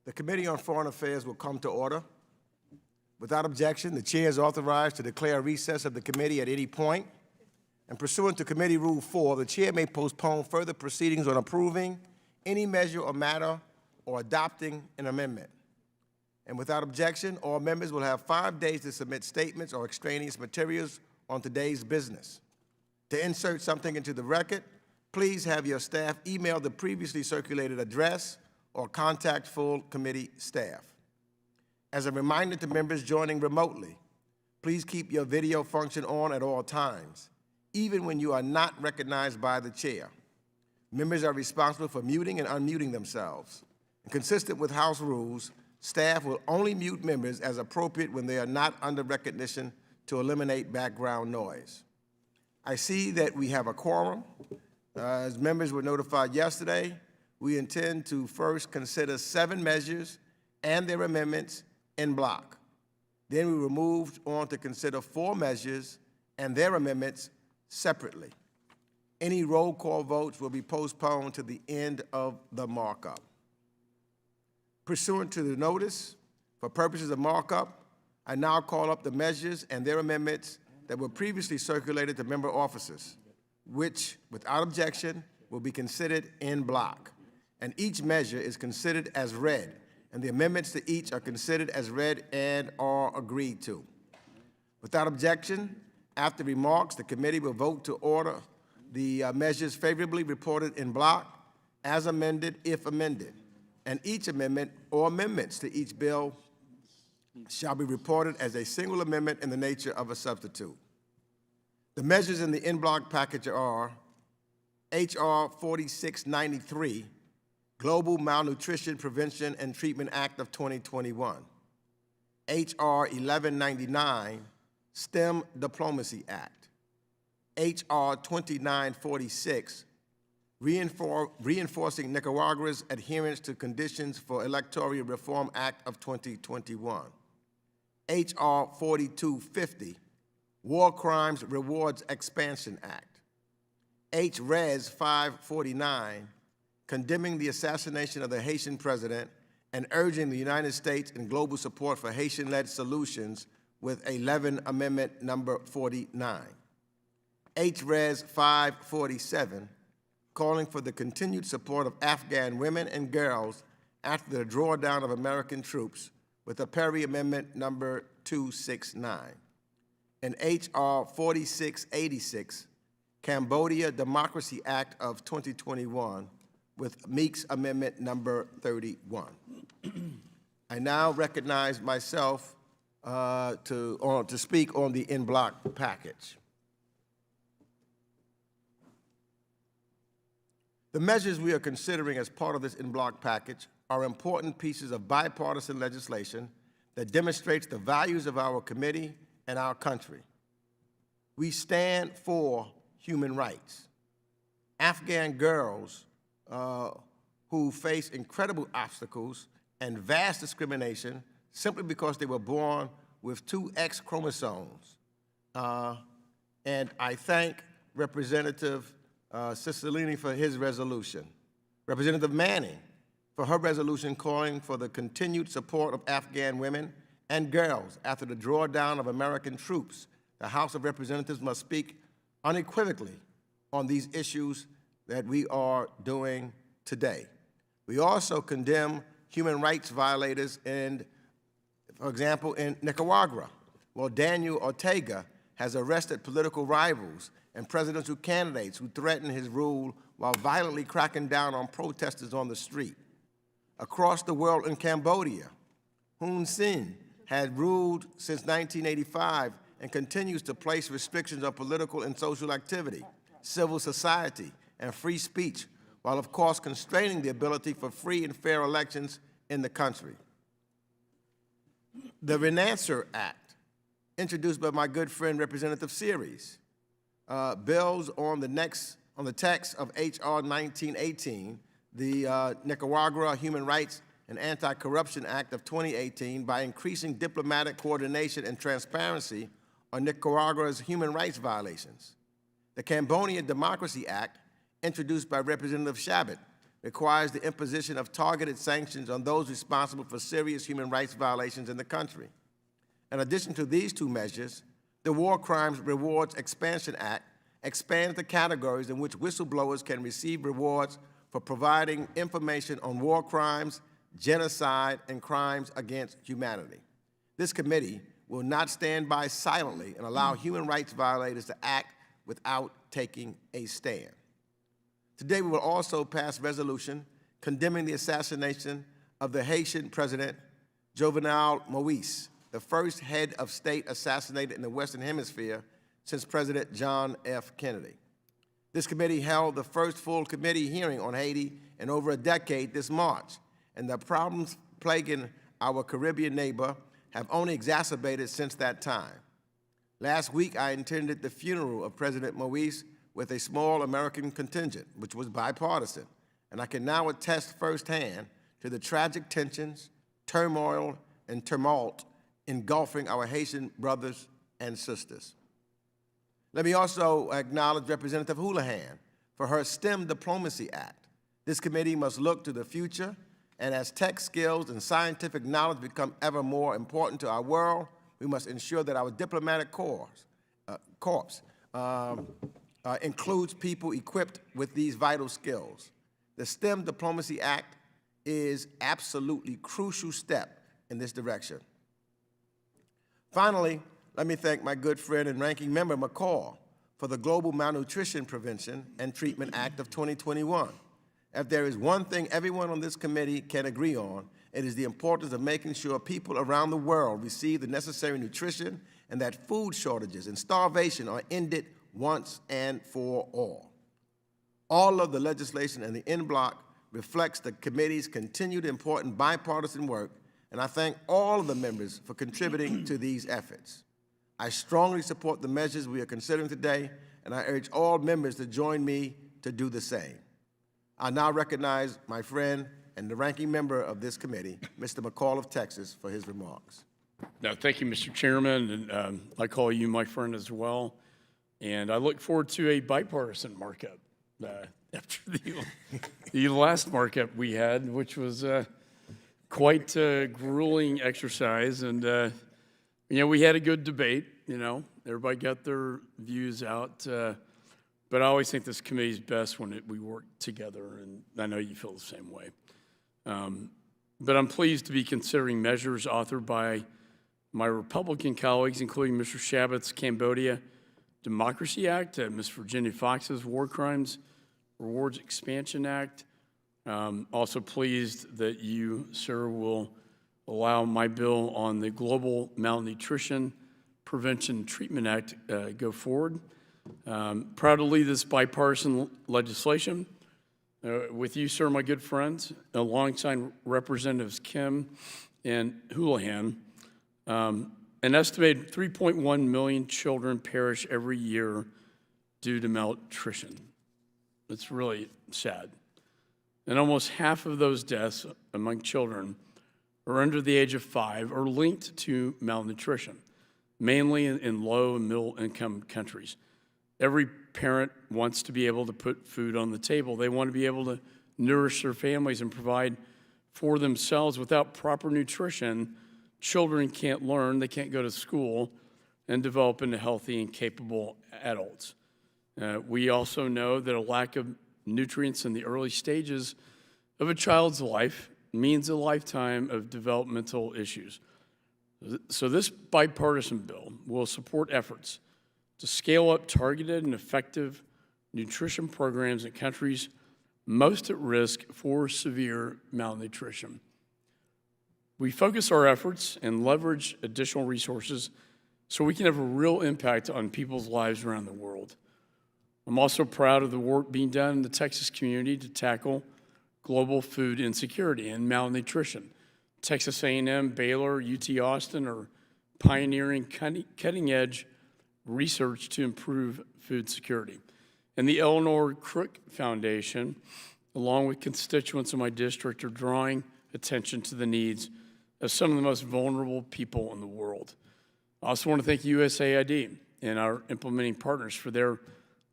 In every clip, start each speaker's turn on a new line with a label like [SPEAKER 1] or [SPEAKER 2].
[SPEAKER 1] The Committee on Foreign Affairs will come to order. Without objection, the chair is authorized to declare a recess of the committee at any point. And pursuant to Committee Rule 4, the chair may postpone further proceedings on approving any measure or matter or adopting an amendment. And without objection, all members will have 5 days to submit statements or extraneous materials on today's business. To insert something into the record, please have your staff email the previously circulated address or contact full committee staff. As a reminder to members joining remotely, please keep your video function on at all times, even when you are not recognized by the chair. Members are responsible for muting and unmuting themselves. And consistent with House rules, staff will only mute members as appropriate when they are not under recognition to eliminate background noise. I see that we have a quorum. As members were notified yesterday, we intend to first consider 7 measures and their amendments in block. Then we will move on to consider 4 measures and their amendments separately. Any roll call votes will be postponed to the end of the markup. Pursuant to the notice, for purposes of markup, I now call up the measures and their amendments that were previously circulated to member officers, which, without objection, will be considered in block. And each measure is considered as read, and the amendments to each are considered as read and are agreed to. Without objection, after remarks, the committee will vote to order the measures favorably reported in block as amended if amended, and each amendment or amendments to each bill shall be reported as a single amendment in the nature of a substitute. The measures in the in-block package are H.R. 4693, Global Malnutrition Prevention and Treatment Act of 2021, H.R. 1199, STEM Diplomacy Act, H.R. 2946, Reinforcing Nicaragua's Adherence to Conditions for Electoral Reform Act of 2021, H.R. 4250, War Crimes Rewards Expansion Act, H.Res. 549, Condemning the Assassination of the Haitian President and Urging the United States in Global Support for Haitian-led Solutions with 11 Amendment Number 49, H.Res. 547, Calling for the continued support of Afghan women and girls after the drawdown of American troops with a Perry Amendment Number 269, and H.R. 4686, Cambodia Democracy Act of 2021 with Meeks Amendment Number 31. I now recognize myself to speak on the in-block package. The measures we are considering as part of this in-block package are important pieces of bipartisan legislation that demonstrates the values of our committee and our country. We stand for human rights. Afghan girls who face incredible obstacles and vast discrimination simply because they were born with 2 X chromosomes. And I thank Representative Cicilline for his resolution, Representative Manning for her resolution calling for the continued support of Afghan women and girls after the drawdown of American troops. The House of Representatives must speak unequivocally on these issues that we are doing today. We also condemn human rights violators in, for example, in Nicaragua, where Daniel Ortega has arrested political rivals and presidential candidates who threaten his rule while violently cracking down on protesters on the street. Across the world in Cambodia, Hun Sen had ruled since 1985 and continues to place restrictions on political and social activity, civil society, and free speech, while of course constraining the ability for free and fair elections in the country. The Renancer Act, introduced by my good friend Representative Series, builds on the text of H.R. 1918, the Nicaragua Human Rights and Anti-Corruption Act of 2018, by increasing diplomatic coordination and transparency on Nicaragua's human rights violations. The Cambodia Democracy Act, introduced by Representative Shabbat, requires the imposition of targeted sanctions on those responsible for serious human rights violations in the country. In addition to these two measures, the War Crimes Rewards Expansion Act expands the categories in which whistleblowers can receive rewards for providing information on war crimes, genocide, and crimes against humanity. This committee will not stand by silently and allow human rights violators to act without taking a stand. Today, we will also pass a resolution condemning the assassination of the Haitian President, Jovenel Moïse, the first head of state assassinated in the Western Hemisphere since President John F. Kennedy. This committee held the first full committee hearing on Haiti in over a decade this March, and the problems plaguing our Caribbean neighbor have only exacerbated since that time. Last week, I attended the funeral of President Moïse with a small American contingent, which was bipartisan, and I can now attest firsthand to the tragic tensions, turmoil, and tumult engulfing our Haitian brothers and sisters. Let me also acknowledge Representative Houlihan for her STEM Diplomacy Act. This committee must look to the future, and as tech skills and scientific knowledge become ever more important to our world, we must ensure that our diplomatic corps includes people equipped with these vital skills. The STEM Diplomacy Act is absolutely crucial step in this direction. Finally, let me thank my good friend and ranking member McCall for the Global Malnutrition Prevention and Treatment Act of 2021. If there is one thing everyone on this committee can agree on, it is the importance of making sure people around the world receive the necessary nutrition and that food shortages and starvation are ended once and for all. All of the legislation in the en bloc reflects the committee's continued important bipartisan work, and I thank all of the members for contributing to these efforts. I strongly support the measures we are considering today, and I urge all members to join me to do the same. I now recognize my friend and the ranking member of this committee, Mr. McCall of Texas, for his remarks.
[SPEAKER 2] No, thank you, Mr. Chairman, and I call you my friend as well. And I look forward to a bipartisan markup after the last markup we had, which was quite a grueling exercise. And, we had a good debate, everybody got their views out. But I always think this committee is best when we work together, and I know you feel the same way. But I'm pleased to be considering measures authored by my Republican colleagues, including Mr. Shabbat's Cambodia Democracy Act, Ms. Virginia Fox's War Crimes Rewards Expansion Act. Also pleased that you, sir, will allow my bill on the Global Malnutrition Prevention and Treatment Act go forward. Proud to lead this bipartisan legislation with you, sir, my good friends, alongside Representatives Kim and Houlihan. An estimated 3.1 million children perish every year due to malnutrition. It's really sad. And almost half of those deaths among children are under the age of 5 are linked to malnutrition, mainly in low and middle income countries. Every parent wants to be able to put food on the table. They want to be able to nourish their families and provide for themselves. Without proper nutrition, children can't learn, they can't go to school, and develop into healthy and capable adults. We also know that a lack of nutrients in the early stages of a child's life means a lifetime of developmental issues. So this bipartisan bill will support efforts to scale up targeted and effective nutrition programs in countries most at risk for severe malnutrition. We focus our efforts and leverage additional resources so we can have a real impact on people's lives around the world. I'm also proud of the work being done in the Texas community to tackle global food insecurity and malnutrition. Texas A&M, Baylor, UT Austin are pioneering cutting-edge research to improve food security. And the Eleanor Crook Foundation, along with constituents in my district, are drawing attention to the needs of some of the most vulnerable people in the world. I also want to thank USAID and our implementing partners for their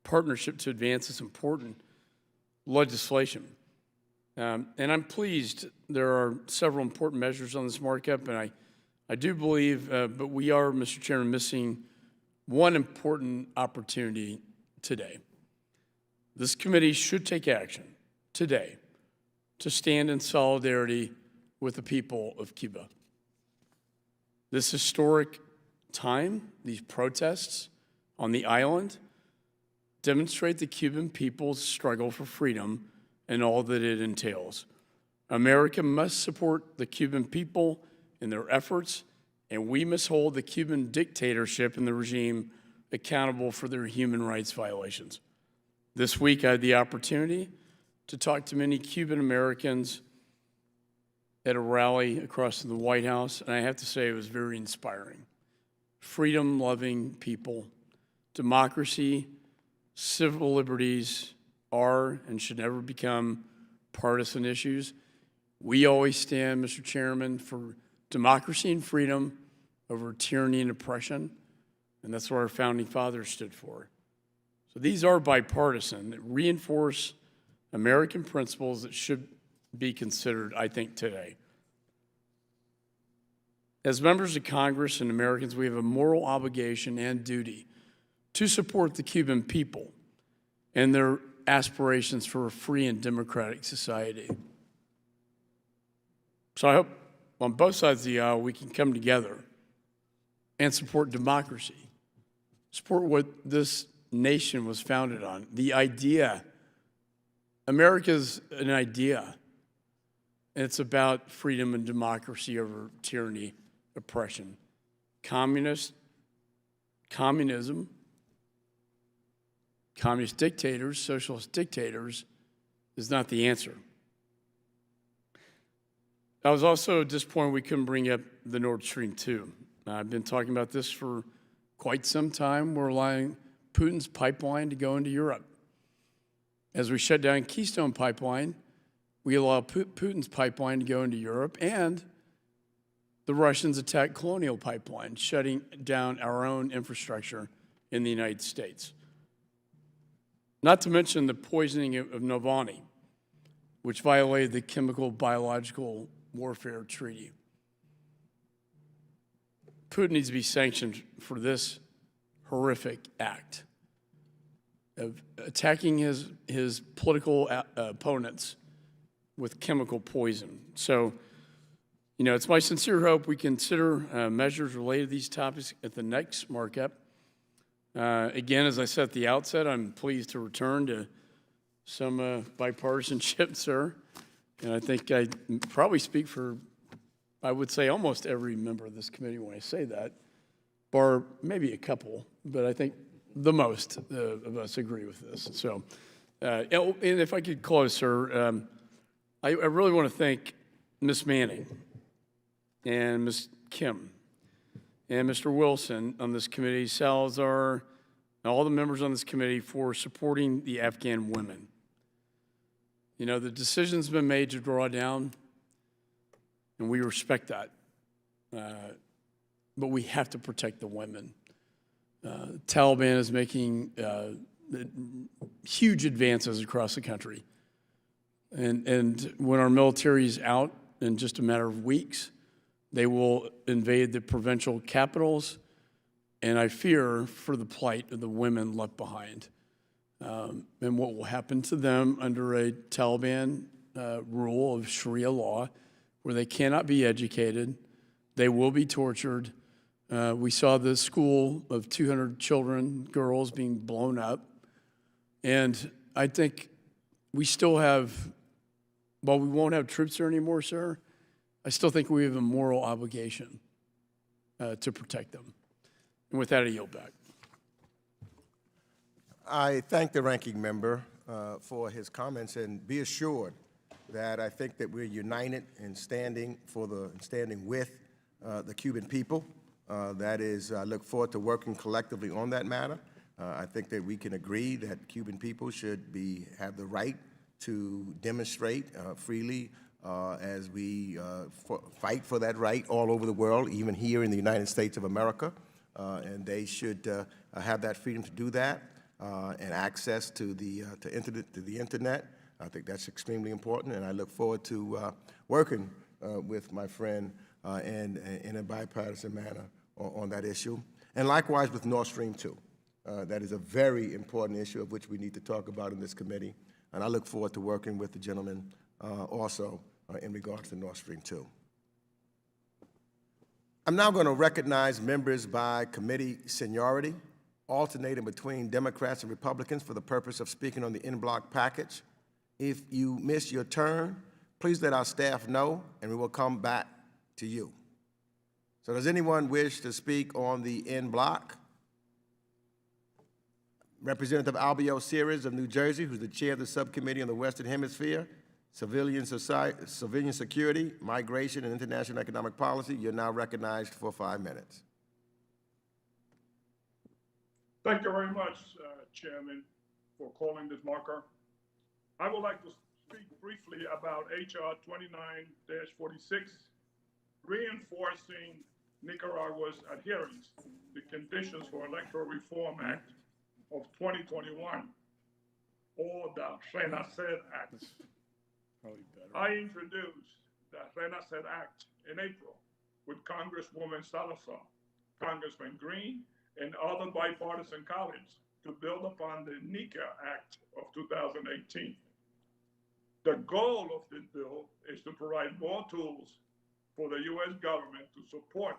[SPEAKER 2] partnership to advance this important legislation. And I'm pleased there are several important measures on this markup, and I do believe, but we are, Mr. Chairman, missing one important opportunity today. This committee should take action today to stand in solidarity with the people of Cuba. This historic time, these protests on the island, demonstrate the Cuban people's struggle for freedom and all that it entails. America must support the Cuban people in their efforts, and we must hold the Cuban dictatorship and the regime accountable for their human rights violations. This week, I had the opportunity to talk to many Cuban Americans at a rally across the White House, and I have to say it was very inspiring. Freedom-loving people, democracy, civil liberties are and should never become partisan issues. We always stand, Mr. Chairman, for democracy and freedom over tyranny and oppression, and that's what our founding fathers stood for. So these are bipartisan, that reinforce American principles that should be considered, I think, today. As members of Congress and Americans, we have a moral obligation and duty to support the Cuban people and their aspirations for a free and democratic society. So I hope on both sides of the aisle we can come together and support democracy, support what this nation was founded on, the idea. America's an idea, and it's about freedom and democracy over tyranny, oppression. Communism, communist dictators, socialist dictators is not the answer. I was also disappointed we couldn't bring up the Nord Stream 2. I've been talking about this for quite some time. We're allowing Putin's pipeline to go into Europe. As we shut down Keystone Pipeline, we allow Putin's pipeline to go into Europe, and the Russians attack Colonial Pipeline, shutting down our own infrastructure in the United States. Not to mention the poisoning of Navalny, which violated the Chemical Biological Warfare Treaty. Putin needs to be sanctioned for this horrific act of attacking his political opponents with chemical poison. So, you know, it's my sincere hope we consider measures related to these topics at the next markup. Again, as I said at the outset, I'm pleased to return to some bipartisanship, sir. And I think I probably speak for, I would say, almost every member of this committee when I say that, bar maybe a couple, but I think the most of us agree with this. So, and if I could close, sir, I really want to thank Ms. Manning and Ms. Kim and Mr. Wilson on this committee, Salazar, and all the members on this committee for supporting the Afghan women. You know, the decision's been made to draw down, and we respect that. But we have to protect the women. The Taliban is making huge advances across the country. And when our military is out in just a matter of weeks, they will invade the provincial capitals, and I fear for the plight of the women left behind and what will happen to them under a Taliban rule of Sharia law, where they cannot be educated, they will be tortured. We saw the school of 200 children, girls, being blown up. And I think we still have, while we won't have troops there anymore, sir, I still think we have a moral obligation to protect them. And with that, I yield back.
[SPEAKER 1] I thank the ranking member for his comments, and be assured that I think that we're united in standing with the Cuban people. That is, I look forward to working collectively on that matter. I think that we can agree that Cuban people should have the right to demonstrate freely as we fight for that right all over the world, even here in the United States of America. And they should have that freedom to do that and access to the internet I think that's extremely important, and I look forward to working with my friend and in a bipartisan manner on that issue. And likewise with Nord Stream 2. That is a very important issue of which we need to talk about in this committee, and I look forward to working with the gentleman also in regards to Nord Stream 2. I'm now going to recognize members by committee seniority, alternating between Democrats and Republicans for the purpose of speaking on the en-bloc package. If you miss your turn, please let our staff know, and we will come back to you. So does anyone wish to speak on the en-bloc? Representative Albio Series of New Jersey, who's the chair of the subcommittee on the Western Hemisphere, Civilian Security, Migration, and International Economic Policy. You're now recognized for 5 minutes.
[SPEAKER 3] Thank you very much, Chairman, for calling this marker. I would like to speak briefly about H.R. 29-46, reinforcing Nicaragua's adherence to the Conditions for Electoral Reform Act of 2021, or the H.Res Act. I introduced the H.Res Act in April with Congresswoman Salazar, Congressman Green, and other bipartisan colleagues to build upon the NICA Act of 2018. The goal of this bill is to provide more tools for the U.S. government to support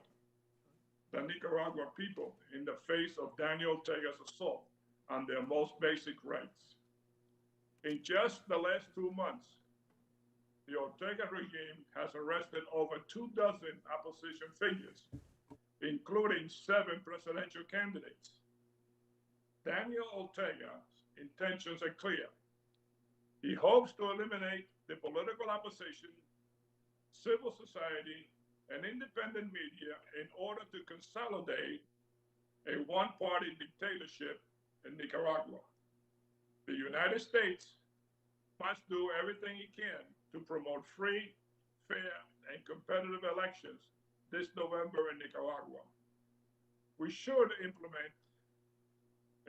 [SPEAKER 3] the Nicaragua people in the face of Daniel Ortega's assault on their most basic rights. In just the last 2 months, the Ortega regime has arrested over 24 opposition figures, including 7 presidential candidates. Daniel Ortega's intentions are clear. He hopes to eliminate the political opposition, civil society, and independent media in order to consolidate a one-party dictatorship in Nicaragua. The United States must do everything it can to promote free, fair, and competitive elections this November in Nicaragua. We should implement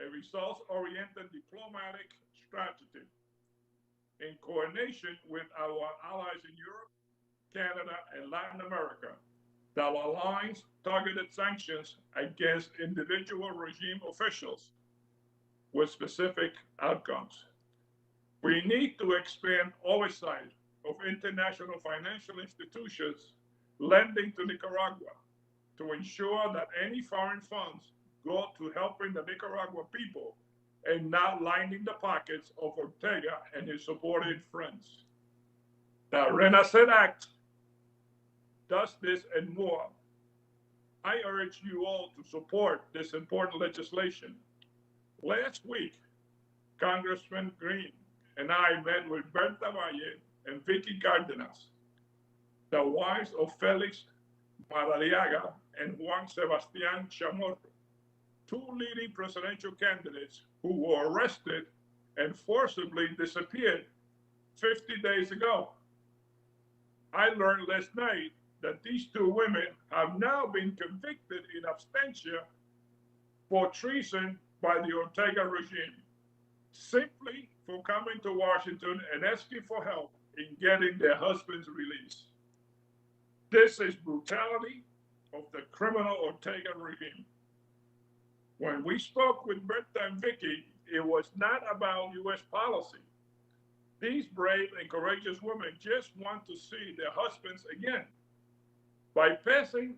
[SPEAKER 3] a results-oriented diplomatic strategy in coordination with our allies in Europe, Canada, and Latin America that aligns targeted sanctions against individual regime officials with specific outcomes. We need to expand oversight of international financial institutions lending to Nicaragua to ensure that any foreign funds go to helping the Nicaragua people and not lining the pockets of Ortega and his subordinate friends. The H.Res Act does this and more. I urge you all to support this important legislation. Last week, Congressman Green and I met with Berta Valle and Vicky Cárdenas, the wives of Felix Madariaga and Juan Sebastián Chamorro, 2 leading presidential candidates who were arrested and forcibly disappeared 50 days ago. I learned last night that these 2 women have now been convicted in absentia for treason by the Ortega regime, simply for coming to Washington and asking for help in getting their husbands released. This is brutality of the criminal Ortega regime. When we spoke with Berta and Vicky, it was not about U.S. policy. These brave and courageous women just want to see their husbands again. By passing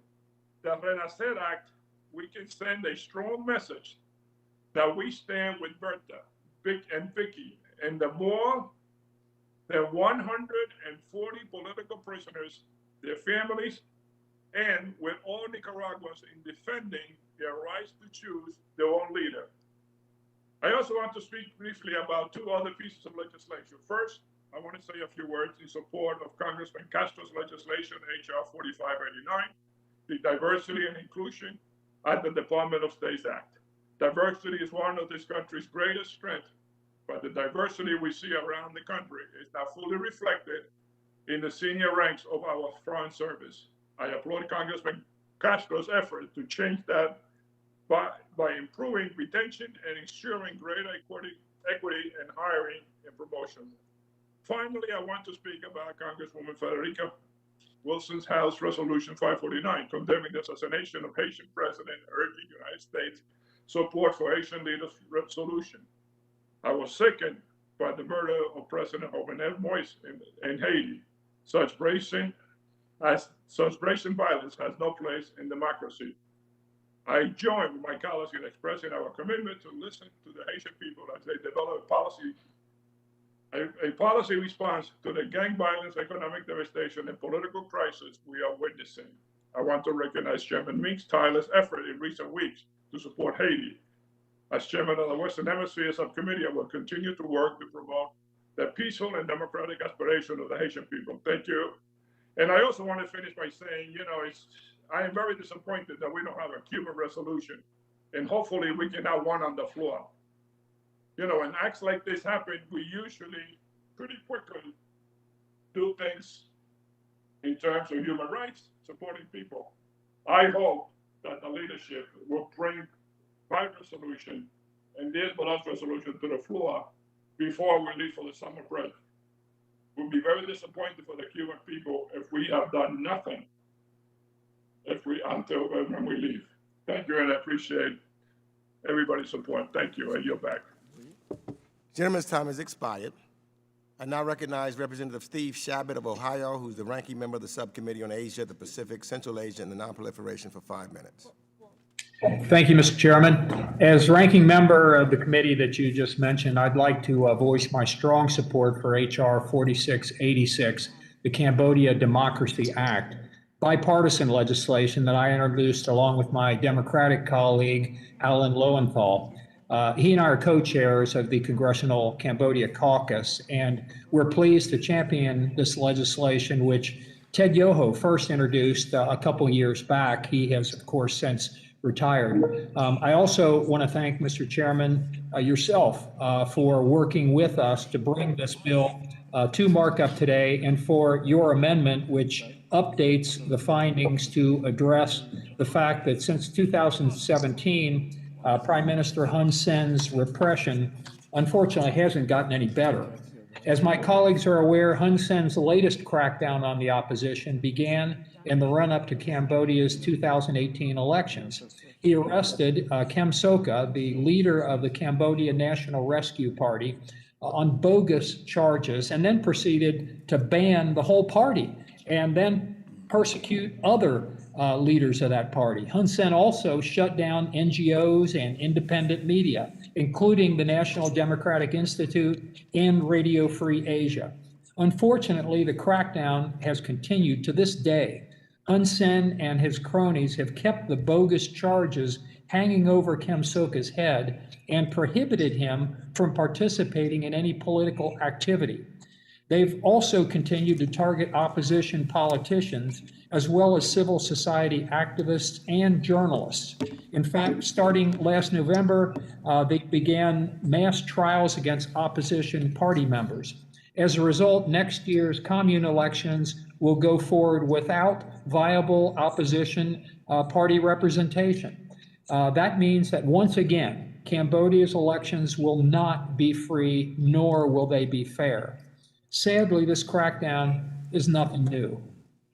[SPEAKER 3] the H.Res Act, we can send a strong message that we stand with Berta, Vic, and Vicky, and the more than 140 political prisoners, their families, and with all Nicaraguans in defending their rights to choose their own leader. I also want to speak briefly about 2 other pieces of legislation. First, I want to say a few words in support of Congressman Castro's legislation, H.R. 4589, the Diversity and Inclusion at the Department of State's Act. Diversity is one of this country's greatest strengths, but the diversity we see around the country is not fully reflected in the senior ranks of our foreign service. I applaud Congressman Castro's effort to change that by improving retention and ensuring greater equity in hiring and promotion. Finally, I want to speak about Congresswoman Federica Wilson's House Resolution 549, condemning the assassination of Haitian President, urging United States support for Haitian leaders' resolution. I was sickened by the murder of President Jovenel Moïse in Haiti. Such brazen violence has no place in democracy. I join with my colleagues in expressing our commitment to listen to the Haitian people as they develop a policy response to the gang violence, economic devastation, and political crisis we are witnessing. I want to recognize Chairman Meek's tireless effort in recent weeks to support Haiti. As chairman of the Western Hemisphere Subcommittee, I will continue to work to promote the peaceful and democratic aspiration of the Haitian people. Thank you. And I also want to finish by saying, I am very disappointed that we don't have a Cuban resolution, and hopefully we can have one on the floor. When acts like this happen, we usually pretty quickly do things in terms of human rights, supporting people. I hope that the leadership will bring my resolution and this Hezbollah's resolution to the floor before we leave for the summer break. We'll be very disappointed for the Cuban people if we have done nothing until when we leave. Thank you, and I appreciate everybody's support. Thank you. I yield back.
[SPEAKER 1] Gentleman's time has expired. I now recognize Representative Steve Shabbat of Ohio, who's the ranking member of the Subcommittee on Asia, the Pacific, Central Asia, and the Nonproliferation for 5 minutes.
[SPEAKER 4] Thank you, Mr. Chairman. As ranking member of the committee that you just mentioned, I'd like to voice my strong support for H.R. 4686, the Cambodia Democracy Act, bipartisan legislation that I introduced along with my Democratic colleague, Alan Lowenthal. He and I are co-chairs of the Congressional Cambodia Caucus, and we're pleased to champion this legislation, which Ted Yoho first introduced a couple years back. He has, of course, since retired. I also want to thank Mr. Chairman, yourself, for working with us to bring this bill to markup today, and for your amendment, which updates the findings to address the fact that since 2017, Prime Minister Hun Sen's repression, unfortunately, hasn't gotten any better. As my colleagues are aware, Hun Sen's latest crackdown on the opposition began in the run-up to Cambodia's 2018 elections. He arrested Kem Sokha, the leader of the Cambodia National Rescue Party, on bogus charges, and then proceeded to ban the whole party and then persecute other leaders of that party. Hun Sen also shut down NGOs and independent media, including the National Democratic Institute and Radio Free Asia. Unfortunately, the crackdown has continued to this day. Hun Sen and his cronies have kept the bogus charges hanging over Kem Sokha's head and prohibited him from participating in any political activity. They've also continued to target opposition politicians as well as civil society activists and journalists. In fact, starting last November, they began mass trials against opposition party members. As a result, next year's commune elections will go forward without viable opposition party representation. That means that once again, Cambodia's elections will not be free, nor will they be fair. Sadly, this crackdown is nothing new.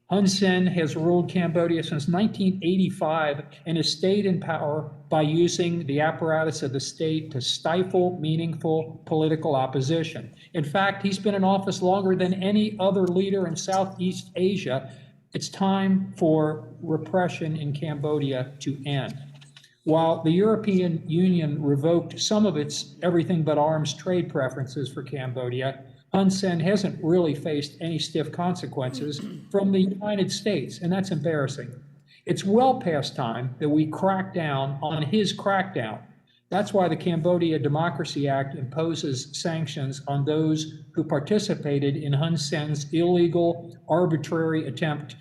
[SPEAKER 4] Hun Sen has ruled Cambodia since 1985 and has stayed in power by using the apparatus of the state to stifle meaningful political opposition. In fact, he's been in office longer than any other leader in Southeast Asia. It's time for repression in Cambodia to end. While the European Union revoked some of its everything but arms trade preferences for Cambodia, Hun Sen hasn't really faced any stiff consequences from the United States, and that's embarrassing. It's well past time that we crack down on his crackdown. That's why the Cambodia Democracy Act imposes sanctions on those who participated in Hun Sen's illegal, arbitrary attempt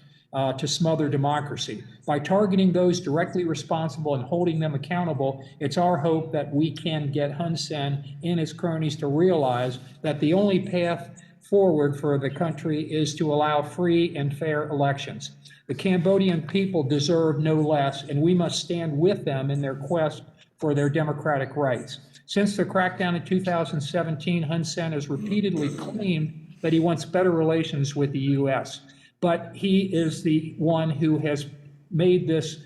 [SPEAKER 4] to smother democracy. By targeting those directly responsible and holding them accountable, it's our hope that we can get Hun Sen and his cronies to realize that the only path forward for the country is to allow free and fair elections. The Cambodian people deserve no less, and we must stand with them in their quest for their democratic rights. Since the crackdown in 2017, Hun Sen has repeatedly claimed that he wants better relations with the U.S. But he is the one who has made this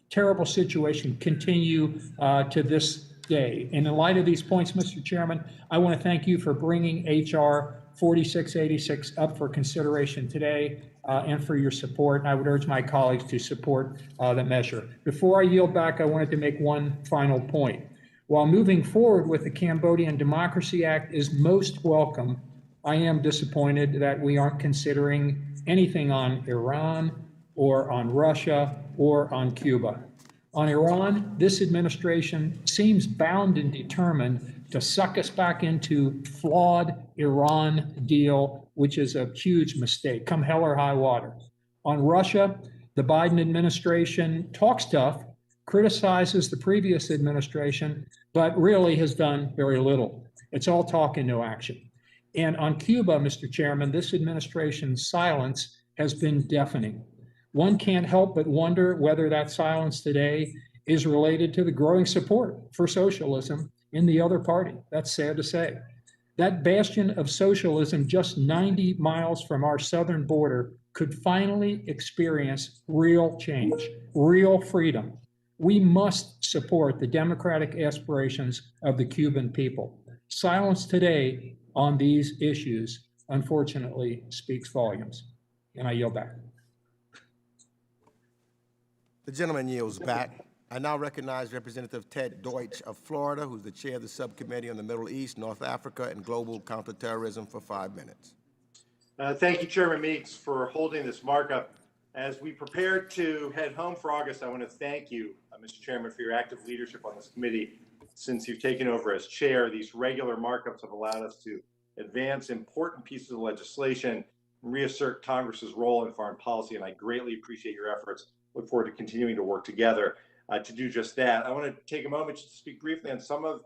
[SPEAKER 4] terrible situation continue to this day. And in light of these points, Mr. Chairman, I want to thank you for bringing H.R. 4686 up for consideration today and for your support. And I would urge my colleagues to support the measure. Before I yield back, I wanted to make one final point. While moving forward with the Cambodian Democracy Act is most welcome, I am disappointed that we aren't considering anything on Iran or on Russia or on Cuba. On Iran, this administration seems bound and determined to suck us back into flawed Iran deal, which is a huge mistake, come hell or high water. On Russia, the Biden administration talks tough, criticizes the previous administration, but really has done very little. It's all talk and no action. And on Cuba, Mr. Chairman, this administration's silence has been deafening. One can't help but wonder whether that silence today is related to the growing support for socialism in the other party. That's sad to say. That bastion of socialism just 90 miles from our southern border could finally experience real change, real freedom. We must support the democratic aspirations of the Cuban people. Silence today on these issues, unfortunately, speaks volumes. And I yield back.
[SPEAKER 1] The gentleman yields back. I now recognize Representative Ted Deutsch of Florida, who's the chair of the Subcommittee on the Middle East, North Africa, and Global Counterterrorism, for 5 minutes.
[SPEAKER 5] Thank you, Chairman Meeks, for holding this markup. As we prepare to head home for August, I want to thank you, Mr. Chairman, for your active leadership on this committee. Since you've taken over as chair, these regular markups have allowed us to advance important pieces of legislation and reassert Congress's role in foreign policy, and I greatly appreciate your efforts. Look forward to continuing to work together to do just that. I want to take a moment just to speak briefly on some of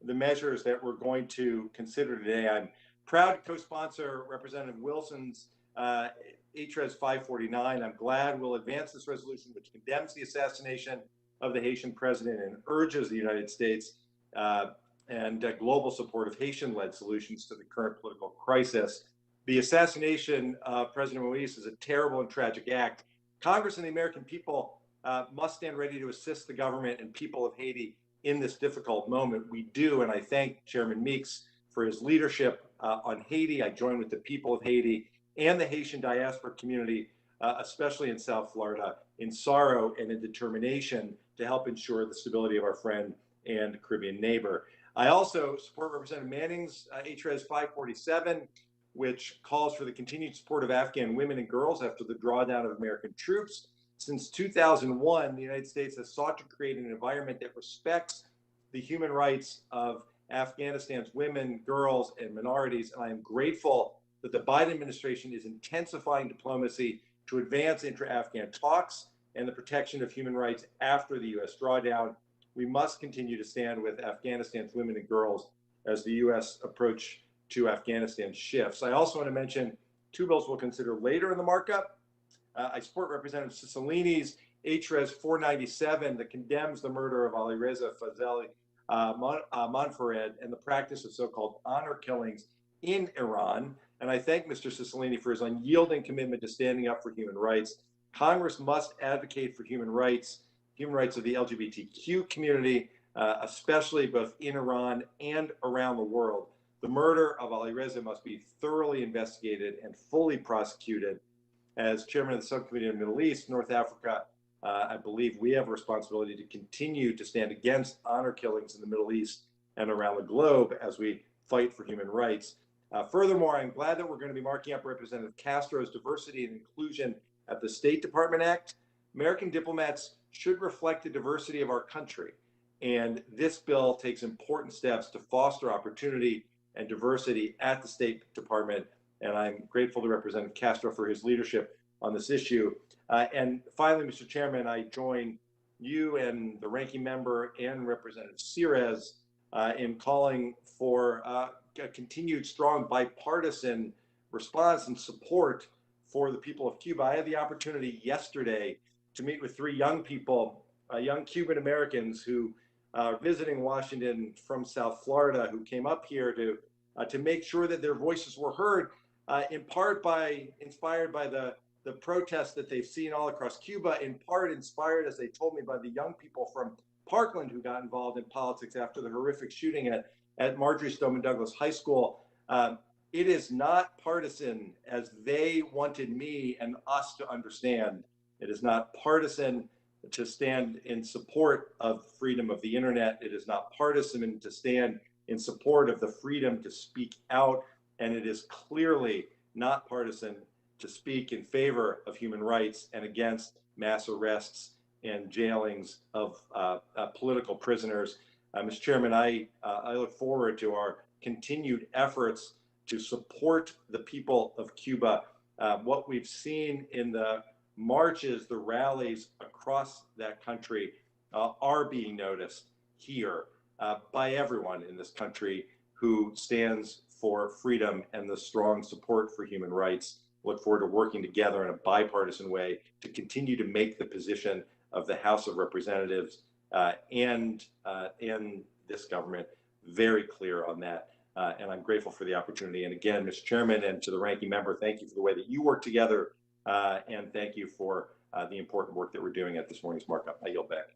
[SPEAKER 5] the measures that we're going to consider today. I'm proud to co-sponsor Representative Wilson's H.Res. 549. I'm glad we'll advance this resolution, which condemns the assassination of the Haitian president and urges the United States and global support of Haitian-led solutions to the current political crisis. The assassination of President Moise is a terrible and tragic act. Congress and the American people must stand ready to assist the government and people of Haiti in this difficult moment. We do, and I thank Chairman Meeks for his leadership on Haiti. I join with the people of Haiti and the Haitian diaspora community, especially in South Florida, in sorrow and in determination to help ensure the stability of our friend and Caribbean neighbor. I also support Representative Manning's H.Res. 547, which calls for the continued support of Afghan women and girls after the drawdown of American troops. Since 2001, the United States has sought to create an environment that respects the human rights of Afghanistan's women, girls, and minorities, and I am grateful that the Biden administration is intensifying diplomacy to advance intra-Afghan talks and the protection of human rights after the U.S. drawdown. We must continue to stand with Afghanistan's women and girls as the U.S. approach to Afghanistan shifts. I also want to mention two bills we'll consider later in the markup. I support Representative Cicilline's H.Res. 497 that condemns the murder of Alireza Fazeli Monfared and the practice of so-called honor killings in Iran. And I thank Mr. Cicilline for his unyielding commitment to standing up for human rights. Congress must advocate for human rights of the LGBTQ community, especially both in Iran and around the world. The murder of Alireza must be thoroughly investigated and fully prosecuted. As chairman of the Subcommittee on the Middle East, North Africa, I believe we have a responsibility to continue to stand against honor killings in the Middle East and around the globe as we fight for human rights. Furthermore, I'm glad that we're going to be marking up Representative Castro's Diversity and Inclusion at the State Department Act. American diplomats should reflect the diversity of our country, and this bill takes important steps to foster opportunity and diversity at the State Department, and I'm grateful to Representative Castro for his leadership on this issue. And finally, Mr. Chairman, I join you and the ranking member and Representative H.Res. In calling for a continued strong bipartisan response and support for the people of Cuba. I had the opportunity yesterday to meet with three young people, young Cuban Americans who are visiting Washington from South Florida, who came up here to make sure that their voices were heard. inspired by the protests that they've seen all across Cuba, in part inspired, as they told me, by the young people from Parkland who got involved in politics after the horrific shooting at Marjorie Stoneman Douglas High School. It is not partisan, as they wanted me and us to understand. It is not partisan to stand in support of freedom of the internet. It is not partisan to stand in support of the freedom to speak out. And it is clearly not partisan to speak in favor of human rights and against mass arrests and jailings of political prisoners. Mr. Chairman, I look forward to our continued efforts to support the people of Cuba. What we've seen in the marches, the rallies across that country are being noticed here by everyone in this country who stands for freedom and the strong support for human rights. Look forward to working together in a bipartisan way to continue to make the position of the House of Representatives and this government very clear on that. And I'm grateful for the opportunity. And again, Mr. Chairman, and to the ranking member, thank you for the way that you work together. And thank you for the important work that we're doing at this morning's markup. I yield back.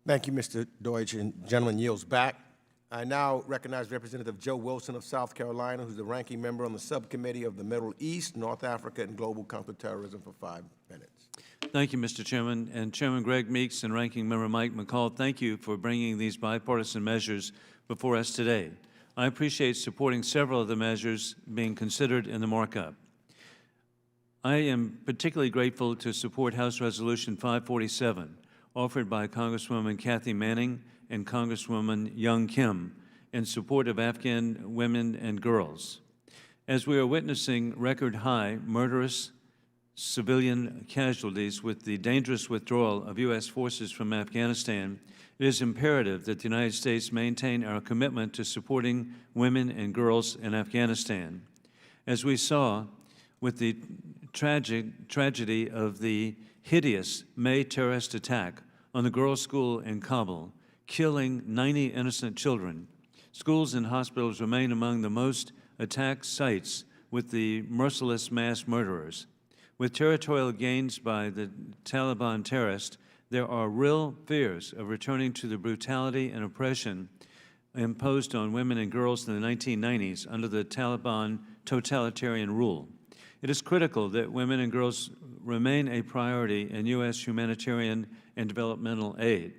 [SPEAKER 1] Thank you, Mr. Deutsch, and gentleman yields back. I now recognize Representative Joe Wilson of South Carolina, who's the ranking member on the subcommittee of the Middle East, North Africa, and Global Counterterrorism for 5 minutes.
[SPEAKER 6] Thank you, Mr. Chairman. And Chairman Greg Meeks and Ranking Member Mike McCall, thank you for bringing these bipartisan measures before us today. I appreciate supporting several of the measures being considered in the markup. I am particularly grateful to support House Resolution 547, offered by Congresswoman Kathy Manning and Congresswoman Young Kim in support of Afghan women and girls. As we are witnessing record-high murderous civilian casualties with the dangerous withdrawal of U.S. forces from Afghanistan, it is imperative that the United States maintain our commitment to supporting women and girls in Afghanistan. As we saw with the tragedy of the hideous May terrorist attack on the girls' school in Kabul, killing 90 innocent children, schools and hospitals remain among the most attacked sites with the merciless mass murderers. With territorial gains by the Taliban terrorists, there are real fears of returning to the brutality and oppression imposed on women and girls in the 1990s under the Taliban totalitarian rule. It is critical that women and girls remain a priority in U.S. humanitarian and developmental aid.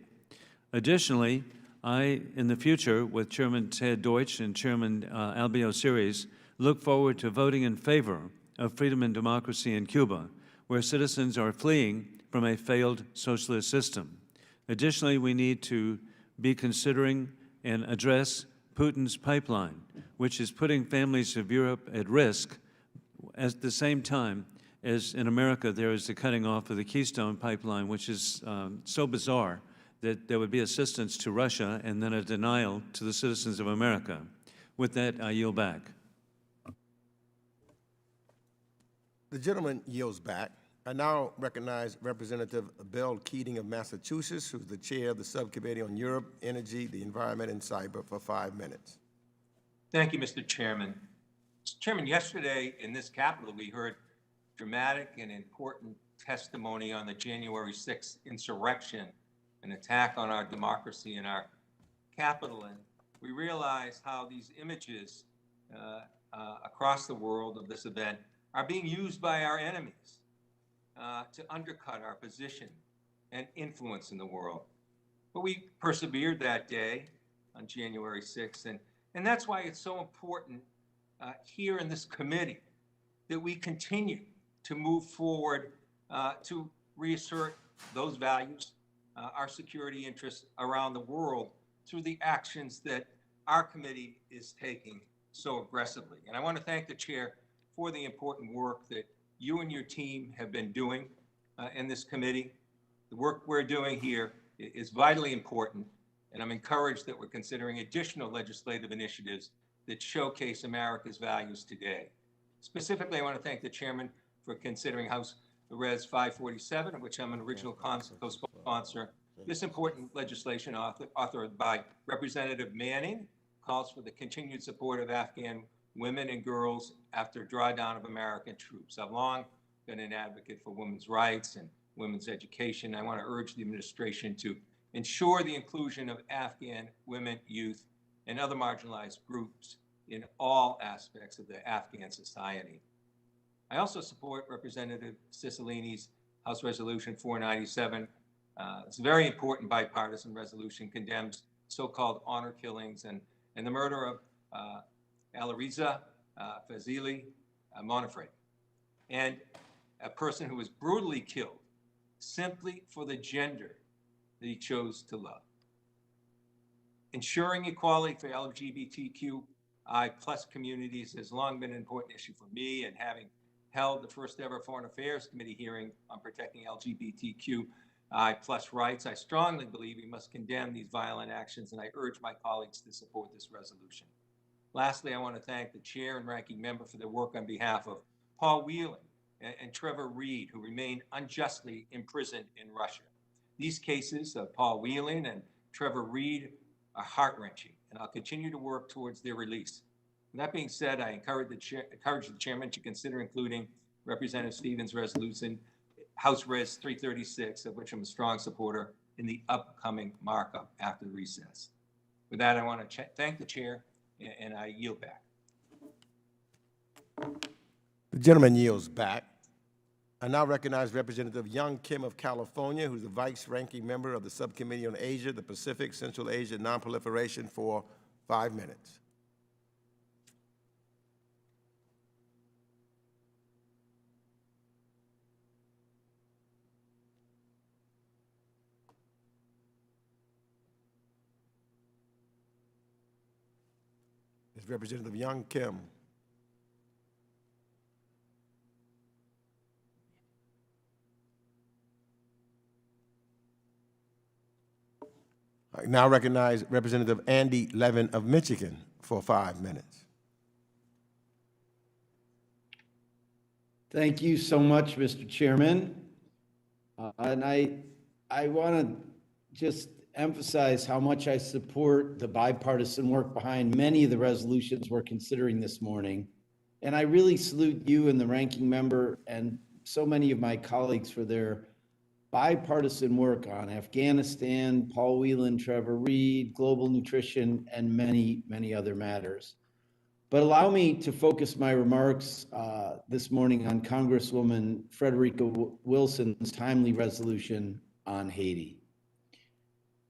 [SPEAKER 6] Additionally, I, in the future, with Chairman Ted Deutsch and Chairman Albio Series, look forward to voting in favor of freedom and democracy in Cuba, where citizens are fleeing from a failed socialist system. Additionally, we need to be considering and address Putin's pipeline, which is putting families of Europe at risk at the same time as in America there is the cutting off of the Keystone pipeline, which is so bizarre that there would be assistance to Russia and then a denial to the citizens of America. With that, I yield back.
[SPEAKER 1] The gentleman yields back. I now recognize Representative Bill Keating of Massachusetts, who's the chair of the Subcommittee on Europe, Energy, the Environment, and Cyber, for 5 minutes.
[SPEAKER 7] Thank you, Mr. Chairman. Mr. Chairman, yesterday in this Capitol, we heard dramatic and important testimony on the January 6th insurrection, an attack on our democracy in our Capitol. And we realized how these images across the world of this event are being used by our enemies to undercut our position and influence in the world. But we persevered that day on January 6th, and that's why it's so important here in this committee that we continue to move forward to reassert those values, our security interests around the world through the actions that our committee is taking so aggressively. And I want to thank the chair for the important work that you and your team have been doing in this committee. The work we're doing here is vitally important, and I'm encouraged that we're considering additional legislative initiatives that showcase America's values today. Specifically, I want to thank the chairman for considering H.Res 547, of which I'm an original co-sponsor. This important legislation authored by Representative Manning calls for the continued support of Afghan women and girls after drawdown of American troops. I've long been an advocate for women's rights and women's education. I want to urge the administration to ensure the inclusion of Afghan women, youth, and other marginalized groups in all aspects of the Afghan society. I also support Representative Cicilline's House Resolution 497. It's a very important bipartisan resolution, condemns so-called honor killings and the murder of Alireza Fazeli Monfared, and a person who was brutally killed simply for the gender that he chose to love. Ensuring equality for LGBTQI plus communities has long been an important issue for me, and having held the first ever Foreign Affairs Committee hearing on protecting LGBTQI plus rights, I strongly believe we must condemn these violent actions, and I urge my colleagues to support this resolution. Lastly, I want to thank the chair and ranking member for their work on behalf of Paul Whelan and Trevor Reed, who remain unjustly imprisoned in Russia. These cases of Paul Whelan and Trevor Reed are heart-wrenching, and I'll continue to work towards their release. With that being said, I encourage the chairman to consider including Representative Stevens' resolution, H.Res. 336, of which I'm a strong supporter, in the upcoming markup after the recess. With that, I want to thank the chair, and I yield back.
[SPEAKER 1] The gentleman yields back. I now recognize Representative Young Kim of California, who's the vice-ranking member of the Subcommittee on Asia, the Pacific, Central Asia, and Nonproliferation, for 5 minutes. It's Representative Young Kim. I now recognize Representative Andy Levin of Michigan for 5 minutes.
[SPEAKER 8] Thank you so much, Mr. Chairman. And I want to just emphasize how much I support the bipartisan work behind many of the resolutions we're considering this morning. And I really salute you and the ranking member and so many of my colleagues for their bipartisan work on Afghanistan, Paul Whelan, Trevor Reed, global nutrition, and many, many other matters. But allow me to focus my remarks this morning on Congresswoman Frederica Wilson's timely resolution on Haiti.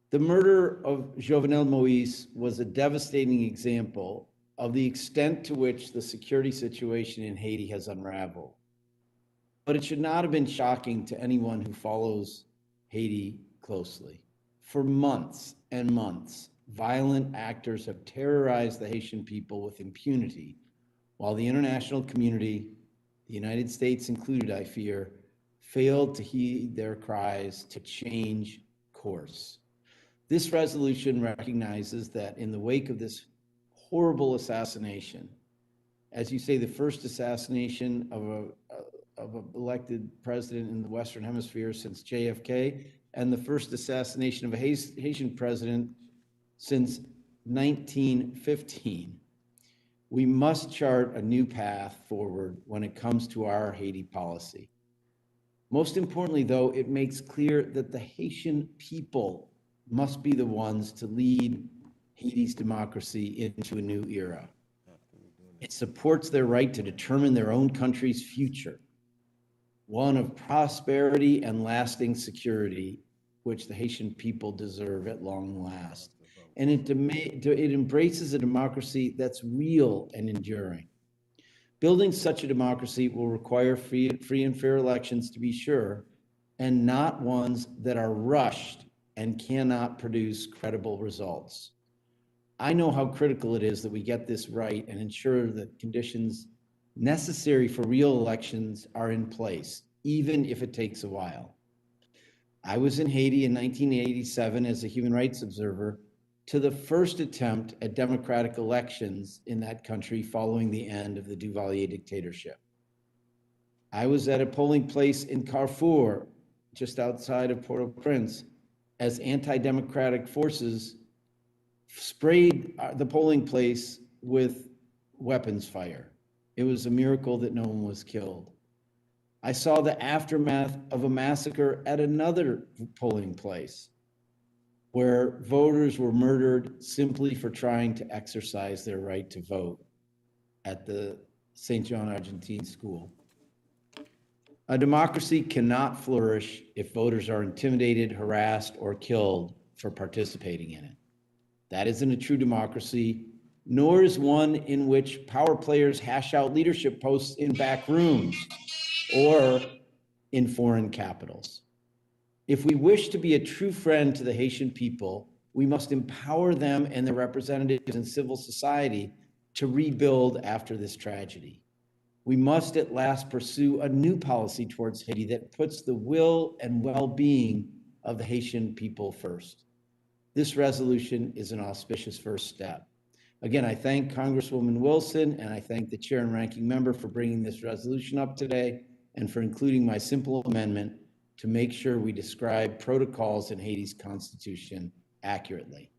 [SPEAKER 8] The murder of Jovenel Moïse was a devastating example of the extent to which the security situation in Haiti has unraveled. But it should not have been shocking to anyone who follows Haiti closely. For months and months, violent actors have terrorized the Haitian people with impunity, while the international community, the United States included, I fear, failed to heed their cries to change course. This resolution recognizes that in the wake of this horrible assassination, as you say, the first assassination of an elected president in the Western Hemisphere since JFK, and the first assassination of a Haitian president since 1915, we must chart a new path forward when it comes to our Haiti policy. Most importantly, though, it makes clear that the Haitian people must be the ones to lead Haiti's democracy into a new era. It supports their right to determine their own country's future, one of prosperity and lasting security, which the Haitian people deserve at long last. And it embraces a democracy that's real and enduring. Building such a democracy will require free and fair elections, to be sure, and not ones that are rushed and cannot produce credible results. I know how critical it is that we get this right and ensure that conditions necessary for real elections are in place, even if it takes a while. I was in Haiti in 1987 as a human rights observer to the first attempt at democratic elections in that country following the end of the Duvalier dictatorship. I was at a polling place in Carrefour, just outside of Port-au-Prince, as anti-democratic forces sprayed the polling place with weapons fire. It was a miracle that no one was killed. I saw the aftermath of a massacre at another polling place where voters were murdered simply for trying to exercise their right to vote at the St. John Argentine school. A democracy cannot flourish if voters are intimidated, harassed, or killed for participating in it. That isn't a true democracy, nor is one in which power players hash out leadership posts in back rooms or in foreign capitals. If we wish to be a true friend to the Haitian people, we must empower them and their representatives in civil society to rebuild after this tragedy. We must at last pursue a new policy towards Haiti that puts the will and well-being of the Haitian people first. This resolution is an auspicious first step. Again, I thank Congresswoman Wilson and I thank the chair and ranking member for bringing this resolution up today and for including my simple amendment to make sure we describe protocols in Haiti's constitution accurately.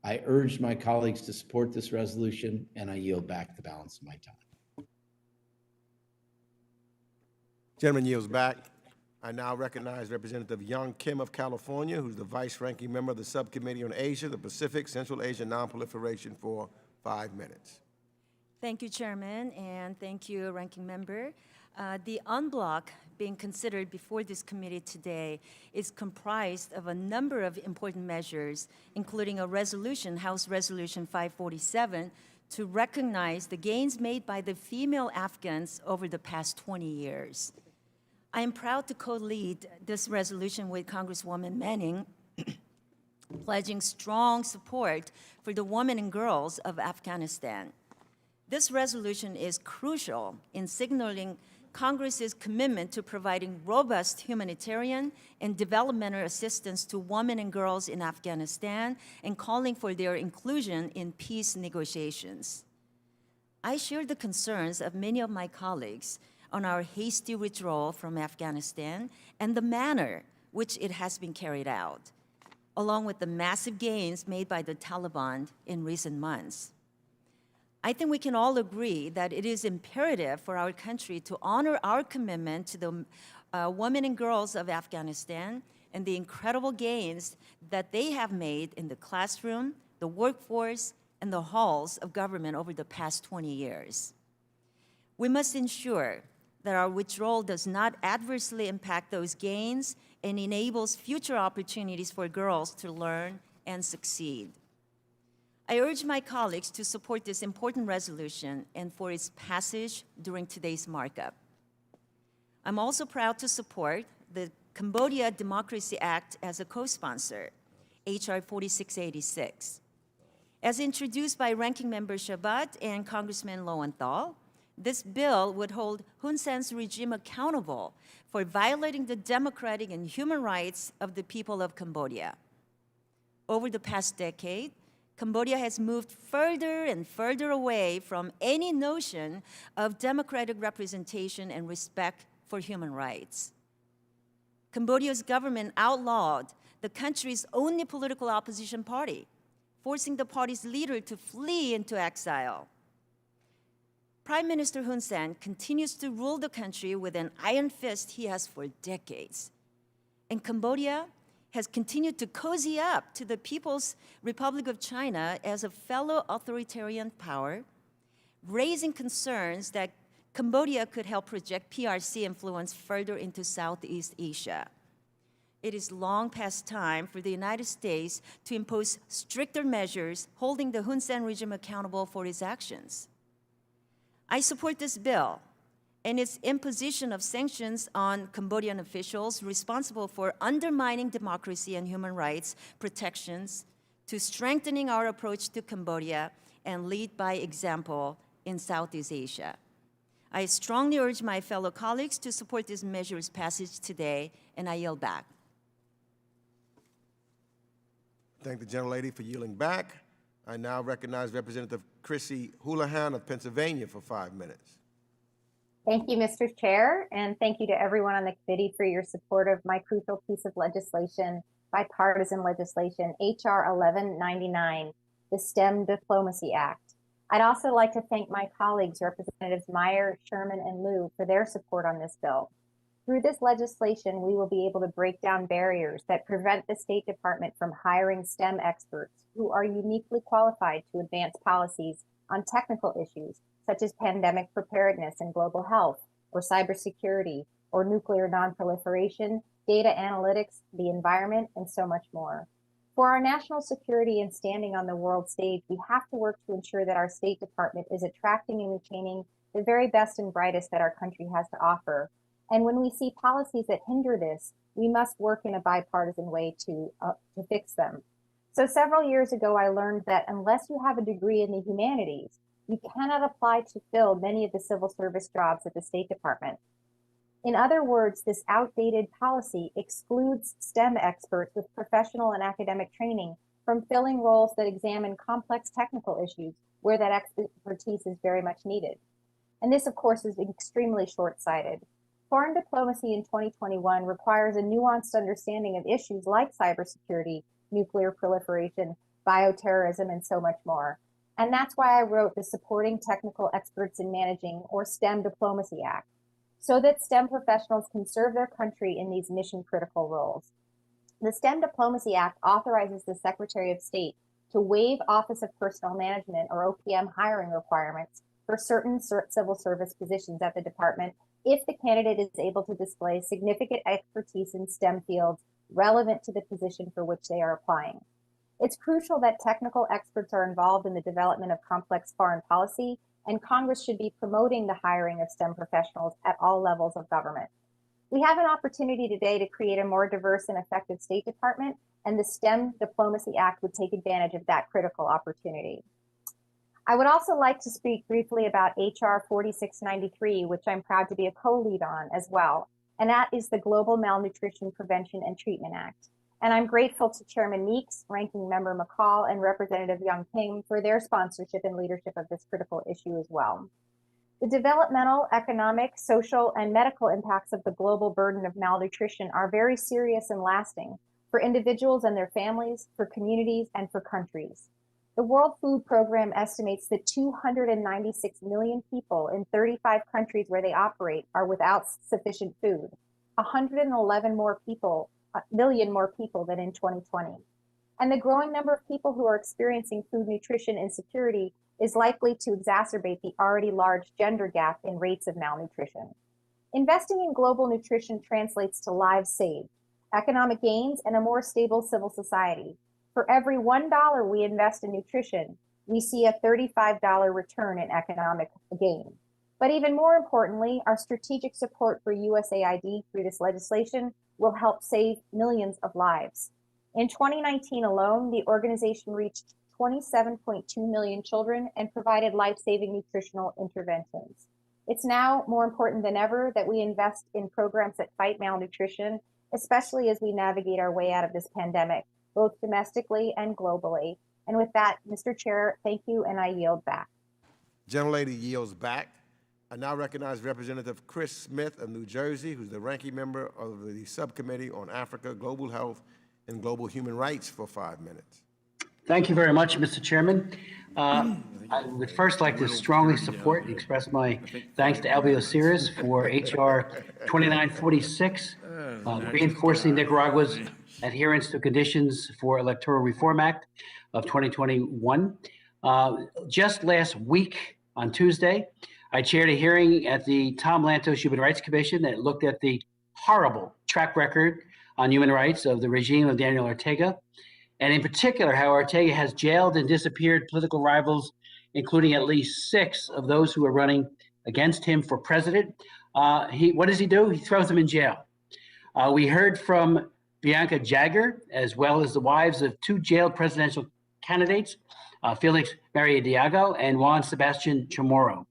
[SPEAKER 8] I urge my colleagues to support this resolution, and I yield back the balance of my time.
[SPEAKER 1] Gentleman yields back. I now recognize Representative Young Kim of California, who's the vice-ranking member of the Subcommittee on Asia, the Pacific, Central Asia, Non-Proliferation, for 5 minutes.
[SPEAKER 9] Thank you, Chairman, and thank you, Ranking Member. The en bloc being considered before this committee today is comprised of a number of important measures, including a resolution, House Resolution 547, to recognize the gains made by the female Afghans over the past 20 years. I am proud to co-lead this resolution with Congresswoman Manning, pledging strong support for the women and girls of Afghanistan. This resolution is crucial in signaling Congress's commitment to providing robust humanitarian and developmental assistance to women and girls in Afghanistan and calling for their inclusion in peace negotiations. I share the concerns of many of my colleagues on our hasty withdrawal from Afghanistan and the manner which it has been carried out, along with the massive gains made by the Taliban in recent months. I think we can all agree that it is imperative for our country to honor our commitment to the women and girls of Afghanistan and the incredible gains that they have made in the classroom, the workforce, and the halls of government over the past 20 years. We must ensure that our withdrawal does not adversely impact those gains and enables future opportunities for girls to learn and succeed. I urge my colleagues to support this important resolution and for its passage during today's markup. I'm also proud to support the Cambodia Democracy Act as a co-sponsor, H.R. 4686. As introduced by Ranking Member Shabat and Congressman Lowenthal, this bill would hold Hun Sen's regime accountable for violating the democratic and human rights of the people of Cambodia. Over the past decade, Cambodia has moved further and further away from any notion of democratic representation and respect for human rights. Cambodia's government outlawed the country's only political opposition party, forcing the party's leader to flee into exile. Prime Minister Hun Sen continues to rule the country with an iron fist he has for decades. And Cambodia has continued to cozy up to the People's Republic of China as a fellow authoritarian power, raising concerns that Cambodia could help project PRC influence further into Southeast Asia. It is long past time for the United States to impose stricter measures holding the Hun Sen regime accountable for its actions. I support this bill and its imposition of sanctions on Cambodian officials responsible for undermining democracy and human rights protections, to strengthening our approach to Cambodia and lead by example in Southeast Asia. I strongly urge my fellow colleagues to support this measure's passage today, and I yield back.
[SPEAKER 1] Thank the gentlelady for yielding back. I now recognize Representative Chrissy Houlihan of Pennsylvania for 5 minutes.
[SPEAKER 10] Thank you, Mr. Chair, and thank you to everyone on the committee for your support of my crucial piece of legislation, bipartisan legislation, H.R. 1199, the STEM Diplomacy Act. I'd also like to thank my colleagues, Representatives Meyer, Sherman, and Liu, for their support on this bill. Through this legislation, we will be able to break down barriers that prevent the State Department from hiring STEM experts who are uniquely qualified to advance policies on technical issues such as pandemic preparedness and global health, or cybersecurity, or nuclear nonproliferation, data analytics, the environment, and so much more. For our national security and standing on the world stage, we have to work to ensure that our State Department is attracting and retaining the very best and brightest that our country has to offer. And when we see policies that hinder this, we must work in a bipartisan way to fix them. So several years ago, I learned that unless you have a degree in the humanities, you cannot apply to fill many of the civil service jobs at the State Department. In other words, this outdated policy excludes STEM experts with professional and academic training from filling roles that examine complex technical issues where that expertise is very much needed. And this, of course, is extremely short-sighted. Foreign diplomacy in 2021 requires a nuanced understanding of issues like cybersecurity, nuclear proliferation, bioterrorism, and so much more. And that's why I wrote the Supporting Technical Experts in Managing, or STEM Diplomacy Act, so that STEM professionals can serve their country in these mission-critical roles. The STEM Diplomacy Act authorizes the Secretary of State to waive Office of Personnel Management, or OPM, hiring requirements for certain civil service positions at the department if the candidate is able to display significant expertise in STEM fields relevant to the position for which they are applying. It's crucial that technical experts are involved in the development of complex foreign policy, and Congress should be promoting the hiring of STEM professionals at all levels of government. We have an opportunity today to create a more diverse and effective State Department, and the STEM Diplomacy Act would take advantage of that critical opportunity. I would also like to speak briefly about H.R. 4693, which I'm proud to be a co-lead on as well, and that is the Global Malnutrition Prevention and Treatment Act. And I'm grateful to Chairman Meeks, Ranking Member McCall, and Representative Young Kim for their sponsorship and leadership of this critical issue as well. The developmental, economic, social, and medical impacts of the global burden of malnutrition are very serious and lasting for individuals and their families, for communities, and for countries. The World Food Program estimates that 296 million people in 35 countries where they operate are without sufficient food, 111 million more people than in 2020. And the growing number of people who are experiencing food nutrition insecurity is likely to exacerbate the already large gender gap in rates of malnutrition. Investing in global nutrition translates to lives saved, economic gains, and a more stable civil society. For every $1 we invest in nutrition, we see a $35 return in economic gain. But even more importantly, our strategic support for USAID through this legislation will help save millions of lives. In 2019 alone, the organization reached 27.2 million children and provided life-saving nutritional interventions. It's now more important than ever that we invest in programs that fight malnutrition, especially as we navigate our way out of this pandemic, both domestically and globally. And with that, Mr. Chair, thank you, and I yield back.
[SPEAKER 1] Gentlelady yields back. I now recognize Representative Chris Smith of New Jersey, who's the ranking member of the Subcommittee on Africa, Global Health, and Global Human Rights for 5 minutes.
[SPEAKER 11] Thank you very much, Mr. Chairman. I would first like to strongly support and express my thanks to Albio Ceres for H.R. 2946, reinforcing Nicaragua's adherence to conditions for Electoral Reform Act of 2021. Just last week on Tuesday, I chaired a hearing at the Tom Lantos Human Rights Commission that looked at the horrible track record on human rights of the regime of Daniel Ortega, and in particular, how Ortega has jailed and disappeared political rivals, including at least 6 of those who are running against him for president. What does he do? He throws them in jail. We heard from Bianca Jagger, as well as the wives of 2 jailed presidential candidates, Felix Mariadiago and Juan Sebastian Chamorro.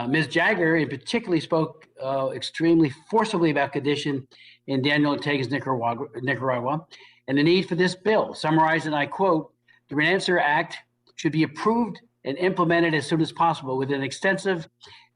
[SPEAKER 11] Ms. Jagger in particular spoke extremely forcibly about condition in Daniel Ortega's Nicaragua and the need for this bill, summarized, and I quote, "The Renaissance Act should be approved and implemented as soon as possible with an extensive,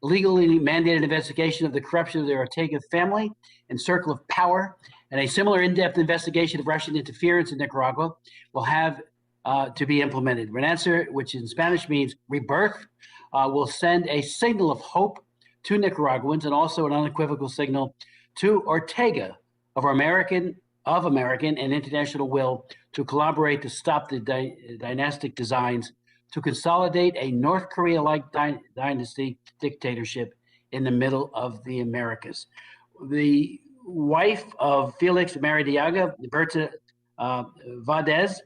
[SPEAKER 11] legally mandated investigation of the corruption of the Ortega family and circle of power, and a similar in-depth investigation of Russian interference in Nicaragua will have to be implemented. Renacer, which in Spanish means rebirth, will send a signal of hope to Nicaraguans and also an unequivocal signal to Ortega of American and international will to collaborate to stop the dynastic designs to consolidate a North Korea-like dynasty dictatorship in the middle of the Americas. The wife of Felix Maradiaga, Berta Valdez,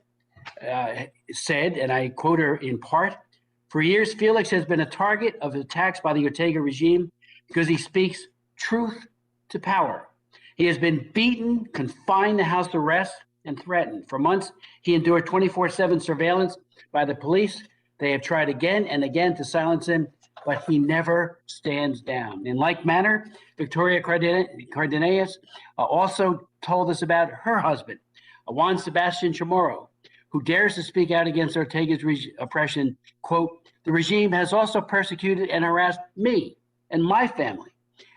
[SPEAKER 11] said, and I quote her in part, "For years, Felix has been a target of attacks by the Ortega regime because he speaks truth to power. He has been beaten, confined to house arrest, and threatened. For months, he endured 24/7 surveillance by the police. They have tried again and again to silence him, but he never stands down." In like manner, Victoria Cardenas also told us about her husband, Juan Sebastian Chamorro, who dares to speak out against Ortega's oppression. Quote, "The regime has also persecuted and harassed me and my family.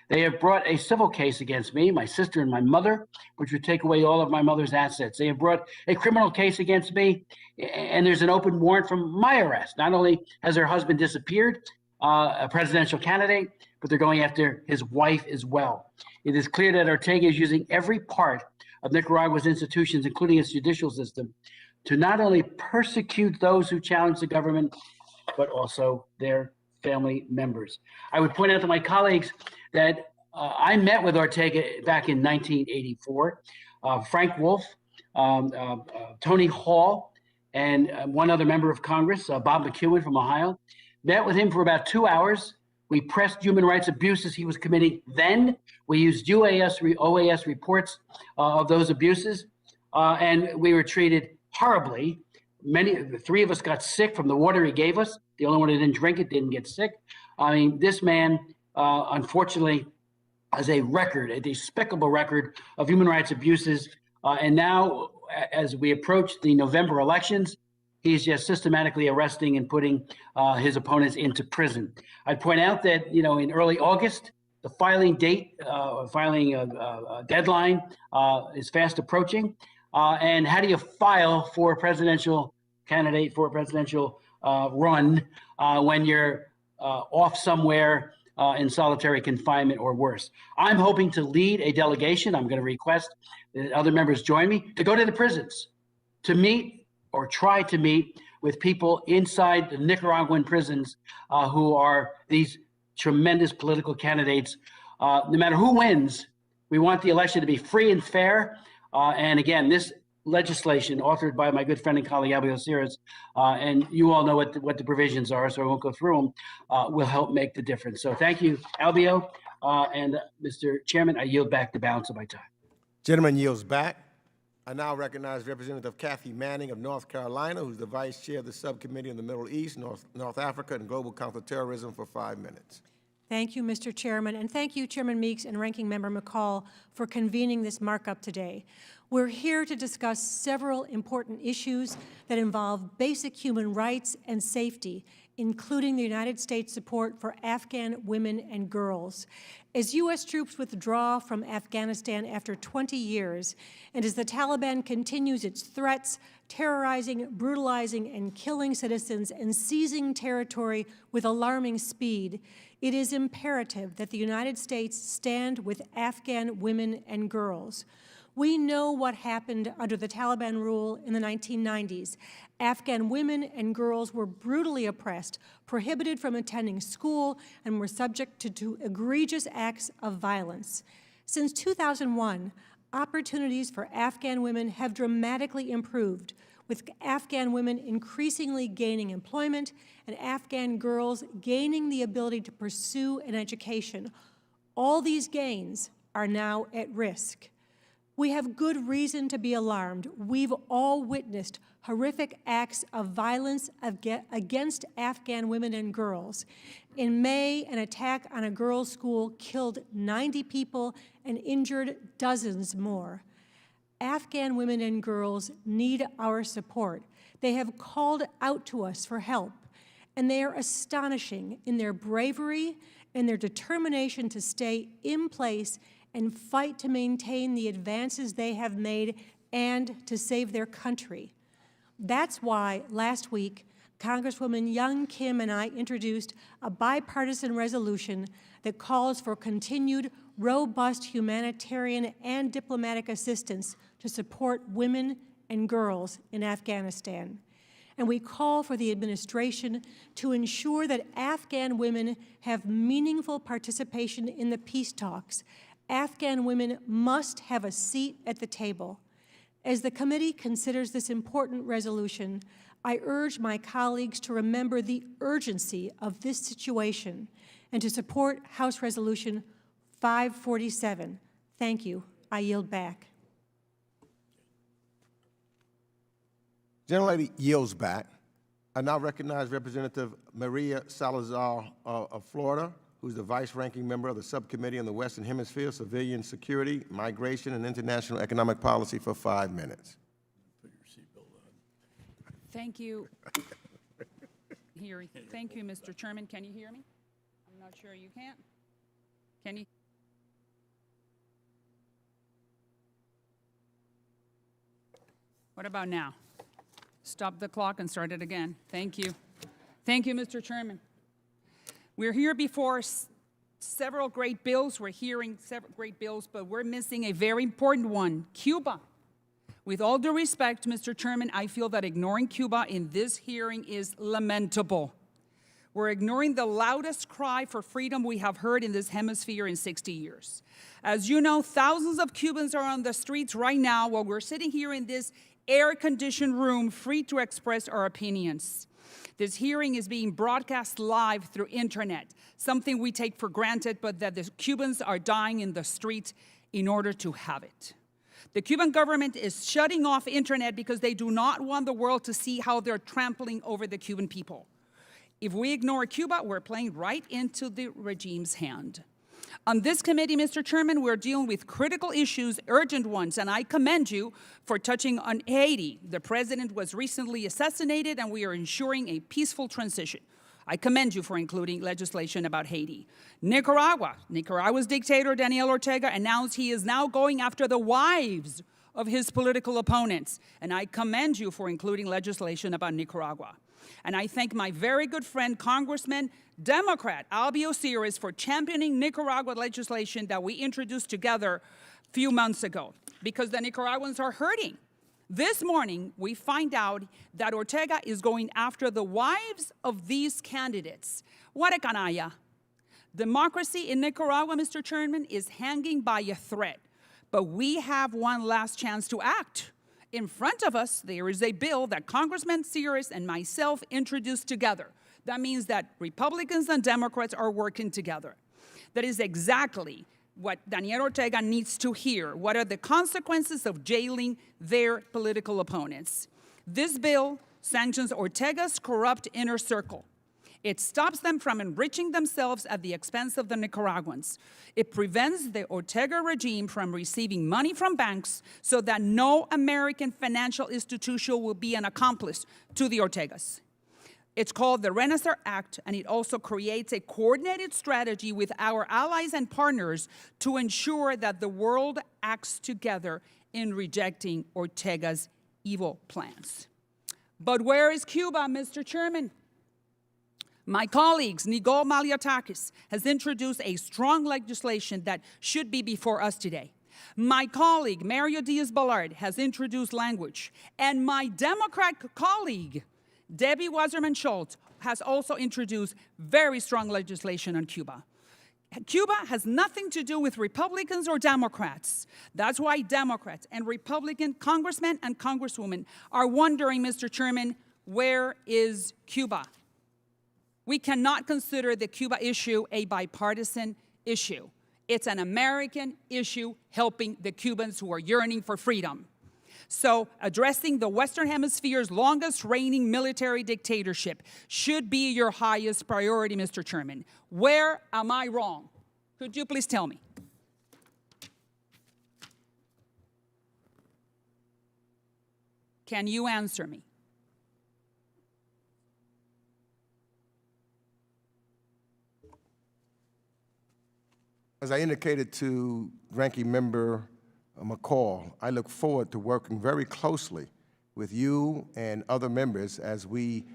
[SPEAKER 11] They have brought a civil case against me, my sister, and my mother, which would take away all of my mother's assets. They have brought a criminal case against me, and there's an open warrant for my arrest. Not only has her husband disappeared, a presidential candidate, but they're going after his wife as well. It is clear that Ortega is using every part of Nicaragua's institutions, including its judicial system, to not only persecute those who challenge the government, but also their family members." I would point out to my colleagues that I met with Ortega back in 1984. Frank Wolf, Tony Hall, and one other member of Congress, Bob McEwen from Ohio, met with him for about 2 hours. We pressed human rights abuses he was committing then. We used OAS reports of those abuses, and we were treated horribly. The three of us got sick from the water he gave us. The only one who didn't drink it didn't get sick. I mean, this man, unfortunately, has a record, a despicable record of human rights abuses. And now, as we approach the November elections, he's just systematically arresting and putting his opponents into prison. I'd point out that, in early August, the filing deadline is fast approaching. And how do you file for a presidential candidate, for a presidential run when you're off somewhere in solitary confinement or worse? I'm hoping to lead a delegation. I'm going to request that other members join me to go to the prisons to meet or try to meet with people inside the Nicaraguan prisons who are these tremendous political candidates. No matter who wins, we want the election to be free and fair. And again, this legislation authored by my good friend and colleague, Albio Ceres, and you all know what the provisions are, so I won't go through them, will help make the difference. So thank you, Albio. And Mr. Chairman, I yield back the balance of my time.
[SPEAKER 1] Gentleman yields back. I now recognize Representative Kathy Manning of North Carolina, who's the Vice Chair of the Subcommittee on the Middle East, North Africa, and Global Counterterrorism for 5 minutes.
[SPEAKER 12] Thank you, Mr. Chairman, and thank you, Chairman Meeks and Ranking Member McCall, for convening this markup today. We're here to discuss several important issues that involve basic human rights and safety, including the United States' support for Afghan women and girls. As U.S. troops withdraw from Afghanistan after 20 years, and as the Taliban continues its threats, terrorizing, brutalizing, and killing citizens and seizing territory with alarming speed, it is imperative that the United States stand with Afghan women and girls. We know what happened under the Taliban rule in the 1990s. Afghan women and girls were brutally oppressed, prohibited from attending school, and were subject to egregious acts of violence. Since 2001, opportunities for Afghan women have dramatically improved, with Afghan women increasingly gaining employment and Afghan girls gaining the ability to pursue an education. All these gains are now at risk. We have good reason to be alarmed. We've all witnessed horrific acts of violence against Afghan women and girls. In May, an attack on a girls' school killed 90 people and injured dozens more. Afghan women and girls need our support. They have called out to us for help, and they are astonishing in their bravery and their determination to stay in place and fight to maintain the advances they have made and to save their country. That's why last week, Congresswoman Young Kim and I introduced a bipartisan resolution that calls for continued robust humanitarian and diplomatic assistance to support women and girls in Afghanistan. And we call for the administration to ensure that Afghan women have meaningful participation in the peace talks. Afghan women must have a seat at the table. As the committee considers this important resolution, I urge my colleagues to remember the urgency of this situation and to support House Resolution 547. Thank you. I yield back.
[SPEAKER 1] Gentlelady yields back. I now recognize Representative Maria Salazar of Florida, who's the vice-ranking member of the Subcommittee on the Western Hemisphere, Civilian Security, Migration, and International Economic Policy for 5 minutes.
[SPEAKER 13] Thank you. Thank you, Mr. Chairman. Can you hear me? I'm not sure you can. Can you? What about now? Stop the clock and start it again. Thank you. Thank you, Mr. Chairman. We're here before several great bills. We're hearing several great bills, but we're missing a very important one, Cuba. With all due respect, Mr. Chairman, I feel that ignoring Cuba in this hearing is lamentable. We're ignoring the loudest cry for freedom we have heard in this hemisphere in 60 years. As you know, thousands of Cubans are on the streets right now while we're sitting here in this air-conditioned room, free to express our opinions. This hearing is being broadcast live through internet, something we take for granted, but that the Cubans are dying in the street in order to have it. The Cuban government is shutting off internet because they do not want the world to see how they're trampling over the Cuban people. If we ignore Cuba, we're playing right into the regime's hand. On this committee, Mr. Chairman, we're dealing with critical issues, urgent ones, and I commend you for touching on Haiti. The president was recently assassinated, and we are ensuring a peaceful transition. I commend you for including legislation about Haiti. Nicaragua's dictator, Daniel Ortega, announced he is now going after the wives of his political opponents, and I commend you for including legislation about Nicaragua. And I thank my very good friend, Congressman, Democrat Albio Ociris, for championing Nicaragua legislation that we introduced together a few months ago, because the Nicaraguans are hurting. This morning, we find out that Ortega is going after the wives of these candidates. What a canalla. Democracy in Nicaragua, Mr. Chairman, is hanging by a thread, but we have one last chance to act. In front of us, there is a bill that Congressman Ociris and myself introduced together. That means that Republicans and Democrats are working together. That is exactly what Daniel Ortega needs to hear. What are the consequences of jailing their political opponents? This bill sanctions Ortega's corrupt inner circle. It stops them from enriching themselves at the expense of the Nicaraguans. It prevents the Ortega regime from receiving money from banks so that no American financial institution will be an accomplice to the Ortegas. It's called the Renaissance Act, and it also creates a coordinated strategy with our allies and partners to ensure that the world acts together in rejecting Ortega's evil plans. But where is Cuba, Mr. Chairman? My colleague, Nigol Maliatakis, has introduced a strong legislation that should be before us today. My colleague, Mario Diaz-Balart, has introduced language. And my Democrat colleague, Debbie Wasserman-Schultz, has also introduced very strong legislation on Cuba. Cuba has nothing to do with Republicans or Democrats. That's why Democrats and Republican congressmen and congresswomen are wondering, Mr. Chairman, where is Cuba? We cannot consider the Cuba issue a bipartisan issue. It's an American issue helping the Cubans who are yearning for freedom. So addressing the Western Hemisphere's longest reigning military dictatorship should be your highest priority, Mr. Chairman. Where am I wrong? Could you please tell me? Can you answer me?
[SPEAKER 1] As I indicated to Ranking Member McCall, I look forward to working very closely with you and other members as we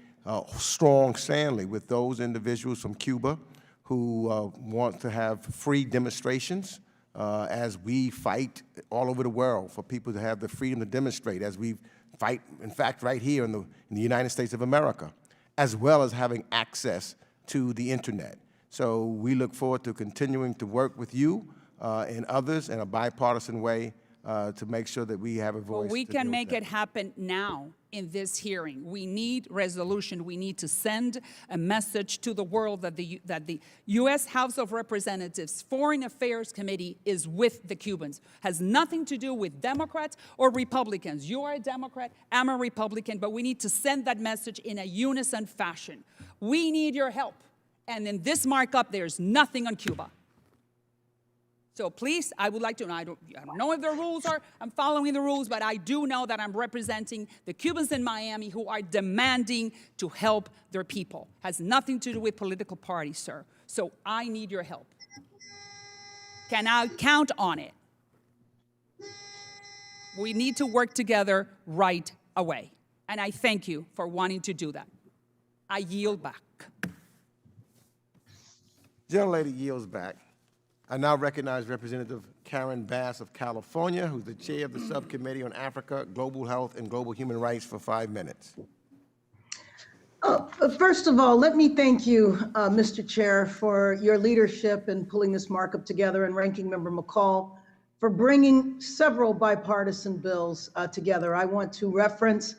[SPEAKER 1] stand with those individuals from Cuba who want to have free demonstrations as we fight all over the world for people to have the freedom to demonstrate, as we fight, in fact, right here in the United States of America, as well as having access to the internet. So we look forward to continuing to work with you and others in a bipartisan way to make sure that we have a voice.
[SPEAKER 13] Well, we
[SPEAKER 1] to
[SPEAKER 13] can
[SPEAKER 1] deal with
[SPEAKER 13] make
[SPEAKER 1] that.
[SPEAKER 13] it happen now in this hearing. We need resolution. We need to send a message to the world that the U.S. House of Representatives Foreign Affairs Committee is with the Cubans. Has nothing to do with Democrats or Republicans. You are a Democrat, I'm a Republican, but we need to send that message in a unison fashion. We need your help. And in this markup, there's nothing on Cuba. So please, I would like to, I don't know if the rules are, I'm following the rules, but I do know that I'm representing the Cubans in Miami who are demanding to help their people. Has nothing to do with political parties, sir. So I need your help. Can I count on it? We need to work together right away. And I thank you for wanting to do that. I yield back.
[SPEAKER 1] Gentlelady yields back. I now recognize Representative Karen Bass of California, who's the chair of the Subcommittee on Africa, Global Health, and Global Human Rights for 5 minutes.
[SPEAKER 14] First of all, let me thank you, Mr. Chair, for your leadership in pulling this markup together, and Ranking Member McCall for bringing several bipartisan bills together. I want to reference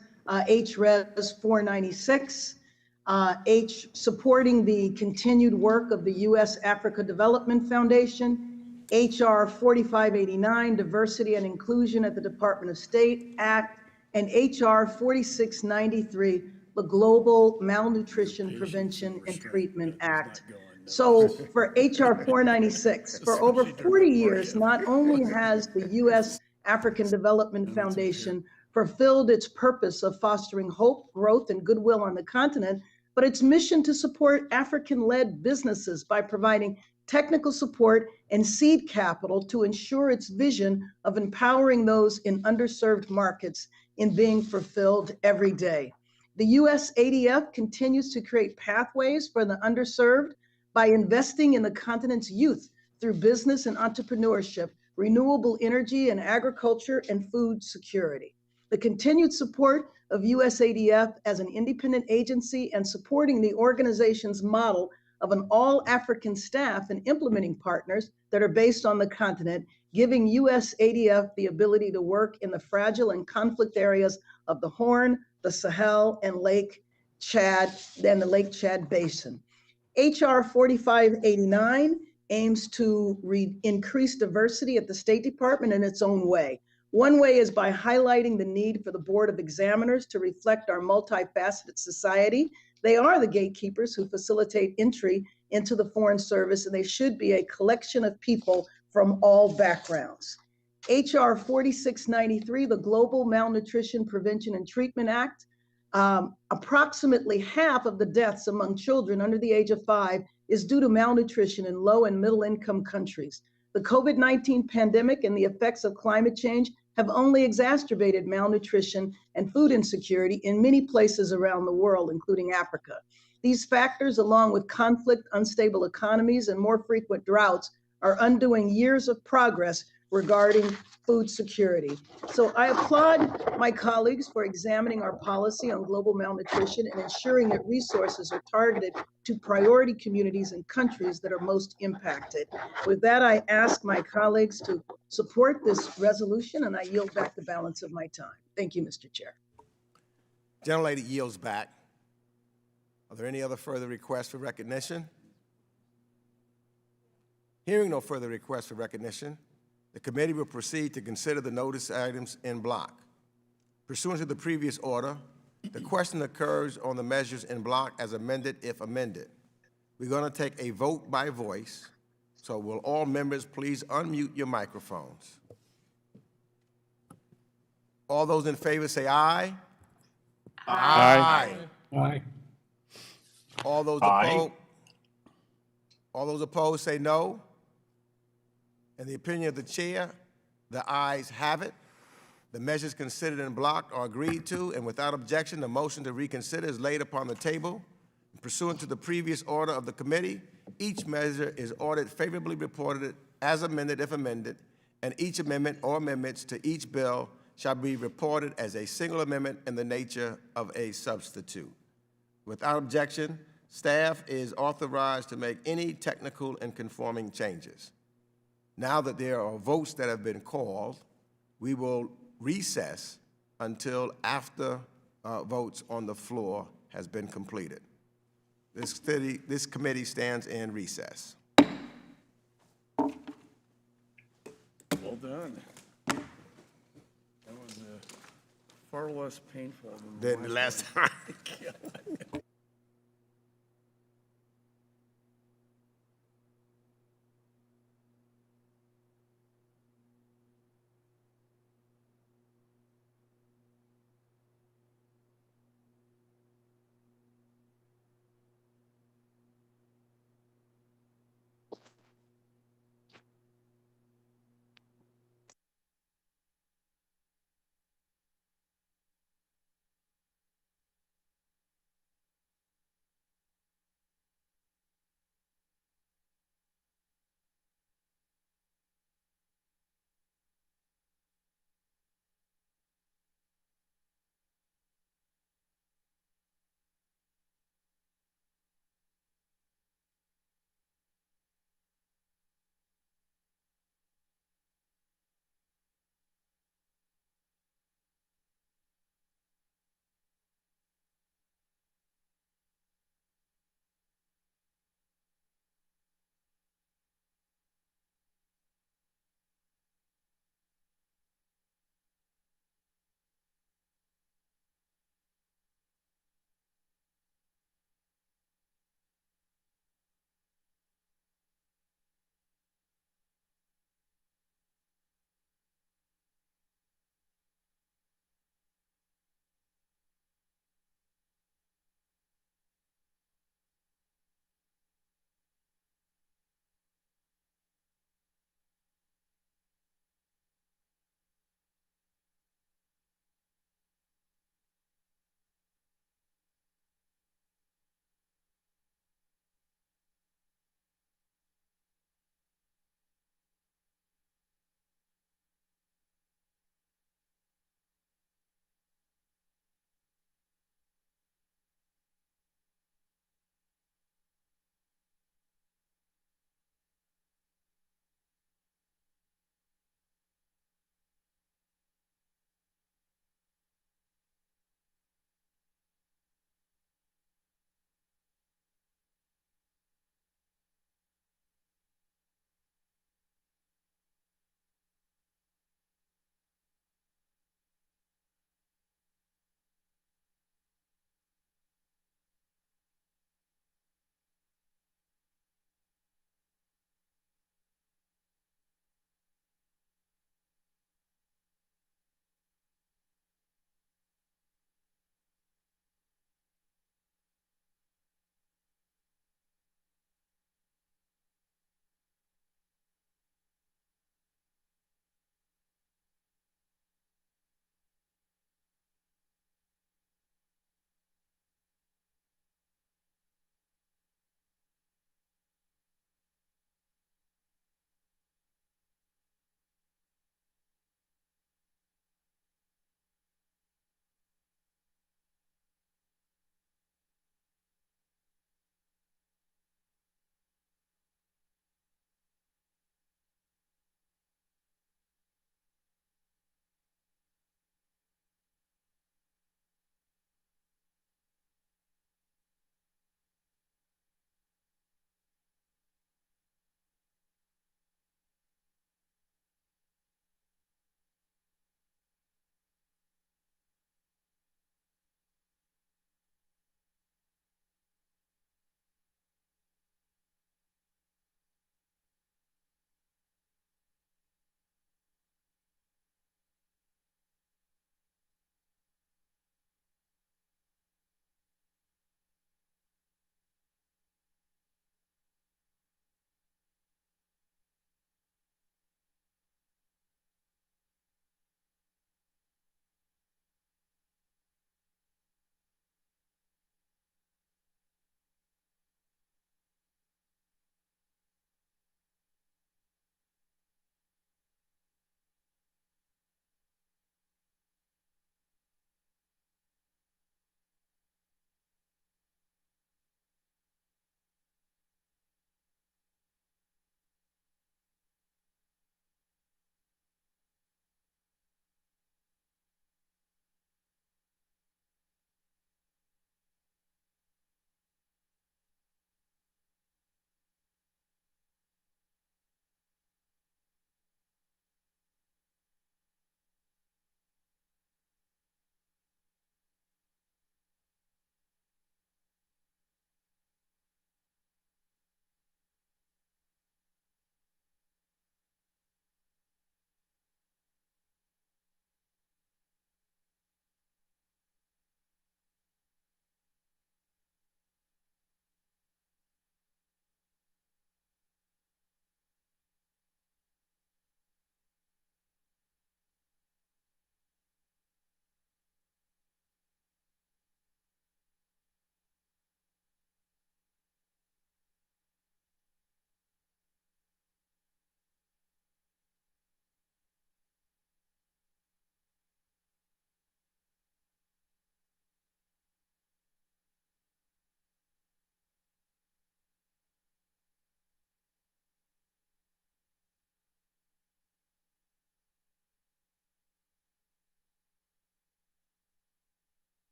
[SPEAKER 14] H.Res 496, supporting the continued work of the U.S. Africa Development Foundation, H.R. 4589, Diversity and Inclusion at the Department of State Act, and H.R. 4693, the Global Malnutrition Prevention and Treatment Act. So for H.R. 496, for over 40 years, not only has the U.S. African Development Foundation fulfilled its purpose of fostering hope, growth, and goodwill on the continent, but its mission to support African-led businesses by providing technical support and seed capital to ensure its vision of empowering those in underserved markets in being fulfilled every day. The U.S. ADF continues to create pathways for the underserved by investing in the continent's youth through business and entrepreneurship, renewable energy and agriculture, and food security. The continued support of USADF as an independent agency and supporting the organization's model of an all-African staff and implementing partners that are based on the continent, giving USADF the ability to work in the fragile and conflict areas of the Horn, the Sahel, and Lake Chad, and the Lake Chad Basin. H.R. 4589 aims to increase diversity at the State Department in its own way. One way is by highlighting the need for the Board of Examiners to reflect our multifaceted society. They are the gatekeepers who facilitate entry into the Foreign Service, and they should be a collection of people from all backgrounds. H.R. 4693, the Global Malnutrition Prevention and Treatment Act. Approximately half of the deaths among children under the age of 5 is due to malnutrition in low and middle income countries. The COVID-19 pandemic and the effects of climate change have only exacerbated malnutrition and food insecurity in many places around the world, including Africa. These factors, along with conflict, unstable economies, and more frequent droughts, are undoing years of progress regarding food security. So I applaud my colleagues for examining our policy on global malnutrition and ensuring that resources are targeted to priority communities and countries that are most impacted. With that, I ask my colleagues to support this resolution, and I yield back the balance of my time. Thank you, Mr. Chair.
[SPEAKER 1] Gentlelady yields back. Are there any other further requests for recognition? Hearing no further requests for recognition, the committee will proceed to consider the notice items in block. Pursuant to the previous order, the question occurs on the measures in block as amended if amended. We're going to take a vote by voice, so will all members please unmute your microphones. All those in favor say aye. Aye.
[SPEAKER 4] Aye.
[SPEAKER 1] All those opposed? All those opposed say no. In the opinion of the chair, the ayes have it. The measures considered in block are agreed to, and without objection, the motion to reconsider is laid upon the table. Pursuant to the previous order of the committee, each measure is ordered favorably reported as amended if amended, and each amendment or amendments to each bill shall be reported as a single amendment in the nature of a substitute. Without objection, staff is authorized to make any technical and conforming changes. Now that there are votes that have been called, we will recess until after votes on the floor has been completed. This committee stands in recess.
[SPEAKER 2] Well done. That was far less painful than
[SPEAKER 1] The last time.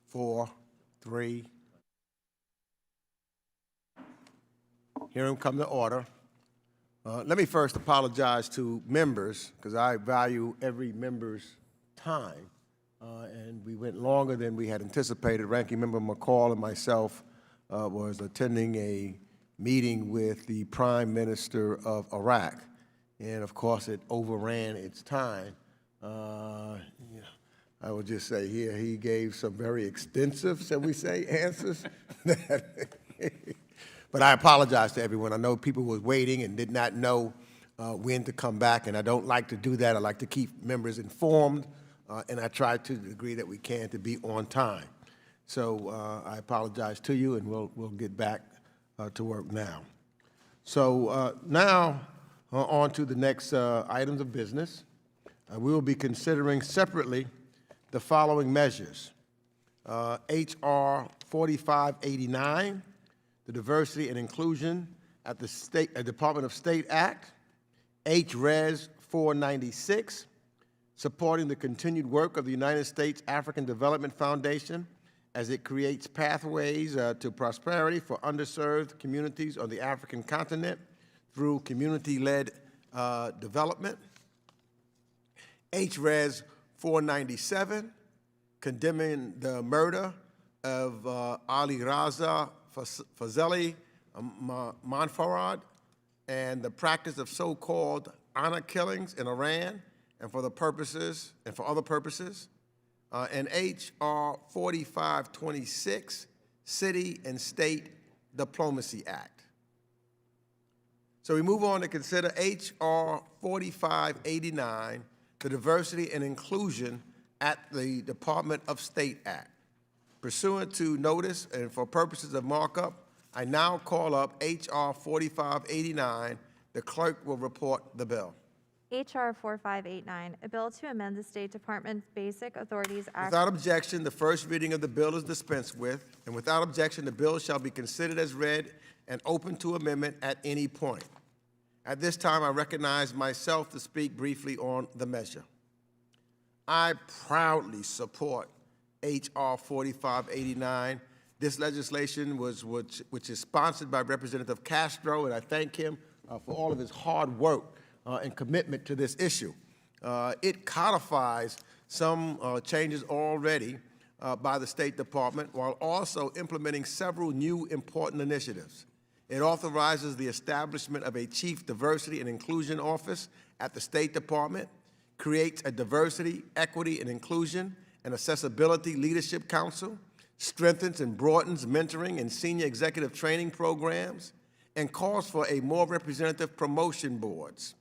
[SPEAKER 1] 4, 3. Hearing come to order. Let me first apologize to members, because I value every member's time. And we went longer than we had anticipated. Ranking Member McCall and myself was attending a meeting with the Prime Minister of Iraq. And of course, it overran its time. I would just say here, he gave some very extensive, shall we say, answers. But I apologize to everyone. I know people were waiting and did not know when to come back, and I don't like to do that. I like to keep members informed, and I try to the degree that we can to be on time. So I apologize to you, and we'll get back to work now. So now on to the next items of business. We will be considering separately the following measures. H.R. 4589, the Diversity and Inclusion at the Department of State Act. H.Res. 496, supporting the continued work of the United States African Development Foundation as it creates pathways to prosperity for underserved communities on the African continent through community-led development. H.Res. 497, condemning the murder of Alireza Fazeli Monfared and the practice of so-called honor killings in Iran and for other purposes. And H.R. 4526, City and State Diplomacy Act. So we move on to consider H.R. 4589, the Diversity and Inclusion at the Department of State Act. Pursuant to notice and for purposes of markup, I now call up H.R. 4589. The clerk will report the bill.
[SPEAKER 15] H.R. 4589, a bill to amend the State Department's Basic Authorities Act.
[SPEAKER 1] Without objection, the first reading of the bill is dispensed with, and without objection, the bill shall be considered as read and open to amendment at any point. At this time, I recognize myself to speak briefly on the measure. I proudly support H.R. 4589. This legislation which is sponsored by Representative Castro, and I thank him for all of his hard work and commitment to this issue. It codifies some changes already by the State Department while also implementing several new important initiatives. It authorizes the establishment of a Chief Diversity and Inclusion Office at the State Department, creates a Diversity, Equity, and Inclusion and Accessibility Leadership Council, strengthens and broadens mentoring and senior executive training programs, and calls for a more representative promotion boards.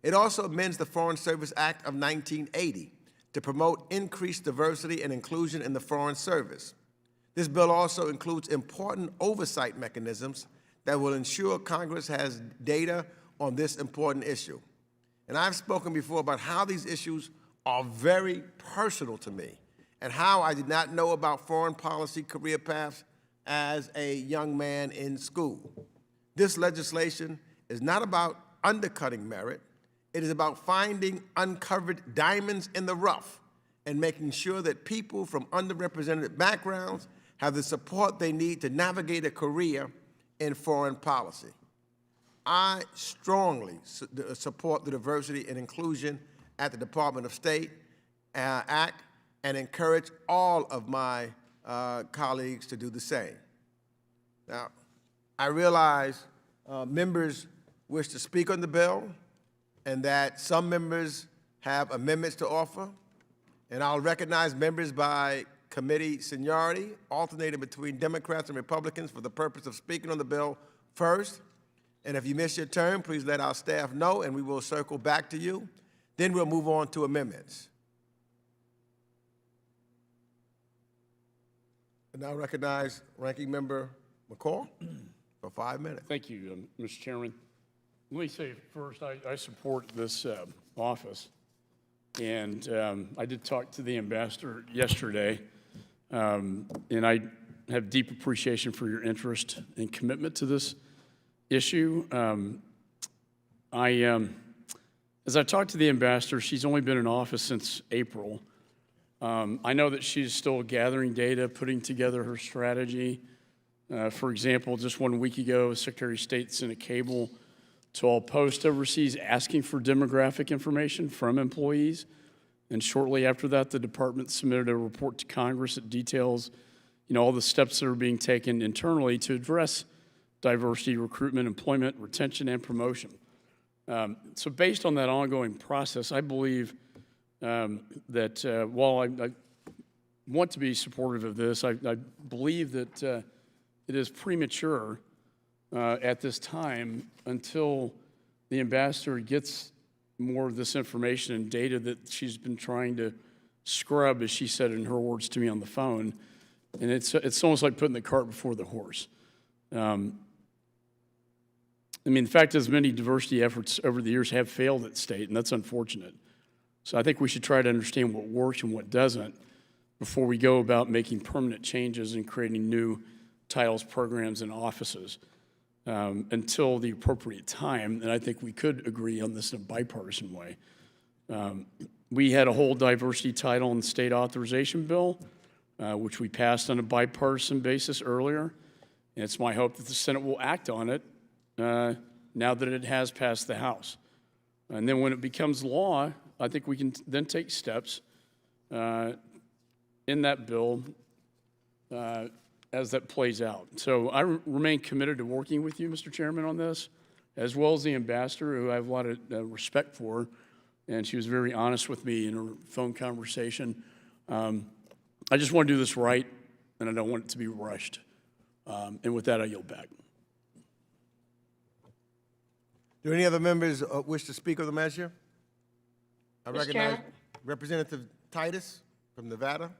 [SPEAKER 1] It also amends the Foreign Service Act of 1980 to promote increased diversity and inclusion in the Foreign Service. This bill also includes important oversight mechanisms that will ensure Congress has data on this important issue. And I've spoken before about how these issues are very personal to me and how I did not know about foreign policy career paths as a young man in school. This legislation is not about undercutting merit. It is about finding uncovered diamonds in the rough and making sure that people from underrepresented backgrounds have the support they need to navigate a career in foreign policy. I strongly support the Diversity and Inclusion at the Department of State Act and encourage all of my colleagues to do the same. Now, I realize members wish to speak on the bill and that some members have amendments to offer, and I'll recognize members by committee seniority, alternating between Democrats and Republicans for the purpose of speaking on the bill first. And if you miss your turn, please let our staff know, and we will circle back to you. Then we'll move on to amendments. I now recognize Ranking Member McCall for 5 minutes.
[SPEAKER 2] Thank you, Mr. Chairman. Let me say first, I support this office. And I did talk to the ambassador yesterday, and I have deep appreciation for your interest and commitment to this issue. As I talked to the ambassador, she's only been in office since April, I know that she's still gathering data, putting together her strategy. For example, just 1 week ago, Secretary of State sent a cable to all posts overseas asking for demographic information from employees. And shortly after that, the department submitted a report to Congress that details, all the steps that are being taken internally to address diversity, recruitment, employment, retention, and promotion. So based on that ongoing process, I believe that while I want to be supportive of this, I believe that it is premature at this time until the ambassador gets more of this information and data that she's been trying to scrub, as she said in her words to me on the phone. And it's almost like putting the cart before the horse. The fact is many diversity efforts over the years have failed at state, and that's unfortunate. So I think we should try to understand what works and what doesn't before we go about making permanent changes and creating new titles, programs, and offices until the appropriate time. And I think we could agree on this in a bipartisan way. We had a whole diversity title in the state authorization bill, which we passed on a bipartisan basis earlier. And it's my hope that the Senate will act on it now that it has passed the House. And then when it becomes law, I think we can then take steps in that bill as that plays out. So I remain committed to working with you, Mr. Chairman, on this, as well as the ambassador, who I have a lot of respect for, and she was very honest with me in her phone conversation. I just want to do this right, and I don't want it to be rushed. And with that, I yield back.
[SPEAKER 1] Do any other members wish to speak on the measure? I
[SPEAKER 16] Mr.
[SPEAKER 1] recognize
[SPEAKER 16] Chairman.
[SPEAKER 1] Representative Titus from Nevada.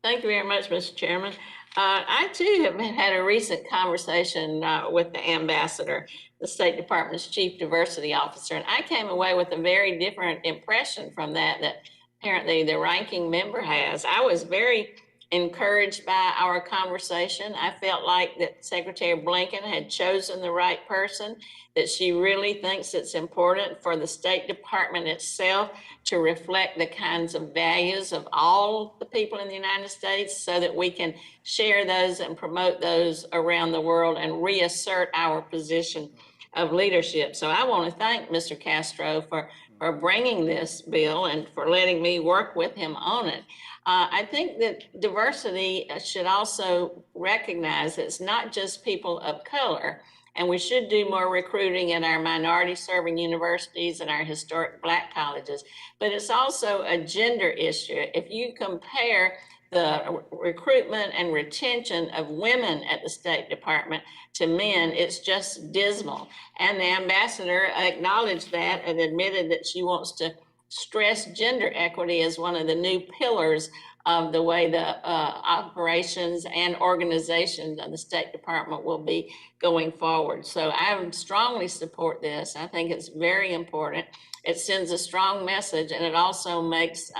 [SPEAKER 16] Thank you very much, Mr. Chairman. I too have had a recent conversation with the ambassador, the State Department's Chief Diversity Officer, and I came away with a very different impression from that apparently the ranking member has. I was very encouraged by our conversation. I felt like that Secretary Blinken had chosen the right person, that she really thinks it's important for the State Department itself to reflect the kinds of values of all the people in the United States so that we can share those and promote those around the world and reassert our position of leadership. So I want to thank Mr. Castro for bringing this bill and for letting me work with him on it. I think that diversity should also recognize that it's not just people of color, and we should do more recruiting in our minority-serving universities and our historic Black colleges, but it's also a gender issue. If you compare the recruitment and retention of women at the State Department to men, it's just dismal. And the ambassador acknowledged that and admitted that she wants to stress gender equity as one of the new pillars of the way the operations and organizations of the State Department will be going forward. So I would strongly support this. I think it's very important. It sends a strong message, and it also makes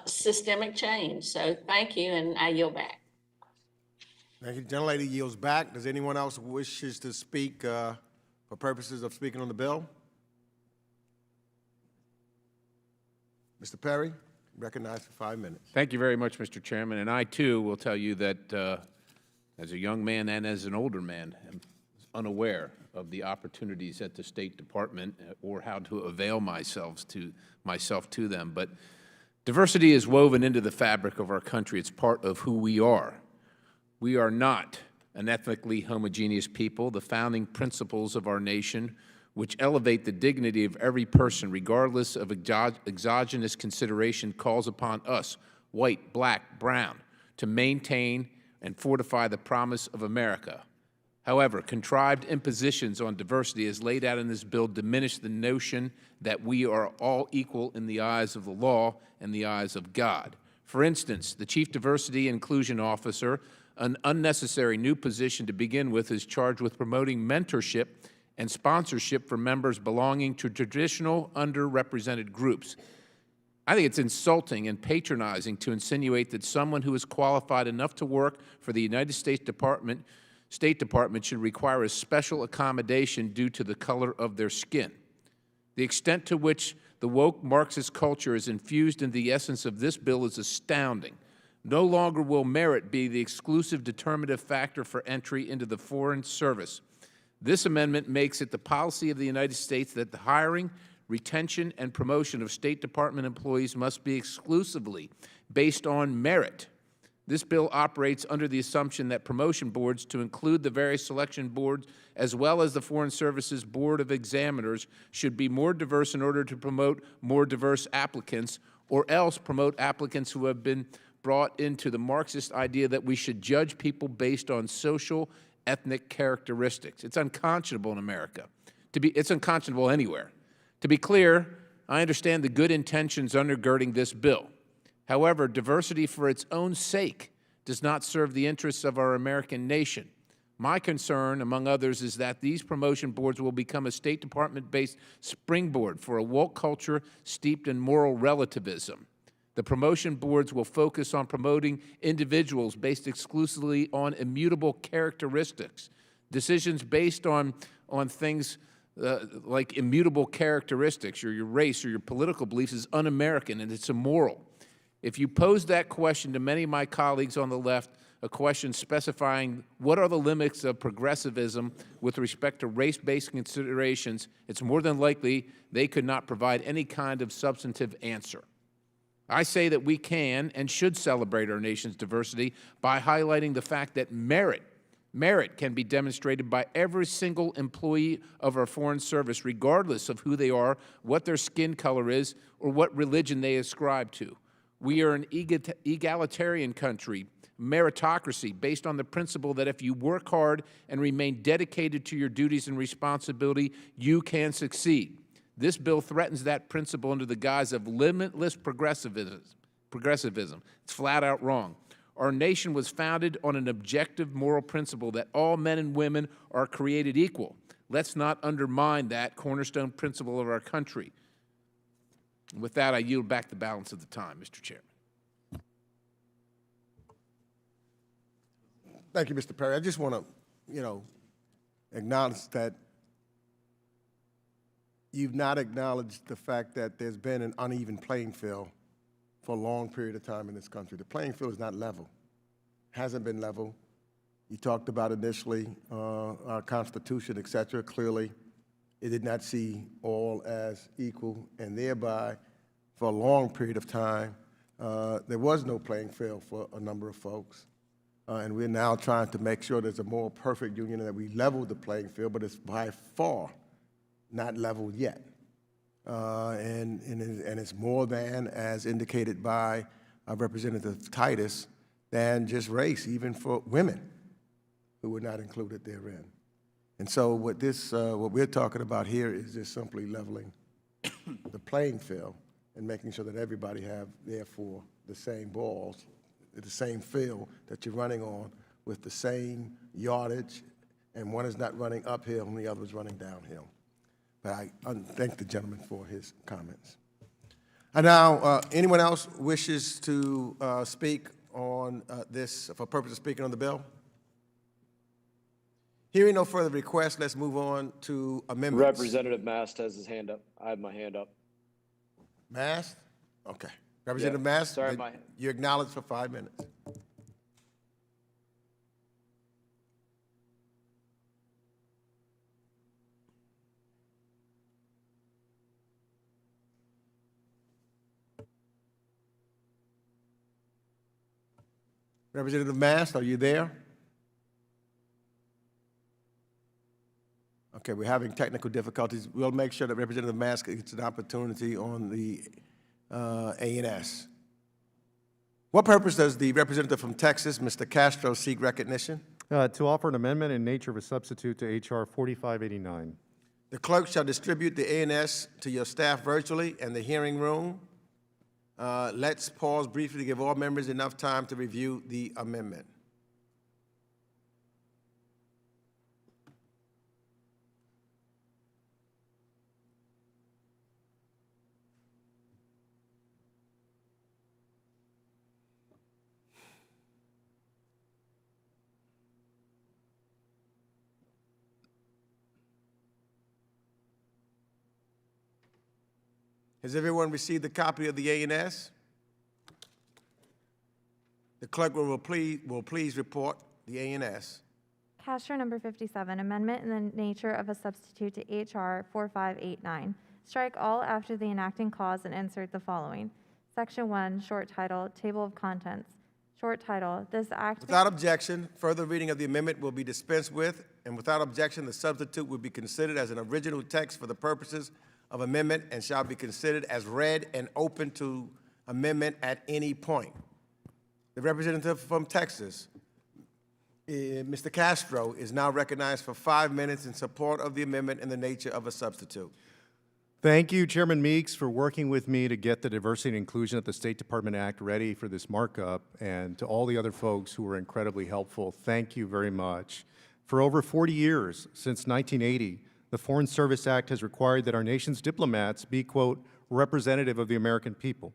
[SPEAKER 16] systemic change. So thank you, and I yield back.
[SPEAKER 1] Thank you. Gentlelady yields back. Does anyone else wishes to speak for purposes of speaking on the bill? Mr. Perry, recognized for 5 minutes.
[SPEAKER 17] Thank you very much, Mr. Chairman. And I, too, will tell you that as a young man and as an older man, I'm unaware of the opportunities at the State Department or how to avail myself to them. But diversity is woven into the fabric of our country. It's part of who we are. We are not an ethnically homogeneous people. The founding principles of our nation, which elevate the dignity of every person regardless of exogenous consideration, calls upon us, white, black, brown, to maintain and fortify the promise of America. However, contrived impositions on diversity as laid out in this bill diminish the notion that we are all equal in the eyes of the law and the eyes of God. For instance, the Chief Diversity Inclusion Officer, an unnecessary new position to begin with, is charged with promoting mentorship and sponsorship for members belonging to traditional underrepresented groups. I think it's insulting and patronizing to insinuate that someone who is qualified enough to work for the United States State Department should require a special accommodation due to the color of their skin. The extent to which The woke Marxist culture is infused in the essence of this bill is astounding. No longer will merit be the exclusive determinative factor for entry into the Foreign Service. This amendment makes it the policy of the United States that the hiring, retention, and promotion of State Department employees must be exclusively based on merit. This bill operates under the assumption that promotion boards, to include the various selection boards as well as the Foreign Service's Board of Examiners, should be more diverse in order to promote more diverse applicants, or else promote applicants who have been brought into the Marxist idea that we should judge people based on social, ethnic characteristics. It's unconscionable in America. It's unconscionable anywhere. To be clear, I understand the good intentions undergirding this bill. However, diversity for its own sake does not serve the interests of our American nation. My concern, among others, is that these promotion boards will become a State Department-based springboard for a woke culture steeped in moral relativism. The promotion boards will focus on promoting individuals based exclusively on immutable characteristics. Decisions based on things like immutable characteristics or your race or your political beliefs is un-American and it's immoral. If you pose that question to many of my colleagues on the left, a question specifying what are the limits of progressivism with respect to race-based considerations, it's more than likely they could not provide any kind of substantive answer. I say that we can and should celebrate our nation's diversity by highlighting the fact that merit can be demonstrated by every single employee of our Foreign Service, regardless of who they are, what their skin color is, or what religion they ascribe to. We are an egalitarian country, meritocracy, based on the principle that if you work hard and remain dedicated to your duties and responsibility, you can succeed. This bill threatens that principle under the guise of limitless progressivism. It's flat out wrong. Our nation was founded on an objective moral principle that all men and women are created equal. Let's not undermine that cornerstone principle of our country. And with that, I yield back the balance of the time, Mr. Chairman.
[SPEAKER 1] Thank you, Mr. Perry. I just want to, acknowledge that you've not acknowledged the fact that there's been an uneven playing field for a long period of time in this country. The playing field is not level, hasn't been level. You talked about initially our Constitution, et cetera. Clearly, it did not see all as equal, and thereby, for a long period of time, there was no playing field for a number of folks. And we're now trying to make sure there's a more perfect union and that we level the playing field, but it's by far not leveled yet. And it's more than, as indicated by Representative Titus, than just race, even for women who were not included therein. And so what we're talking about here is just simply leveling the playing field and making sure that everybody have, therefore, the same balls, the same field that you're running on with the same yardage, and one is not running uphill and the other is running downhill. But I thank the gentleman for his comments. And now, anyone else wishes to speak on this for purpose of speaking on the bill? Hearing no further requests, let's move on to amendments.
[SPEAKER 18] Representative Mast has his hand up. I have my hand up.
[SPEAKER 1] Mast? Okay. Representative Mast,
[SPEAKER 18] sorry,
[SPEAKER 1] you're acknowledged for 5 minutes. Representative Mast, are you there? Okay, we're having technical difficulties. We'll make sure that Representative Mast gets an opportunity on the A&S. What purpose does the representative from Texas, Mr. Castro, seek recognition?
[SPEAKER 19] To offer an amendment in nature of a substitute to H.R. 4589.
[SPEAKER 1] The clerk shall distribute the A&S to your staff virtually and the hearing room. Let's pause briefly to give all members enough time to review the amendment. Has everyone received a copy of the ANS? The clerk will please report the ANS.
[SPEAKER 15] Cashier number 57, amendment in the nature of a substitute to H.R. 4589. Strike all after the enacting clause and insert the following. Section 1, short title, Table of Contents. Short title, this act...
[SPEAKER 1] Without objection, further reading of the amendment will be dispensed with, and without objection, the substitute will be considered as an original text for the purposes of amendment and shall be considered as read and open to amendment at any point. The representative from Texas, Mr. Castro, is now recognized for 5 minutes in support of the amendment in the nature of a substitute.
[SPEAKER 19] Thank you, Chairman Meeks, for working with me to get the Diversity and Inclusion at the State Department Act ready for this markup, and to all the other folks who were incredibly helpful, thank you very much. For over 40 years, since 1980, the Foreign Service Act has required that our nation's diplomats be, quote, representative of the American people.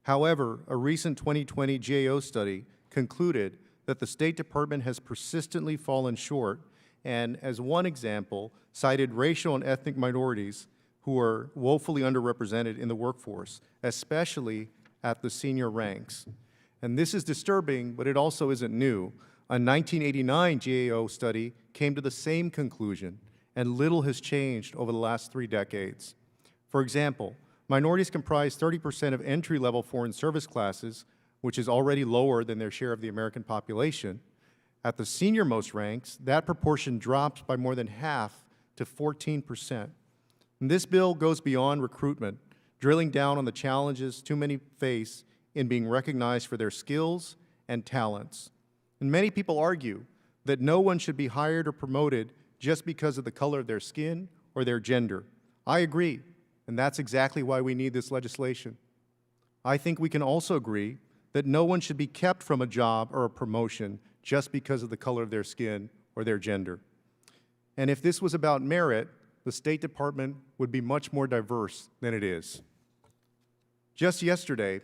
[SPEAKER 19] However, a recent 2020 GAO study concluded that the State Department has persistently fallen short, and as one example, cited racial and ethnic minorities who are woefully underrepresented in the workforce, especially at the senior ranks. And this is disturbing, but it also isn't new. A 1989 GAO study came to the same conclusion, and little has changed over the last 3 decades. For example, minorities comprise 30% of entry-level foreign service classes, which is already lower than their share of the American population. At the senior-most ranks, that proportion drops by more than half to 14%. And this bill goes beyond recruitment, drilling down on the challenges too many face in being recognized for their skills and talents. And many people argue that no one should be hired or promoted just because of the color of their skin or their gender. I agree, and that's exactly why we need this legislation. I think we can also agree that no one should be kept from a job or a promotion just because of the color of their skin or their gender. And if this was about merit, the State Department would be much more diverse than it is. Just yesterday,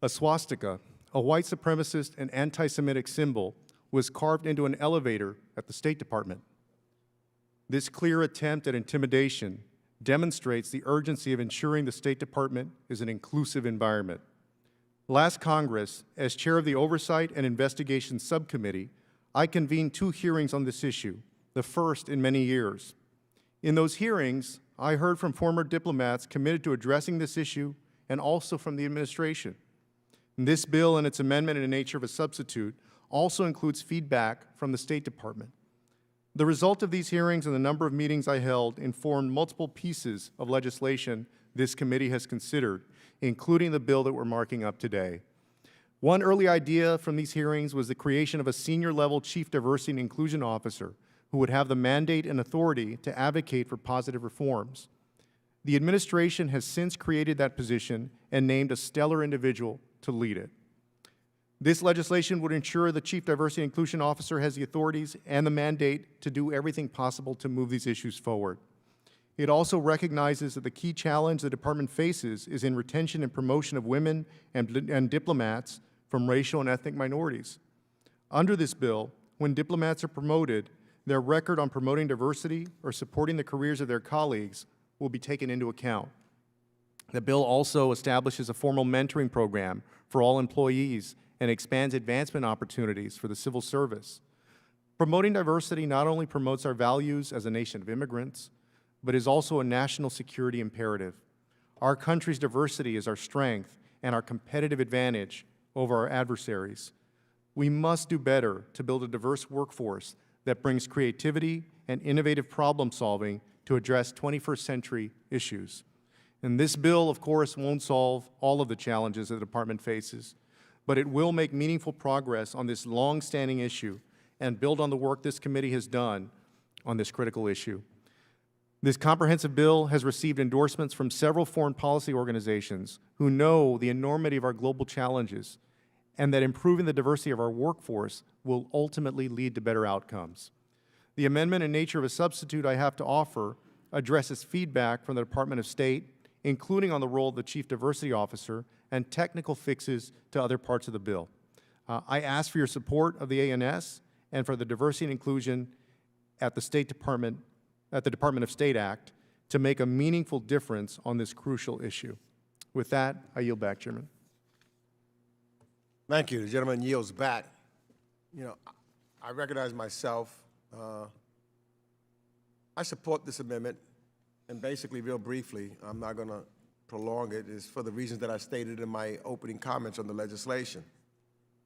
[SPEAKER 19] a swastika, a white supremacist and anti-Semitic symbol, was carved into an elevator at the State Department. This clear attempt at intimidation demonstrates the urgency of ensuring the State Department is an inclusive environment. Last Congress, as chair of the Oversight and Investigation Subcommittee, I convened 2 hearings on this issue, the first in many years. In those hearings, I heard from former diplomats committed to addressing this issue and also from the administration. And this bill and its amendment in the nature of a substitute also includes feedback from the State Department. The result of these hearings and the number of meetings I held informed multiple pieces of legislation this committee has considered, including the bill that we're marking up today. One early idea from these hearings was the creation of a senior-level Chief Diversity and Inclusion Officer who would have the mandate and authority to advocate for positive reforms. The administration has since created that position and named a stellar individual to lead it. This legislation would ensure the Chief Diversity and Inclusion Officer has the authorities and the mandate to do everything possible to move these issues forward. It also recognizes that the key challenge the department faces is in retention and promotion of women and diplomats from racial and ethnic minorities. Under this bill, when diplomats are promoted, their record on promoting diversity or supporting the careers of their colleagues will be taken into account. The bill also establishes a formal mentoring program for all employees and expands advancement opportunities for the civil service. Promoting diversity not only promotes our values as a nation of immigrants, but is also a national security imperative. Our country's diversity is our strength and our competitive advantage over our adversaries. We must do better to build a diverse workforce that brings creativity and innovative problem solving to address 21st century issues. And this bill, of course, won't solve all of the challenges the department faces, but it will make meaningful progress on this long-standing issue and build on the work this committee has done on this critical issue. This comprehensive bill has received endorsements from several foreign policy organizations who know the enormity of our global challenges and that improving the diversity of our workforce will ultimately lead to better outcomes. The amendment in nature of a substitute I have to offer addresses feedback from the Department of State, including on the role of the Chief Diversity Officer and technical fixes to other parts of the bill. I ask for your support of the ANS and for the Diversity and Inclusion at the Department of State Act to make a meaningful difference on this crucial issue. With that, I yield back, Chairman.
[SPEAKER 1] Thank you. The gentleman yields back. You know, I recognize myself. I support this amendment, and basically, real briefly, I'm not going to prolong it, is for the reasons that I stated in my opening comments on the legislation.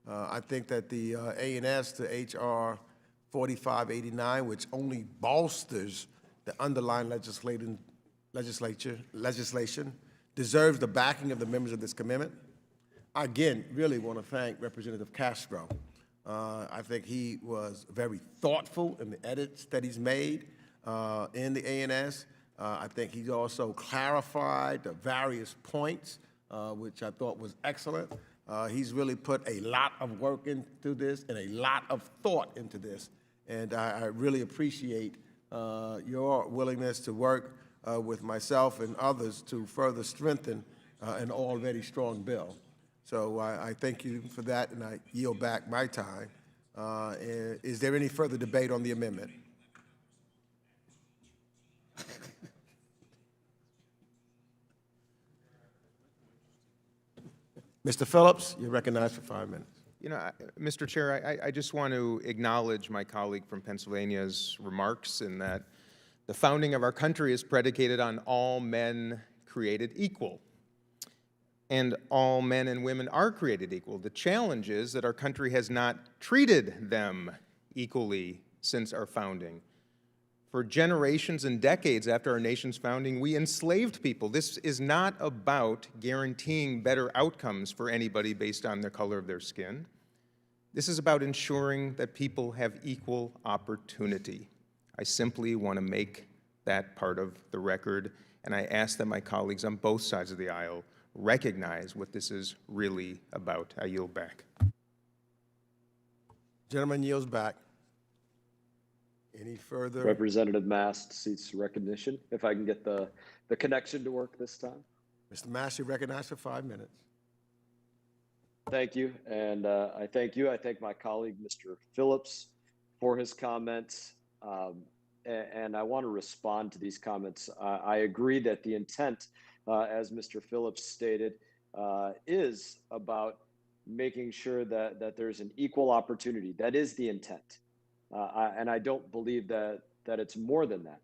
[SPEAKER 1] I think that the A&S to H.R. 4589, which only bolsters the underlying legislation, deserves the backing of the members of this commitment. I, again, really want to thank Representative Castro. I think he was very thoughtful in the edits that he's made in the A&S. I think he's also clarified the various points, which I thought was excellent. He's really put a lot of work into this and a lot of thought into this. And I really appreciate your willingness to work with myself and others to further strengthen an already strong bill. So I thank you for that, and I yield back my time. Is there any further debate on the amendment? Mr. Phillips, you're recognized for 5 minutes.
[SPEAKER 20] You know, Mr. Chair, I just want to acknowledge my colleague from Pennsylvania's remarks in that the founding of our country is predicated on all men created equal. And all men and women are created equal. The challenge is that our country has not treated them equally since our founding. For generations and decades after our nation's founding, we enslaved people. This is not about guaranteeing better outcomes for anybody based on the color of their skin. This is about ensuring that people have equal opportunity. I simply want to make that part of the record, and I ask that my colleagues on both sides of the aisle recognize what this is really about. I yield back.
[SPEAKER 1] Gentleman yields back. Any further?
[SPEAKER 18] Representative Mast seeks recognition. If I can get the connection to work this time.
[SPEAKER 1] Mr. Massey, recognized for 5 minutes.
[SPEAKER 18] Thank you, and I thank you. I thank my colleague, Mr. Phillips, for his comments, and I want to respond to these comments. I agree that the intent, as Mr. Phillips stated, is about making sure that there's an equal opportunity. That is the intent. And I don't believe that it's more than that.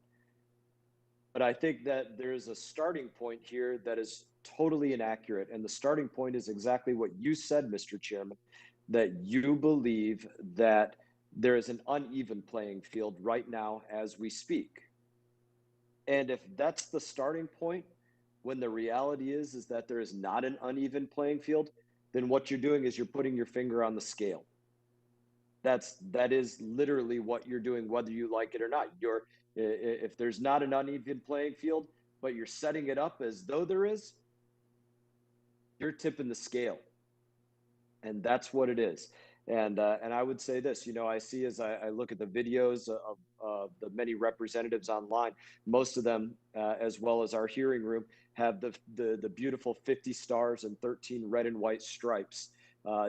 [SPEAKER 18] But I think that there's a starting point here that is totally inaccurate. And the starting point is exactly what you said, Mr. Chairman, that you believe that there is an uneven playing field right now as we speak. And if that's the starting point, when the reality is that there is not an uneven playing field, then what you're doing is you're putting your finger on the scale. That is literally what you're doing, whether you like it or not. If there's not an uneven playing field, but you're setting it up as though there is, you're tipping the scale, and that's what it is. And I would say this, you know, I see as I look at the videos of the many representatives online, most of them, as well as our hearing room, have the beautiful 50 stars and 13 red and white stripes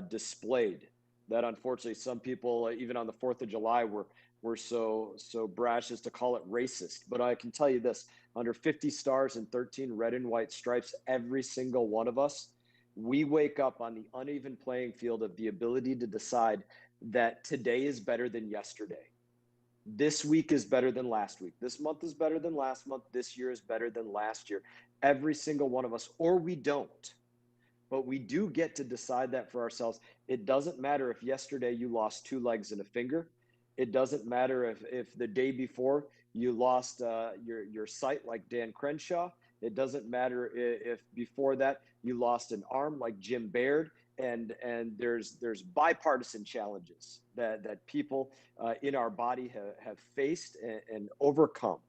[SPEAKER 18] displayed. That unfortunately some people, even on the 4th of July, were so brash as to call it racist. But I can tell you this, under 50 stars and 13 red and white stripes, every single one of us, we wake up on the uneven playing field of the ability to decide that today is better than yesterday. This week is better than last week. This month is better than last month. This year is better than last year. Every single one of us, or we don't. But we do get to decide that for ourselves. It doesn't matter if yesterday you lost 2 legs and a finger. It doesn't matter if the day before you lost your sight like Dan Crenshaw. It doesn't matter if before that you lost an arm like Jim Baird. And there's bipartisan challenges that people in our body have faced and overcome.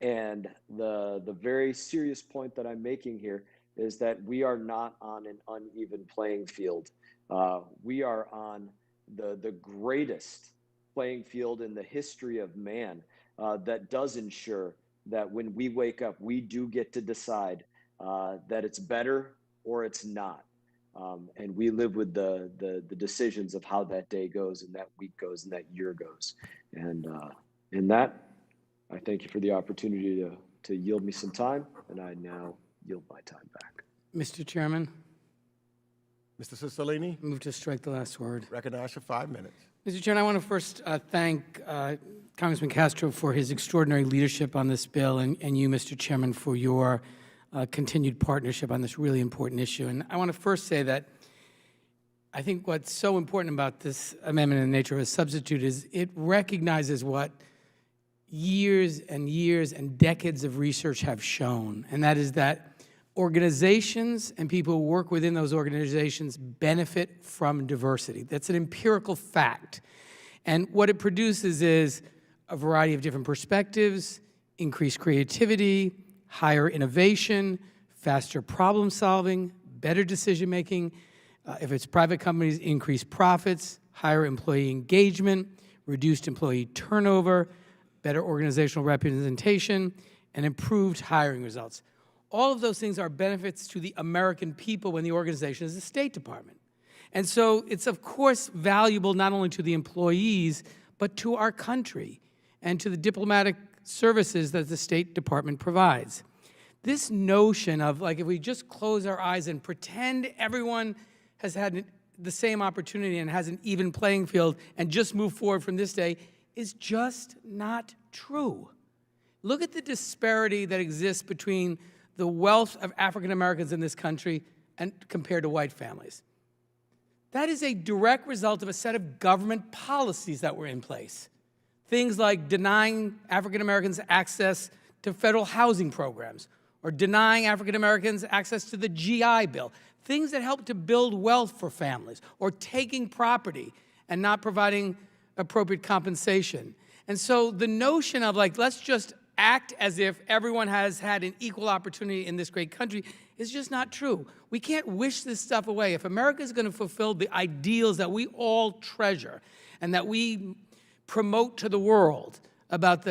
[SPEAKER 18] And the very serious point that I'm making here is that we are not on an uneven playing field. We are on the greatest playing field in the history of man that does ensure that when we wake up, we do get to decide that it's better or it's not. And we live with the decisions of how that day goes and that week goes and that year goes. And in that, I thank you for the opportunity to yield me some time, and I now yield my time back.
[SPEAKER 11] Mr. Chairman,
[SPEAKER 1] Mr. Cicilline,
[SPEAKER 11] move to strike the last word.
[SPEAKER 1] recognized for 5 minutes.
[SPEAKER 11] Mr. Chairman, I want to first thank Congressman Castro for his extraordinary leadership on this bill, and you, Mr. Chairman, for your continued partnership on this really important issue. And I want to first say that I think what's so important about this amendment in the nature of a substitute is it recognizes what years and years and decades of research have shown, and that is that organizations and people who work within those organizations benefit from diversity. That's an empirical fact. And what it produces is a variety of different perspectives, increased creativity, higher innovation, faster problem solving, better decision making. If it's private companies, increased profits, higher employee engagement, reduced employee turnover, better organizational representation, and improved hiring results. All of those things are benefits to the American people when the organization is the State Department. And so it's, of course, valuable not only to the employees, but to our country and to the diplomatic services that the State Department provides. This notion of, like, if we just close our eyes and pretend everyone has had the same opportunity and has an even playing field and just move forward from this day is just not true. Look at the disparity that exists between the wealth of African Americans in this country and compared to white families. That is a direct result of a set of government policies that were in place. Things like denying African Americans access to federal housing programs, or denying African Americans access to the GI Bill, things that help to build wealth for families, or taking property and not providing appropriate compensation. And so the notion of, like, let's just act as if everyone has had an equal opportunity in this great country is just not true. We can't wish this stuff away. If America is going to fulfill the ideals that we all treasure and that we promote to the world about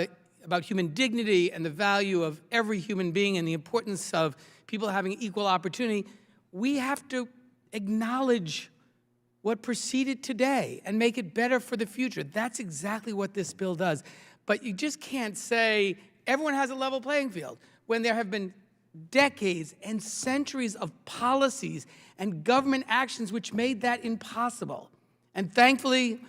[SPEAKER 11] human dignity and the value of every human being and the importance of people having equal opportunity, we have to acknowledge what preceded today and make it better for the future. That's exactly what this bill does. But you just can't say everyone has a level playing field when there have been decades and centuries of policies and government actions which made that impossible. And thankfully,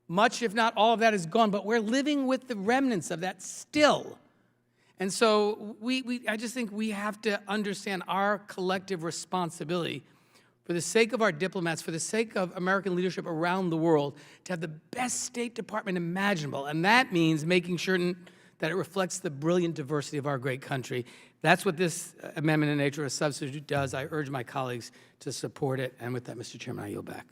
[SPEAKER 11] much, if not all of that is gone, but we're living with the remnants of that still. And so I just think we have to understand our collective responsibility for the sake of our diplomats, for the sake of American leadership around the world, to have the best State Department imaginable. And that means making sure that it reflects the brilliant diversity of our great country. That's what this amendment in nature of a substitute does. I urge my colleagues to support it. And with that, Mr. Chairman, I yield back.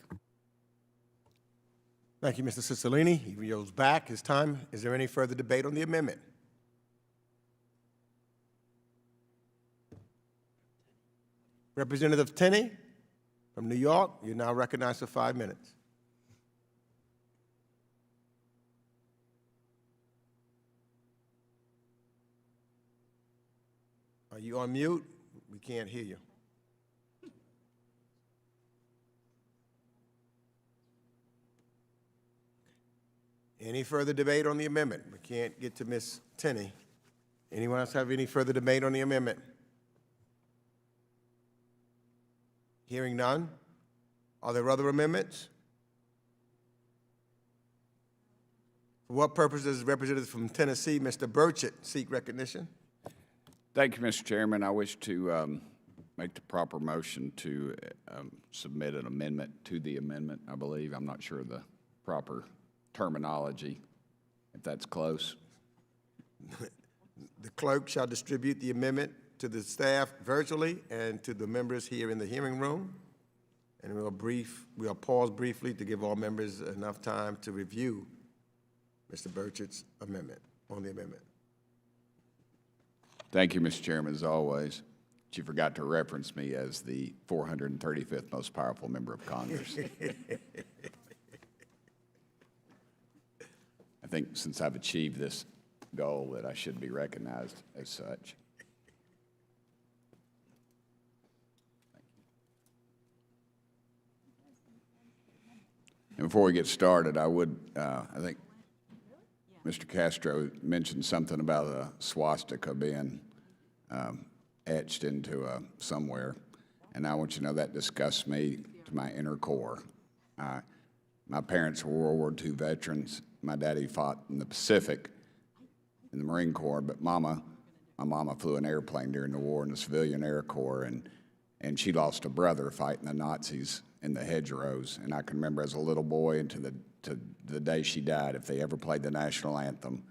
[SPEAKER 1] Thank you, Mr. Cicilline. He yields back his time. Is there any further debate on the amendment? Representative Tenney from New York, you're now recognized for 5 minutes. Are you on mute? We can't hear you. Any further debate on the amendment? We can't get to Ms. Tenney. Anyone else have any further debate on the amendment? Hearing none. Are there other amendments? For what purpose does Representative from Tennessee, Mr. Burchett, seek recognition?
[SPEAKER 21] Thank you, Mr. Chairman. I wish to make the proper motion to submit an amendment to the amendment, I believe. I'm not sure of the proper terminology, if that's close.
[SPEAKER 1] The clerk shall distribute the amendment to the staff virtually and to the members here in the hearing room. And we'll pause briefly to give all members enough time to review Mr. Burchett's amendment, on the amendment.
[SPEAKER 21] Thank you, Mr. Chairman, as always. But you forgot to reference me as the 435th most powerful member of Congress. I think since I've achieved this goal that I should be recognized as such. And before we get started, I would, I think Mr. Castro mentioned something about a swastika being etched into somewhere. And I want you to know that disgusts me to my inner core. My parents were World War II veterans. My daddy fought in the Pacific in the Marine Corps, but my mama flew an airplane during the war in the Civilian Air Corps, and she lost a brother fighting the Nazis in the hedgerows. And I can remember as a little boy and to the day she died, if they ever played the national anthem,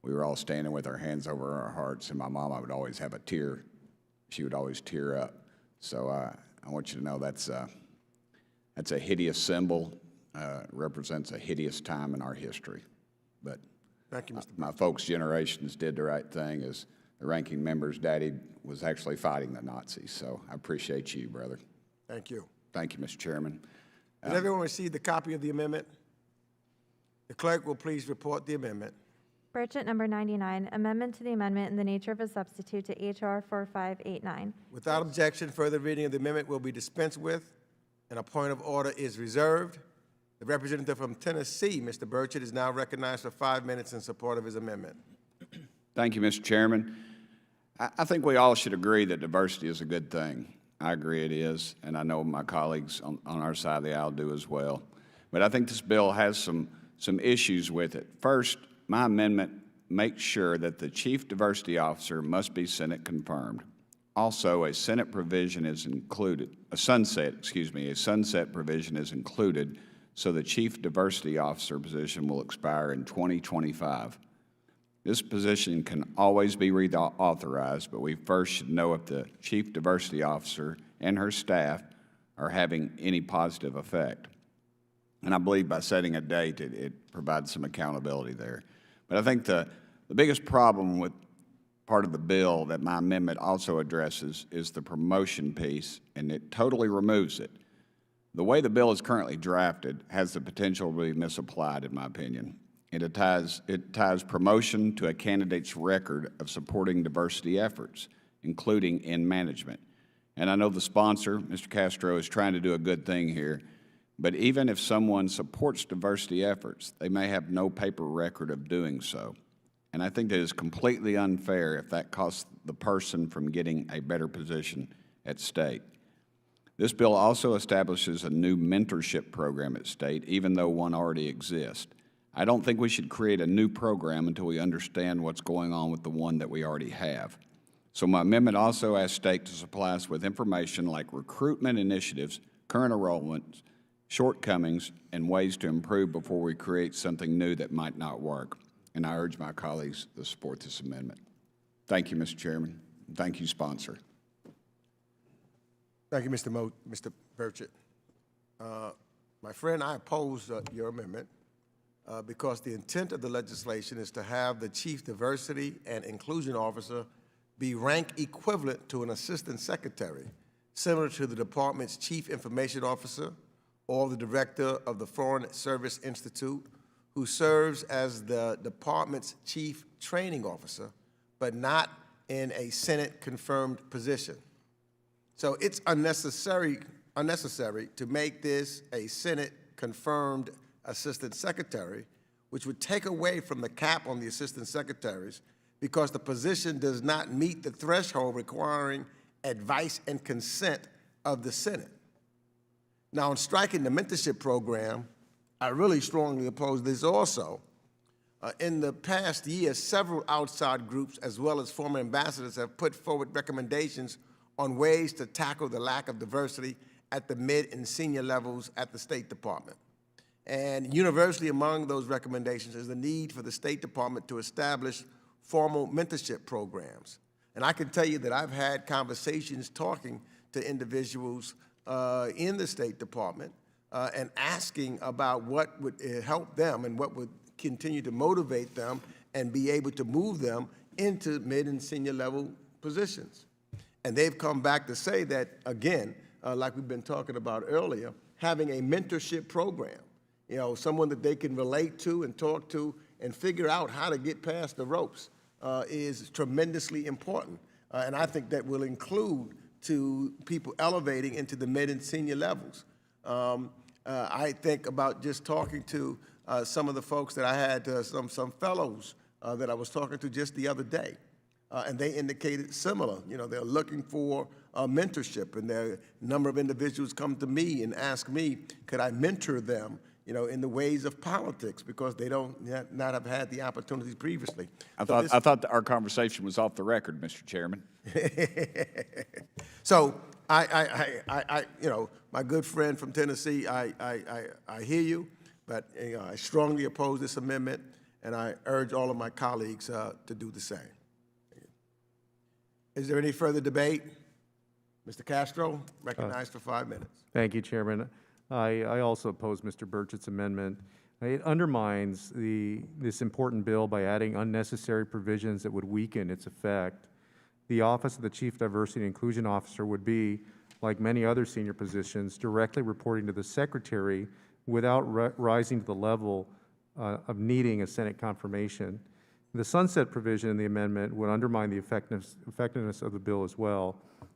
[SPEAKER 21] we were all standing with our hands over our hearts, and my mama would always have a tear. She would always tear up. So I want you to know that's a hideous symbol, represents a hideous time in our history. But
[SPEAKER 1] Thank you, Mr.
[SPEAKER 21] my folks' generations did the right thing, as the ranking member's daddy was actually fighting the Nazis. So I appreciate you, brother.
[SPEAKER 1] Thank you.
[SPEAKER 21] Thank you, Mr. Chairman.
[SPEAKER 1] Did everyone receive the copy of the amendment? The clerk will please report the amendment.
[SPEAKER 15] Burchett, number 99, amendment to the amendment in the nature of a substitute to H.R. 4589.
[SPEAKER 1] Without objection, further reading of the amendment will be dispensed with, and a point of order is reserved. The representative from Tennessee, Mr. Burchett, is now recognized for 5 minutes in support of his amendment.
[SPEAKER 21] Thank you, Mr. Chairman. I think we all should agree that diversity is a good thing. I agree it is, and I know my colleagues on our side of the aisle do as well. But I think this bill has some issues with it. First, my amendment makes sure that the Chief Diversity Officer must be Senate confirmed. Also, a sunset provision is included, so the Chief Diversity Officer position will expire in 2025. This position can always be reauthorized, but we first should know if the Chief Diversity Officer and her staff are having any positive effect. And I believe by setting a date, it provides some accountability there. But I think the biggest problem with part of the bill that my amendment also addresses is the promotion piece, and it totally removes it. The way the bill is currently drafted has the potential to be misapplied, in my opinion. It ties promotion to a candidate's record of supporting diversity efforts, including in management. And I know the sponsor, Mr. Castro, is trying to do a good thing here, but even if someone supports diversity efforts, they may have no paper record of doing so. And I think that is completely unfair if that costs the person from getting a better position at state. This bill also establishes a new mentorship program at state, even though one already exists. I don't think we should create a new program until we understand what's going on with the one that we already have. So my amendment also asks state to supply us with information like recruitment initiatives, current enrollments, shortcomings, and ways to improve before we create something new that might not work. And I urge my colleagues to support this amendment. Thank you, Mr. Chairman. Thank you, sponsor.
[SPEAKER 1] Thank you, Mr. Burchett. My friend, I oppose your amendment because the intent of the legislation is to have the Chief Diversity and Inclusion Officer be rank equivalent to an Assistant Secretary, similar to the department's Chief Information Officer or the Director of the Foreign Service Institute, who serves as the department's Chief Training Officer, but not in a Senate-confirmed position. So it's unnecessary to make this a Senate-confirmed Assistant Secretary, which would take away from the cap on the Assistant Secretaries because the position does not meet the threshold requiring advice and consent of the Senate. Now, in striking the mentorship program, I really strongly oppose this also. In the past year, several outside groups, as well as former ambassadors, have put forward recommendations on ways to tackle the lack of diversity at the mid and senior levels at the State Department. And universally among those recommendations is the need for the State Department to establish formal mentorship programs. And I can tell you that I've had conversations talking to individuals in the State Department and asking about what would help them and what would continue to motivate them and be able to move them into mid and senior level positions. And they've come back to say that, again, like we've been talking about earlier, having a mentorship program, you know, someone that they can relate to and talk to and figure out how to get past the ropes is tremendously important. And I think that will include to people elevating into the mid and senior levels. I think about just talking to some of the folks that I had, some fellows that I was talking to just the other day. and they indicated similar. You know, they're looking for mentorship, and a number of individuals come to me and ask me, could I mentor them, you know, in the ways of politics, because they don't not have had the opportunities previously.
[SPEAKER 21] I thought that our conversation was off the record, Mr. Chairman.
[SPEAKER 1] So I, you know, my good friend from Tennessee, I hear you, but you know, I strongly oppose this amendment, and I urge all of my colleagues to do the same. Is there any further debate? Mr. Castro, recognized for 5 minutes.
[SPEAKER 19] Thank you, Chairman. I also oppose Mr. Burchett's amendment. It undermines this important bill by adding unnecessary provisions that would weaken its effect. The Office of the Chief Diversity and Inclusion Officer would be, like many other senior positions, directly reporting to the Secretary without rising to the level of needing a Senate confirmation. The sunset provision in the amendment would undermine the effectiveness of the bill as well.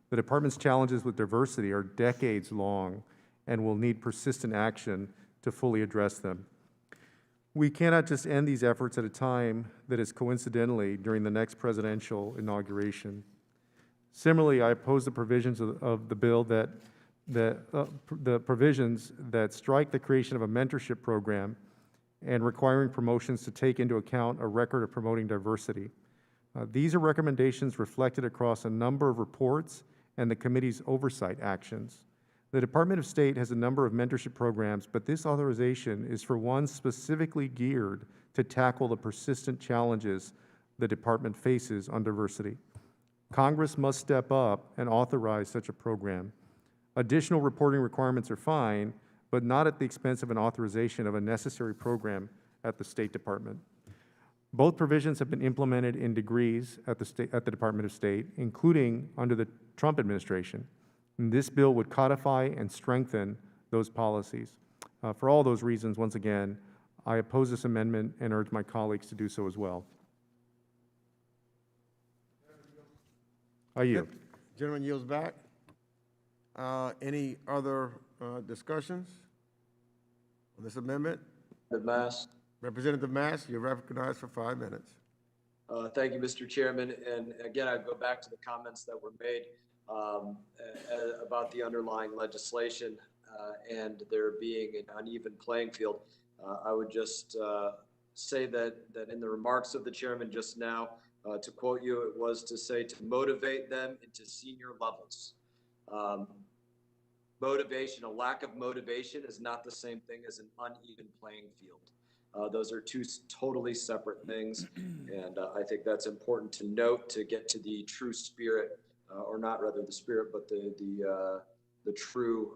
[SPEAKER 19] The Department's challenges with diversity are decades long and will need persistent action to fully address them. We cannot just end these efforts at a time that is coincidentally during the next presidential inauguration. Similarly, I oppose the provisions of the bill the provisions that strike the creation of a mentorship program and requiring promotions to take into account a record of promoting diversity. These are recommendations reflected across a number of reports and the committee's oversight actions. The Department of State has a number of mentorship programs, but this authorization is for one specifically geared to tackle the persistent challenges the department faces on diversity. Congress must step up and authorize such a program. Additional reporting requirements are fine, but not at the expense of an authorization of a necessary program at the State Department. Both provisions have been implemented in degrees at the Department of State, including under the Trump administration. And this bill would codify and strengthen those policies. For all those reasons, once again, I oppose this amendment and urge my colleagues to do so as well. I yield.
[SPEAKER 1] Gentleman yields back. Any other discussions on this amendment?
[SPEAKER 18] Mass.
[SPEAKER 1] Representative Mass, you're recognized for 5 minutes.
[SPEAKER 18] Thank you, Mr. Chairman. And again, I go back to the comments that were made about the underlying legislation and there being an uneven playing field. I would just say that in the remarks of the chairman just now, to quote you, it was to say to motivate them into senior levels. Motivation, a lack of motivation is not the same thing as an uneven playing field. Those are two totally separate things, and I think that's important to note to get to the true spirit, or not rather the spirit, but the true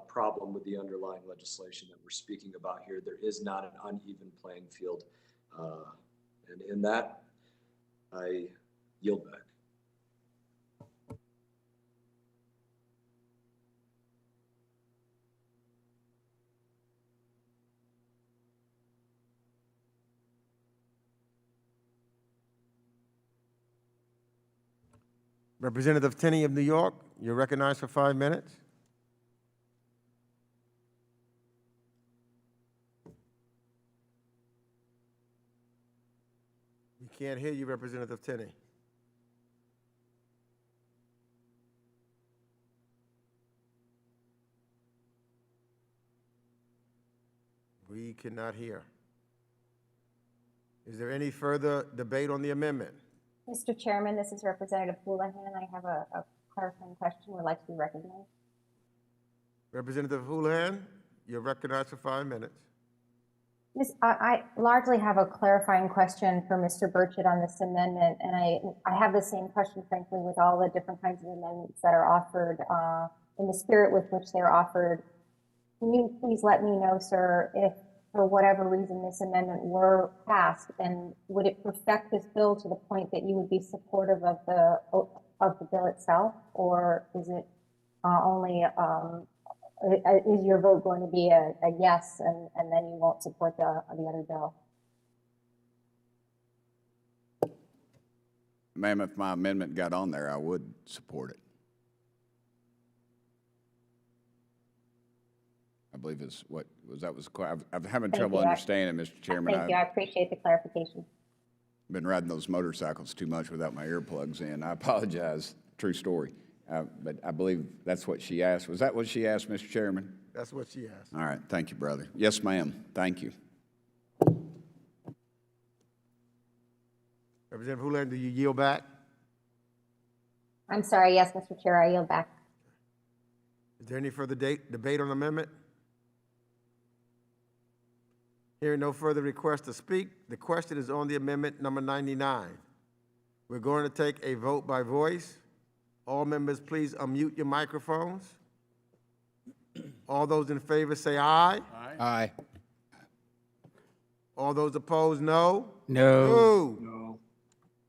[SPEAKER 18] problem with the underlying legislation that we're speaking about here. There is not an uneven playing field, and in that, I yield back.
[SPEAKER 1] Representative Tenney of New York, you're recognized for 5 minutes. We can't hear you, Representative Tenney. We cannot hear. Is there any further debate on the amendment?
[SPEAKER 10] Mr. Chairman, this is Representative Houlihan. I have a clarifying question. Would like to be recognized.
[SPEAKER 1] Representative Houlihan, you're recognized for 5 minutes.
[SPEAKER 10] I largely have a clarifying question for Mr. Burchett on this amendment, and I have the same question, frankly, with all the different kinds of amendments that are offered in the spirit with which they're offered. Can you please let me know, sir, if for whatever reason this amendment were passed, and would it perfect this bill to the point that you would be supportive of the bill itself, or is it only is your vote going to be a yes, and then you won't support the other bill?
[SPEAKER 21] Ma'am, if my amendment got on there, I would support it. I believe is what was I'm having trouble understanding, Mr. Chairman.
[SPEAKER 10] Thank you. I appreciate the clarification.
[SPEAKER 21] been riding those motorcycles too much without my earplugs in. I apologize. True story. But I believe that's what she asked. Was that what she asked, Mr. Chairman?
[SPEAKER 1] That's what she asked.
[SPEAKER 21] All right. Thank you, brother. Yes, ma'am. Thank you.
[SPEAKER 1] Representative Houlihan, do you yield back?
[SPEAKER 10] I'm sorry, yes, Mr. Chair, I yield back.
[SPEAKER 1] Is there any further debate on the amendment? Hearing no further request to speak, the question is on the amendment number 99. We're going to take a vote by voice. All members, please unmute your microphones. All those in favor say aye.
[SPEAKER 17] Aye.
[SPEAKER 1] All those opposed, no?
[SPEAKER 11] No.
[SPEAKER 1] No.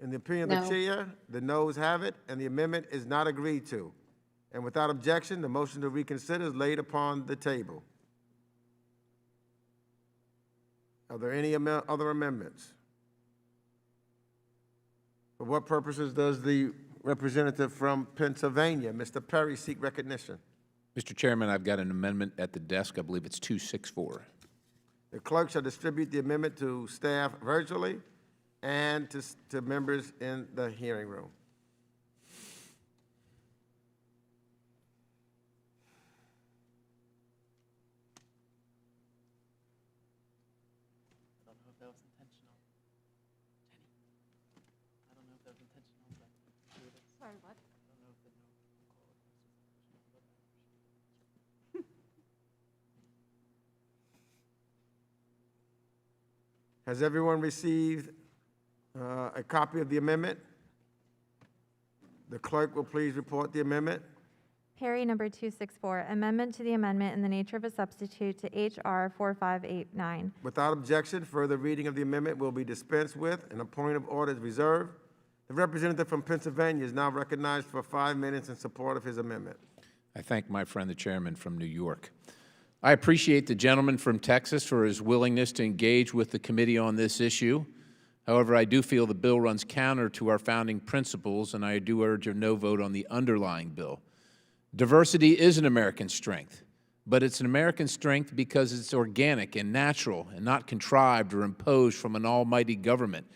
[SPEAKER 1] In the opinion of the chair, the noes have it, and the amendment is not agreed to. And without objection, the motion to reconsider is laid upon the table. Are there any other amendments? For what purposes does the representative from Pennsylvania, Mr. Perry, seek recognition?
[SPEAKER 17] Mr. Chairman, I've got an amendment at the desk. I believe it's 264.
[SPEAKER 1] The clerk shall distribute the amendment to staff virtually and to members in the hearing room.
[SPEAKER 15] Sorry, what?
[SPEAKER 1] Has everyone received a copy of the amendment? The clerk will please report the amendment.
[SPEAKER 15] Perry, number 264, amendment to the amendment in the nature of a substitute to H.R. 4589.
[SPEAKER 1] Without objection, further reading of the amendment will be dispensed with and a point of order is reserved. The representative from Pennsylvania is now recognized for 5 minutes in support of his amendment.
[SPEAKER 17] I thank my friend, the chairman from New York. I appreciate the gentleman from Texas for his willingness to engage with the committee on this issue. However, I do feel the bill runs counter to our founding principles, and I do urge a no vote on the underlying bill. Diversity is an American strength, but it's an American strength because it's organic and natural and not contrived or imposed from an almighty government.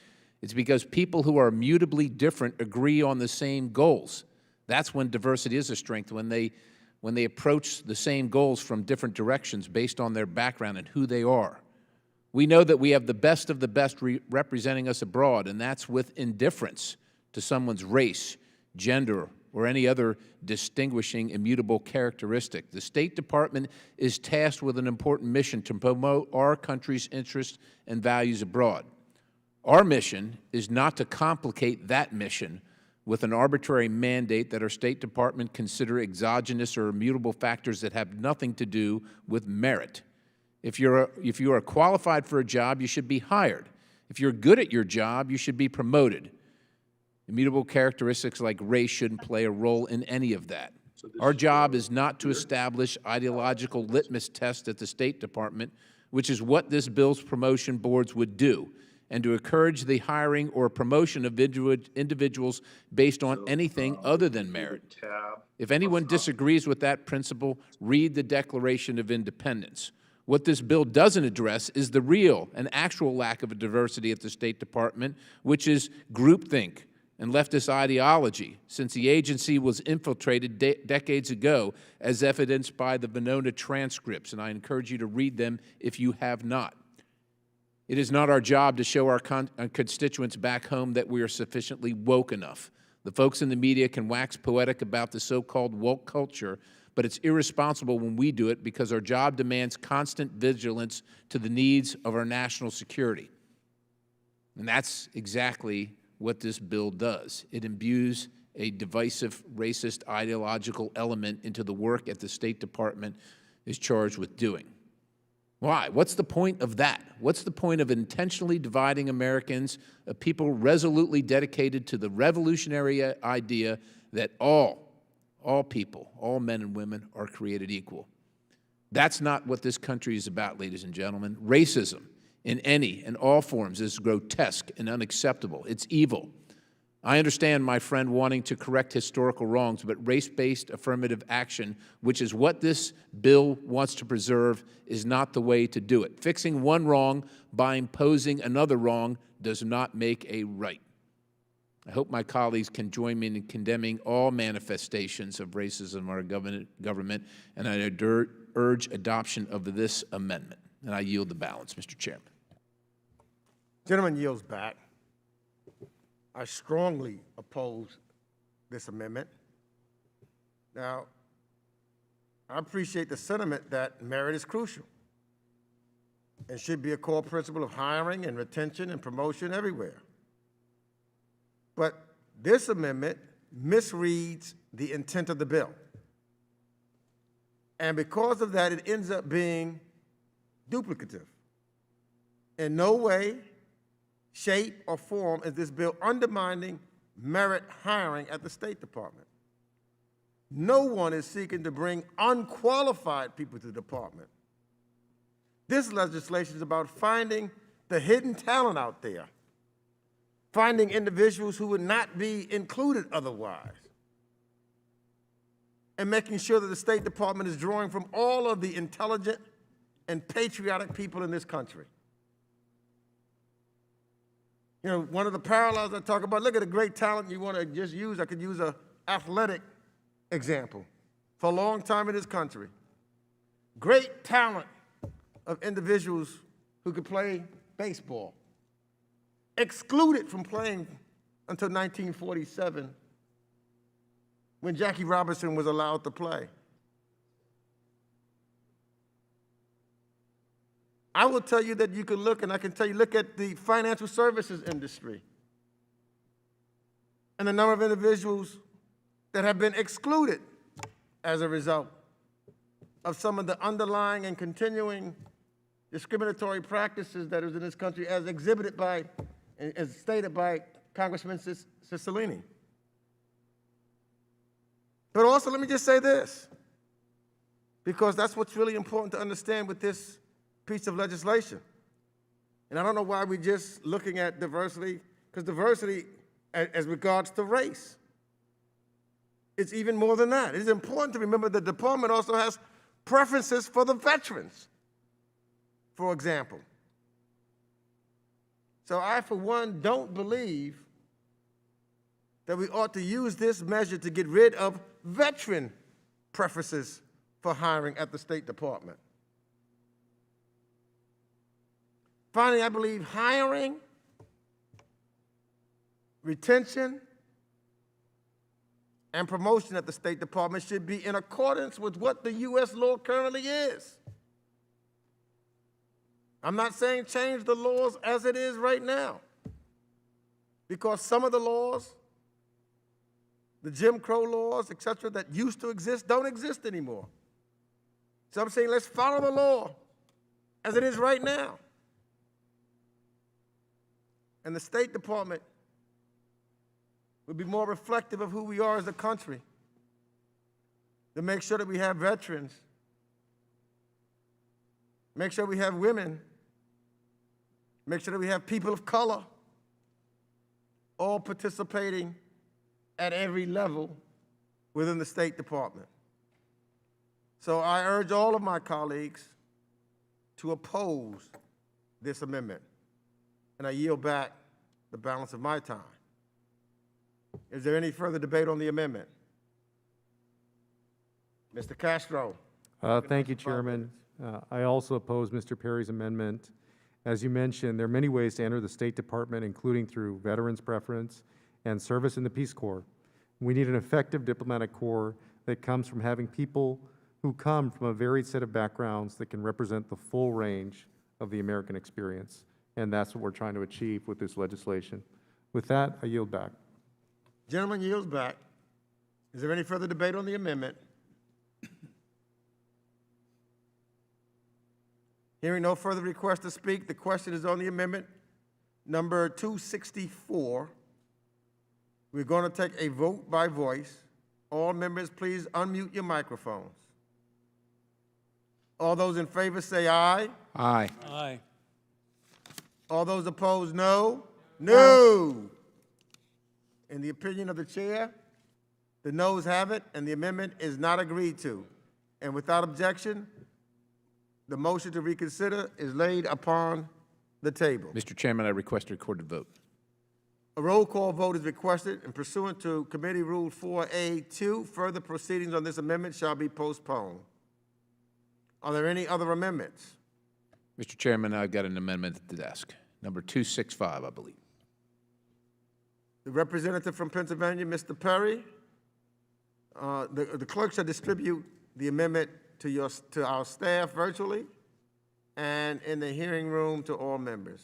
[SPEAKER 17] It's because people who are immutably different agree on the same goals. That's when diversity is a strength, when they approach the same goals from different directions based on their background and who they are. We know that we have the best of the best representing us abroad, and that's with indifference to someone's race, gender, or any other distinguishing immutable characteristic. The State Department is tasked with an important mission to promote our country's interests and values abroad. Our mission is not to complicate that mission with an arbitrary mandate that our State Department consider exogenous or immutable factors that have nothing to do with merit. If you are qualified for a job, you should be hired. If you're good at your job, you should be promoted. Immutable characteristics like race shouldn't play a role in any of that. Our job is not to establish ideological litmus tests at the State Department, which is what this bill's promotion boards would do, and to encourage the hiring or promotion of individuals based on anything other than merit. If anyone disagrees with that principle, read the Declaration of Independence. What this bill doesn't address is the real and actual lack of diversity at the State Department, which is groupthink and leftist ideology, since the agency was infiltrated decades ago, as evidenced by the Venona transcripts, and I encourage you to read them if you have not. It is not our job to show our constituents back home that we are sufficiently woke enough. The folks in the media can wax poetic about the so-called woke culture, but it's irresponsible when we do it because our job demands constant vigilance to the needs of our national security. And that's exactly what this bill does. It imbues a divisive, racist, ideological element into the work at the State Department is charged with doing. Why? What's the point of that? What's the point of intentionally dividing Americans, a people resolutely dedicated to the revolutionary idea that all people, all men and women, are created equal? That's not what this country is about, ladies and gentlemen. Racism in any and all forms is grotesque and unacceptable. It's evil. I understand my friend wanting to correct historical wrongs, but race-based affirmative action, which is what this bill wants to preserve, is not the way to do it. Fixing one wrong by imposing another wrong does not make a right. I hope my colleagues can join me in condemning all manifestations of racism in our government, and I urge adoption of this amendment. And I yield the balance, Mr. Chairman.
[SPEAKER 1] Gentleman yields back. I strongly oppose this amendment. Now, I appreciate the sentiment that merit is crucial and should be a core principle of hiring and retention and promotion everywhere. But this amendment misreads the intent of the bill. And because of that, it ends up being duplicative. In no way, shape, or form is this bill undermining merit hiring at the State Department. No one is seeking to bring unqualified people to the department. This legislation is about finding the hidden talent out there, finding individuals who would not be included otherwise, and making sure that the State Department is drawing from all of the intelligent and patriotic people in this country. You know, one of the parallels I talk about, look at the great talent you want to just use. I could use an athletic example. For a long time in this country, great talent of individuals who could play baseball, excluded from playing until 1947 when Jackie Robinson was allowed to play. I will tell you that you can look, and I can tell you, look at the financial services industry and the number of individuals that have been excluded as a result of some of the underlying and continuing discriminatory practices that is in this country as exhibited by, as stated by Congressman Cicilline. But also, let me just say this, because that's what's really important to understand with this piece of legislation. And I don't know why we're just looking at diversity, because diversity as regards to race, it's even more than that. It is important to remember the department also has preferences for the veterans, for example. So I, for one, don't believe that we ought to use this measure to get rid of veteran preferences for hiring at the State Department. Finally, I believe hiring, retention, and promotion at the State Department should be in accordance with what the U.S. law currently is. I'm not saying change the laws as it is right now, because some of the laws, the Jim Crow laws, et cetera, that used to exist don't exist anymore. So I'm saying let's follow the law as it is right now. And the State Department would be more reflective of who we are as a country, to make sure that we have veterans, make sure we have women, make sure that we have people of color, all participating at every level within the State Department. So I urge all of my colleagues to oppose this amendment. And I yield back the balance of my time. Is there any further debate on the amendment? Mr. Castro.
[SPEAKER 19] Thank you, Chairman. I also oppose Mr. Perry's amendment. As you mentioned, there are many ways to enter the State Department, including through veterans preference and service in the Peace Corps. We need an effective diplomatic corps that comes from having people who come from a varied set of backgrounds that can represent the full range of the American experience. And that's what we're trying to achieve with this legislation. With that, I yield back.
[SPEAKER 1] Gentleman yields back. Is there any further debate on the amendment? Hearing no further request to speak, the question is on the amendment number 264. We're going to take a vote by voice. All members, please unmute your microphones. All those in favor say aye.
[SPEAKER 17] Aye.
[SPEAKER 6] Aye.
[SPEAKER 1] All those opposed, no? No. In the opinion of the chair, the noes have it, and the amendment is not agreed to. And without objection, the motion to reconsider is laid upon the table.
[SPEAKER 17] Mr. Chairman, I request a recorded vote.
[SPEAKER 1] A roll call vote is requested, and pursuant to Committee Rule 4A2, further proceedings on this amendment shall be postponed. Are there any other amendments?
[SPEAKER 17] Mr. Chairman, I've got an amendment at the desk, number 265, I believe.
[SPEAKER 1] The representative from Pennsylvania, Mr. Perry, the clerk shall distribute the amendment to our staff virtually and in the hearing room to all members.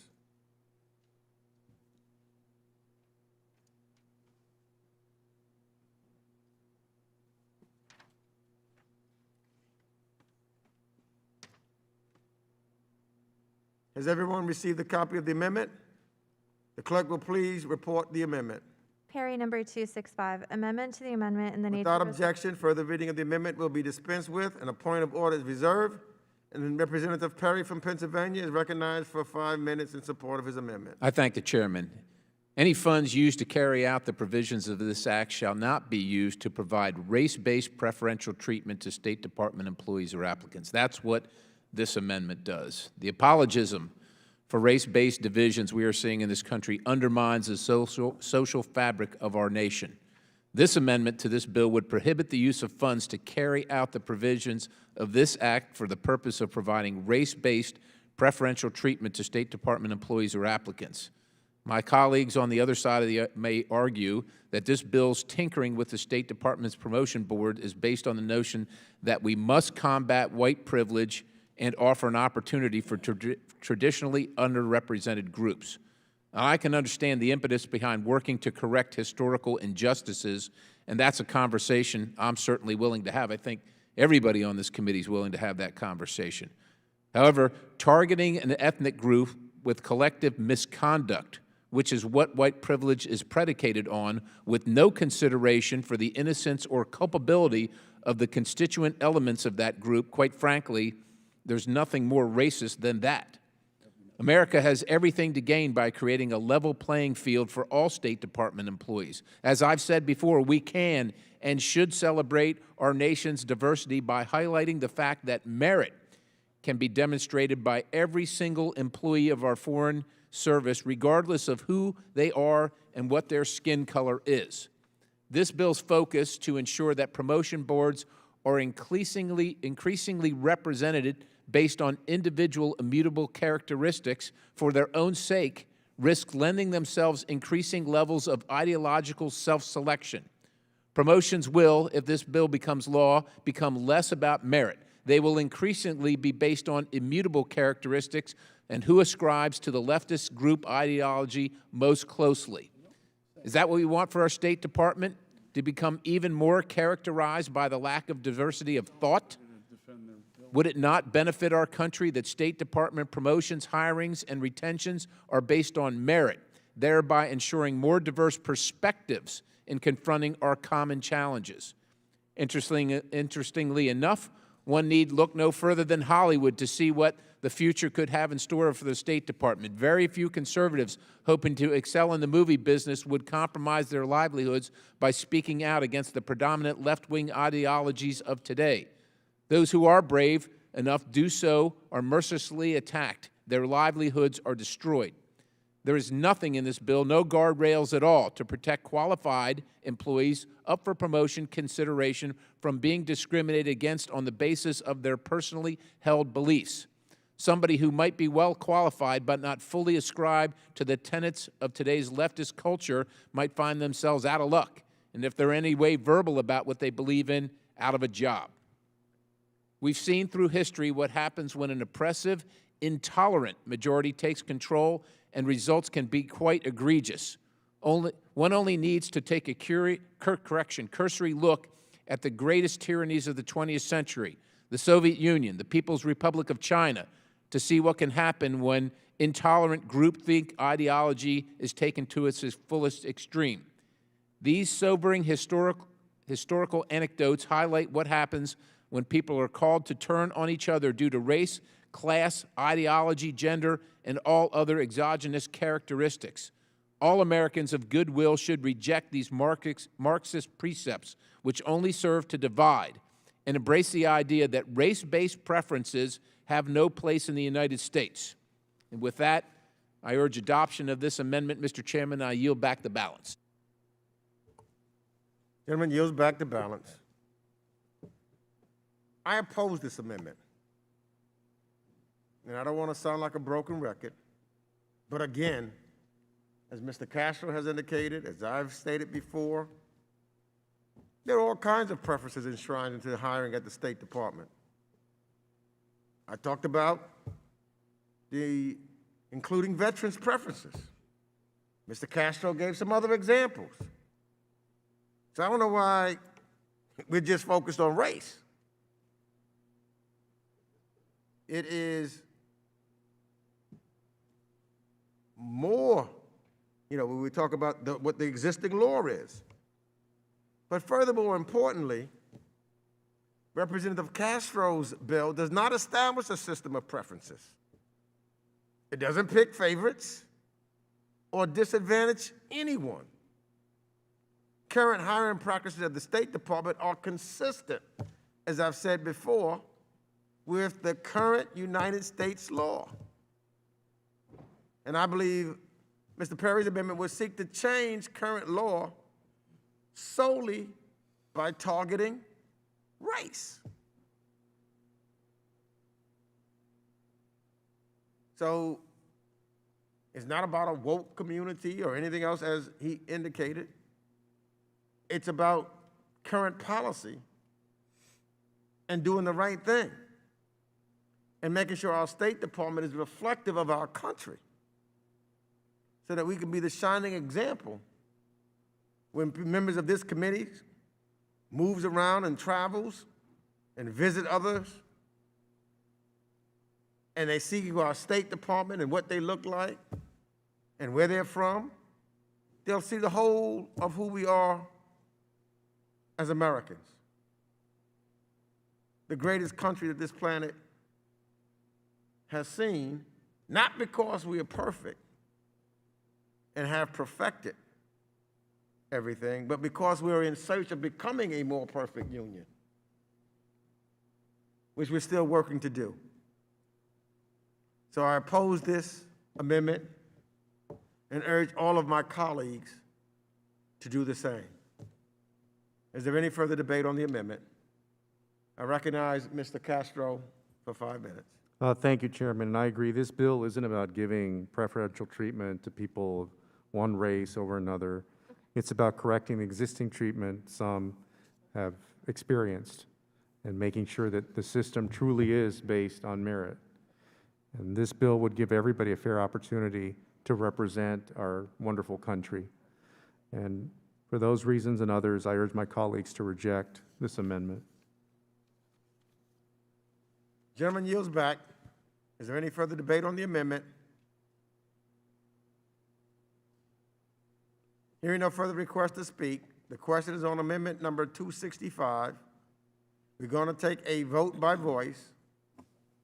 [SPEAKER 1] Has everyone received a copy of the amendment? The clerk will please report the amendment.
[SPEAKER 15] Perry, number 265, amendment to the amendment in the nature
[SPEAKER 1] Without
[SPEAKER 15] of...
[SPEAKER 1] objection, further reading of the amendment will be dispensed with, and a point of order is reserved. And then Representative Perry from Pennsylvania is recognized for 5 minutes in support of his amendment.
[SPEAKER 17] I thank the chairman. Any funds used to carry out the provisions of this act shall not be used to provide race-based preferential treatment to State Department employees or applicants. That's what this amendment does. The apologism for race-based divisions we are seeing in this country undermines the social fabric of our nation. This amendment to this bill would prohibit the use of funds to carry out the provisions of this act for the purpose of providing race-based preferential treatment to State Department employees or applicants. My colleagues on the other side of the may argue that this bill's tinkering with the State Department's promotion board is based on the notion that we must combat white privilege and offer an opportunity for traditionally underrepresented groups. Now, I can understand the impetus behind working to correct historical injustices, and that's a conversation I'm certainly willing to have. I think everybody on this committee is willing to have that conversation. However, targeting an ethnic group with collective misconduct, which is what white privilege is predicated on, with no consideration for the innocence or culpability of the constituent elements of that group, quite frankly, there's nothing more racist than that. America has everything to gain by creating a level playing field for all State Department employees. As I've said before, we can and should celebrate our nation's diversity by highlighting the fact that merit can be demonstrated by every single employee of our foreign service, regardless of who they are and what their skin color is. This bill's focus to ensure that promotion boards are increasingly represented based on individual immutable characteristics for their own sake risk lending themselves increasing levels of ideological self-selection. Promotions will, if this bill becomes law, become less about merit. They will increasingly be based on immutable characteristics and who ascribes to the leftist group ideology most closely. Is that what we want for our State Department? To become even more characterized by the lack of diversity of thought? Would it not benefit our country that State Department promotions, hirings, and retentions are based on merit, thereby ensuring more diverse perspectives in confronting our common challenges? Interestingly enough, one need look no further than Hollywood to see what the future could have in store for the State Department. Very few conservatives hoping to excel in the movie business would compromise their livelihoods by speaking out against the predominant left-wing ideologies of today. Those who are brave enough do so are mercilessly attacked. Their livelihoods are destroyed. There is nothing in this bill, no guardrails at all, to protect qualified employees up for promotion consideration from being discriminated against on the basis of their personally held beliefs. Somebody who might be well qualified but not fully ascribe to the tenets of today's leftist culture might find themselves out of luck, and if they're any way verbal about what they believe in, out of a job. We've seen through history what happens when an oppressive, intolerant majority takes control, and results can be quite egregious. One only needs to take a cursory look at the greatest tyrannies of the 20th century, the Soviet Union, the People's Republic of China, to see what can happen when intolerant groupthink ideology is taken to its fullest extreme. These sobering historical anecdotes highlight what happens when people are called to turn on each other due to race, class, ideology, gender, and all other exogenous characteristics. All Americans of goodwill should reject these Marxist precepts, which only serve to divide, and embrace the idea that race-based preferences have no place in the United States. And with that, I urge adoption of this amendment. Mr. Chairman, I yield back the balance.
[SPEAKER 1] Gentleman yields back the balance. I oppose this amendment. And I don't want to sound like a broken record, but again, as Mr. Castro has indicated, as I've stated before, there are all kinds of preferences enshrined into hiring at the State Department. I talked about including veterans' preferences. Mr. Castro gave some other examples. So I don't know why we're just focused on race. It is more, when we talk about what the existing law is. But furthermore, importantly, Representative Castro's bill does not establish a system of preferences. It doesn't pick favorites or disadvantage anyone. Current hiring practices of the State Department are consistent, as I've said before, with the current United States law. And I believe Mr. Perry's amendment would seek to change current law solely by targeting race. So it's not about a woke community or anything else, as he indicated. It's about current policy and doing the right thing and making sure our State Department is reflective of our country so that we can be the shining example when members of this committee moves around and travels and visit others and they see our State Department and what they look like and where they're from, they'll see the whole of who we are as Americans. The greatest country that this planet has seen, not because we are perfect and have perfected everything, but because we're in search of becoming a more perfect union, which we're still working to do. So I oppose this amendment and urge all of my colleagues to do the same. Is there any further debate on the amendment? I recognize Mr. Castro for 5 minutes.
[SPEAKER 19] Thank you, Chairman, and I agree. This bill isn't about giving preferential treatment to people of one race over another. It's about correcting the existing treatment some have experienced and making sure that the system truly is based on merit. And this bill would give everybody a fair opportunity to represent our wonderful country. And for those reasons and others, I urge my colleagues to reject this amendment.
[SPEAKER 1] Gentleman yields back. Is there any further debate on the amendment? Hearing no further request to speak, the question is on amendment number 265. We're going to take a vote by voice.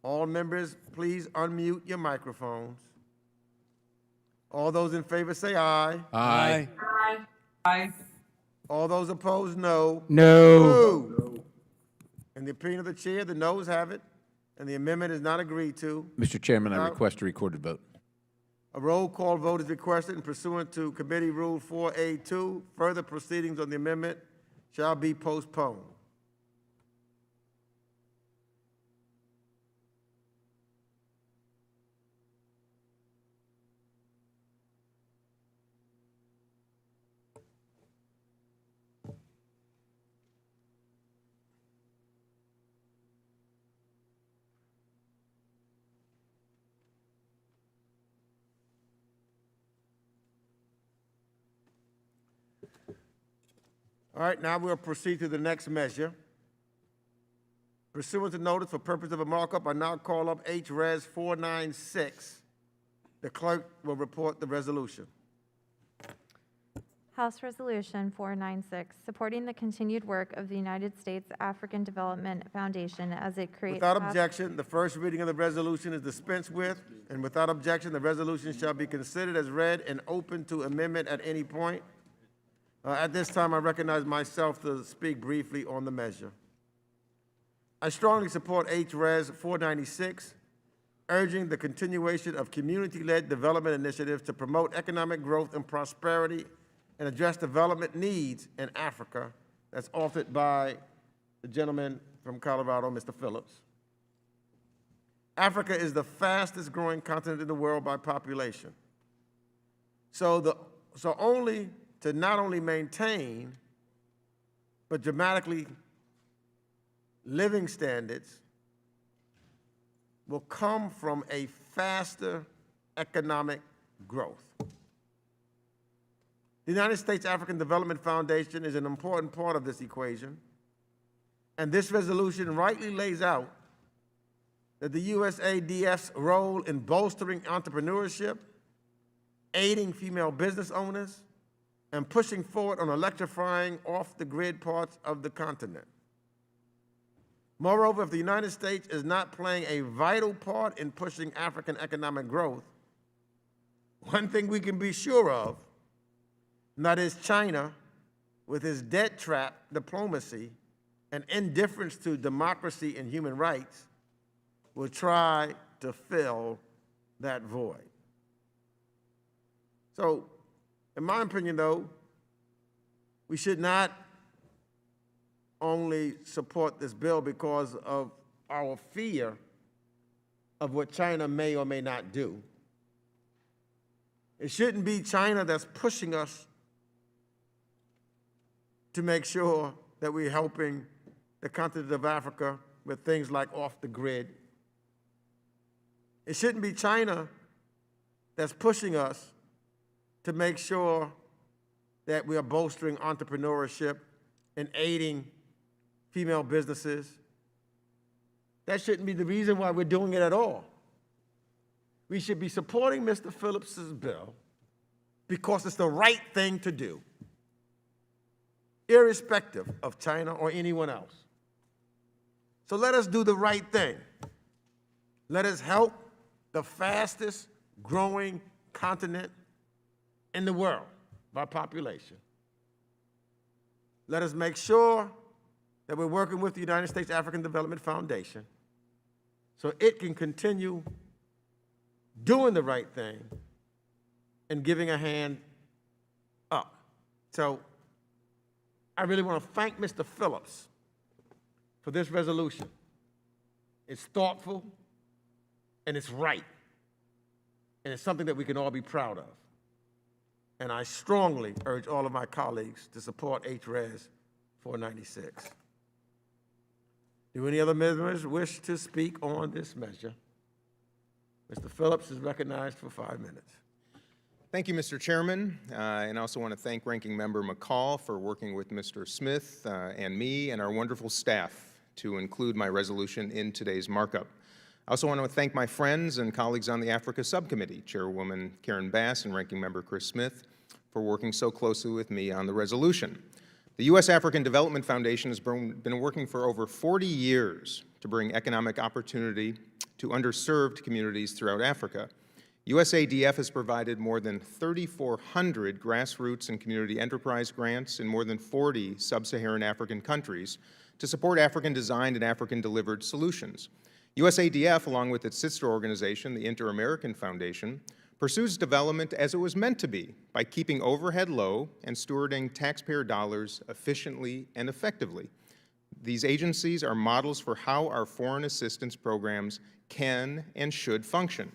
[SPEAKER 1] All members, please unmute your microphones. All those in favor say aye.
[SPEAKER 17] Aye.
[SPEAKER 13] Aye. Aye.
[SPEAKER 1] All those opposed, no.
[SPEAKER 17] No.
[SPEAKER 1] In the opinion of the chair, the noes have it, and the amendment is not agreed to.
[SPEAKER 17] Mr. Chairman, I request a recorded vote.
[SPEAKER 1] A roll call vote is requested and pursuant to Committee Rule 4A2, further proceedings on the amendment shall be postponed. All right, now we'll proceed to the next measure. Pursuant to notice for purpose of a markup, I now call up H.Res 496. The clerk will report the resolution.
[SPEAKER 15] House Resolution 496, supporting the continued work of the United States African Development Foundation as it creates...
[SPEAKER 1] Without objection, the first reading of the resolution is dispensed with, and without objection, the resolution shall be considered as read and open to amendment at any point. At this time, I recognize myself to speak briefly on the measure. I strongly support H.Res. 496, urging the continuation of community-led development initiatives to promote economic growth and prosperity and address development needs in Africa, that's authored by the gentleman from Colorado, Mr. Phillips. Africa is the fastest growing continent in the world by population. So to not only maintain, but dramatically living standards will come from a faster economic growth. The United States African Development Foundation is an important part of this equation, and this resolution rightly lays out that the USADF's role in bolstering entrepreneurship, aiding female business owners, and pushing forward on electrifying off-the-grid parts of the continent. Moreover, if the United States is not playing a vital part in pushing African economic growth, one thing we can be sure of, and that is China, with its debt trap diplomacy and indifference to democracy and human rights, will try to fill that void. So, in my opinion, though, we should not only support this bill because of our fear of what China may or may not do. It shouldn't be China that's pushing us to make sure that we're helping the continent of Africa with things like off the grid. It shouldn't be China that's pushing us to make sure that we are bolstering entrepreneurship and aiding female businesses. That shouldn't be the reason why we're doing it at all. We should be supporting Mr. Phillips's bill because it's the right thing to do, irrespective of China or anyone else. So let us do the right thing. Let us help the fastest growing continent in the world by population. Let us make sure that we're working with the United States African Development Foundation so it can continue doing the right thing and giving a hand up. So I really want to thank Mr. Phillips for this resolution. It's thoughtful and it's right, and it's something that we can all be proud of. And I strongly urge all of my colleagues to support H.Res. 496. Do any other members wish to speak on this measure? Mr. Phillips is recognized for 5 minutes.
[SPEAKER 20] Thank you, Mr. Chairman. And I also want to thank Ranking Member McCall for working with Mr. Smith and me and our wonderful staff to include my resolution in today's markup. I also want to thank my friends and colleagues on the Africa Subcommittee, Chairwoman Karen Bass and Ranking Member Chris Smith, for working so closely with me on the resolution. The U.S. African Development Foundation has been working for over 40 years to bring economic opportunity to underserved communities throughout Africa. USADF has provided more than 3,400 grassroots and community enterprise grants in more than 40 sub-Saharan African countries to support African-designed and African-delivered solutions. USADF, along with its sister organization, the Inter-American Foundation, pursues development as it was meant to be by keeping overhead low and stewarding taxpayer dollars efficiently and effectively. These agencies are models for how our foreign assistance programs can and should function.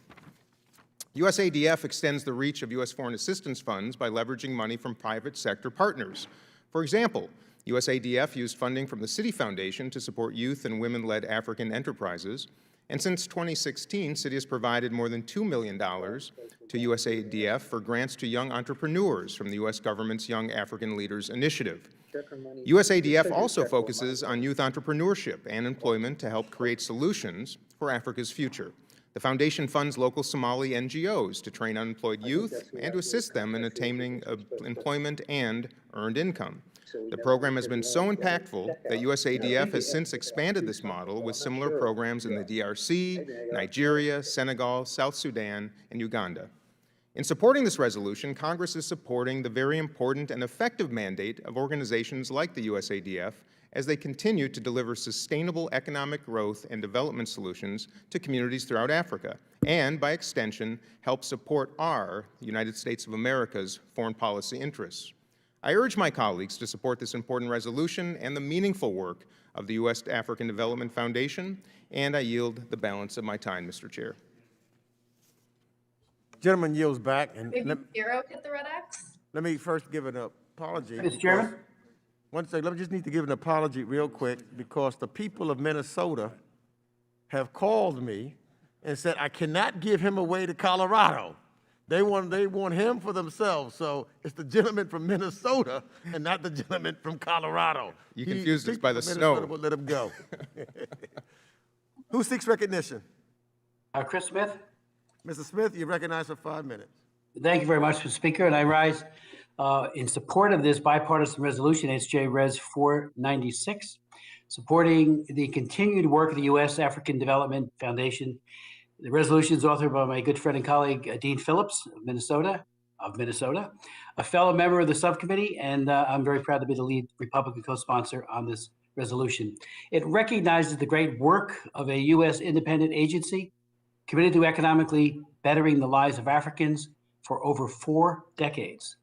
[SPEAKER 20] USADF extends the reach of U.S. foreign assistance funds by leveraging money from private sector partners. For example, USADF used funding from the City Foundation to support youth and women-led African enterprises, and since 2016, City has provided more than $2 million to USADF for grants to young entrepreneurs from the U.S. government's Young African Leaders Initiative. USADF also focuses on youth entrepreneurship and employment to help create solutions for Africa's future. The foundation funds local Somali NGOs to train unemployed youth and to assist them in attaining employment and earned income. The program has been so impactful that USADF has since expanded this model with similar programs in the DRC, Nigeria, Senegal, South Sudan, and Uganda. In supporting this resolution, Congress is supporting the very important and effective mandate of organizations like the USADF as they continue to deliver sustainable economic growth and development solutions to communities throughout Africa, and by extension, help support our United States of America's foreign policy interests. I urge my colleagues to support this important resolution and the meaningful work of the U.S. African Development Foundation, and I yield the balance of my time, Mr. Chair.
[SPEAKER 1] Gentleman yields back. And
[SPEAKER 3] Maybe Zero hit the red X?
[SPEAKER 1] let me first give an apology.
[SPEAKER 11] Mr. Chairman?
[SPEAKER 1] One second, let me just need to give an apology real quick because the people of Minnesota have called me and said, I cannot give him away to Colorado. They want him for themselves. So it's the gentleman from Minnesota and not the gentleman from Colorado.
[SPEAKER 20] You confused us by the
[SPEAKER 1] Minnesota
[SPEAKER 20] snow.
[SPEAKER 1] would let him go. Who seeks recognition?
[SPEAKER 11] Chris Smith?
[SPEAKER 1] Mr. Smith, you're recognized for 5 minutes.
[SPEAKER 11] Thank you very much, Mr. Speaker, and I rise in support of this bipartisan resolution, H.Res 496, supporting the continued work of the U.S. African Development Foundation. The resolution is authored by my good friend and colleague, Dean Phillips of Minnesota, a fellow member of the subcommittee, and I'm very proud to be the lead Republican co-sponsor on this resolution. It recognizes the great work of a U.S. independent agency committed to economically bettering the lives of Africans for over 4 decades.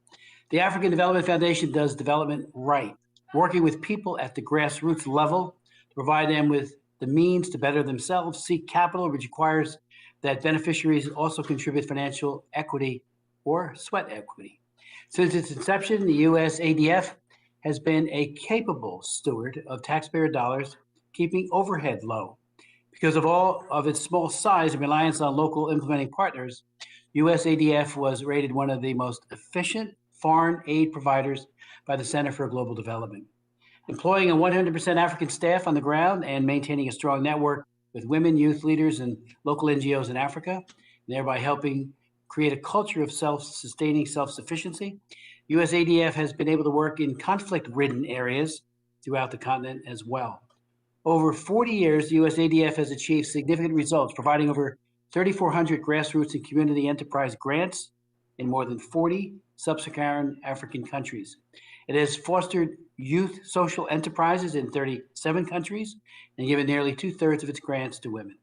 [SPEAKER 11] The African Development Foundation does development right, working with people at the grassroots level to provide them with the means to better themselves, seek capital, which requires that beneficiaries also contribute financial equity or sweat equity. Since its inception, the USADF has been a capable steward of taxpayer dollars, keeping overhead low. Because of all of its small size and reliance on local implementing partners, USADF was rated one of the most efficient foreign aid providers by the Center for Global Development. Employing a 100% African staff on the ground and maintaining a strong network with women, youth leaders, and local NGOs in Africa, thereby helping create a culture of self-sustaining self-sufficiency, USADF has been able to work in conflict-ridden areas throughout the continent as well. Over 40 years, USADF has achieved significant results, providing over 3,400 grassroots and community enterprise grants in more than 40 sub-Saharan African countries. It has fostered youth social enterprises in 37 countries and given nearly 2/3 of its grants to women.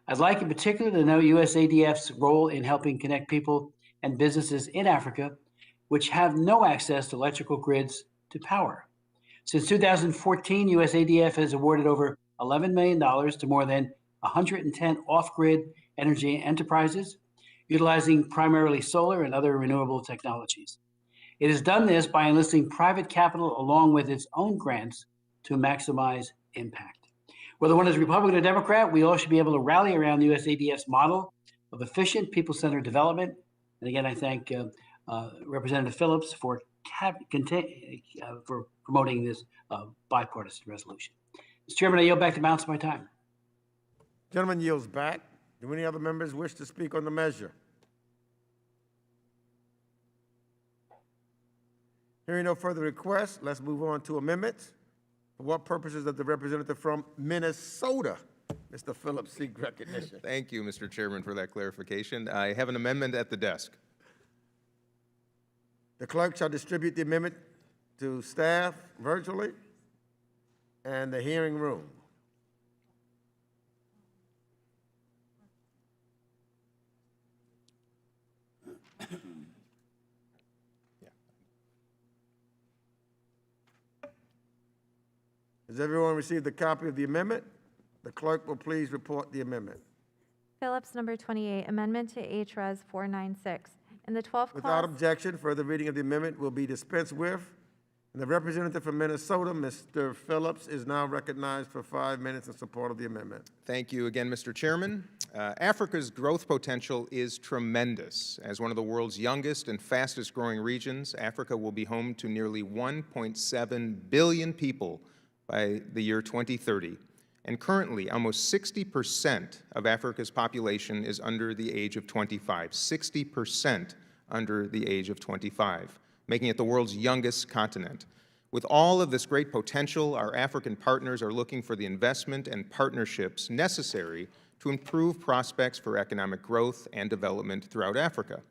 [SPEAKER 11] I'd like in particular to note USADF's role in helping connect people and businesses in Africa, which have no access to electrical grids to power. Since 2014, USADF has awarded over $11 million to more than 110 off-grid energy enterprises, utilizing primarily solar and other renewable technologies. It has done this by enlisting private capital along with its own grants to maximize impact. Whether one is Republican or Democrat, we all should be able to rally around the USADF's model of efficient, people-centered development. And again, I thank Representative Phillips for promoting this bipartisan resolution. Mr. Chairman, I yield back the balance of my time.
[SPEAKER 1] Gentleman yields back. Do any other members wish to speak on the measure? Hearing no further requests, let's move on to amendments. For what purposes does the representative from Minnesota, Mr. Phillips, seek recognition?
[SPEAKER 20] Thank you, Mr. Chairman, for that clarification. I have an amendment at the desk.
[SPEAKER 1] The clerk shall distribute the amendment to staff virtually and the hearing room. Has everyone received a copy of the amendment? The clerk will please report the amendment.
[SPEAKER 15] Phillips, number 28, amendment to H.Res 496. In the 12th
[SPEAKER 1] Without
[SPEAKER 15] clause,
[SPEAKER 1] objection, further reading of the amendment will be dispensed with. And the representative from Minnesota, Mr. Phillips, is now recognized for 5 minutes in support of the amendment.
[SPEAKER 20] Thank you again, Mr. Chairman. Africa's growth potential is tremendous. As one of the world's youngest and fastest growing regions, Africa will be home to nearly 1.7 billion people by the year 2030. And currently, almost 60% of Africa's population is under the age of 25, 60% under the age of 25, making it the world's youngest continent. With all of this great potential, our African partners are looking for the investment and partnerships necessary to improve prospects for economic growth and development throughout Africa.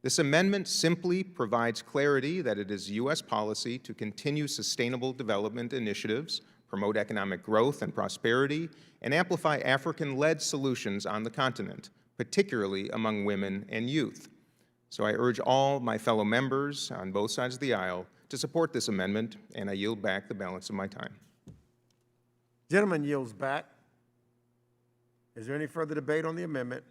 [SPEAKER 20] This amendment simply provides clarity that it is U.S. policy to continue sustainable development initiatives, promote economic growth and prosperity, and amplify African-led solutions on the continent, particularly among women and youth. So I urge all my fellow members on both sides of the aisle to support this amendment, and I yield back the balance of my time.
[SPEAKER 1] Gentleman yields back. Is there any further debate on the amendment?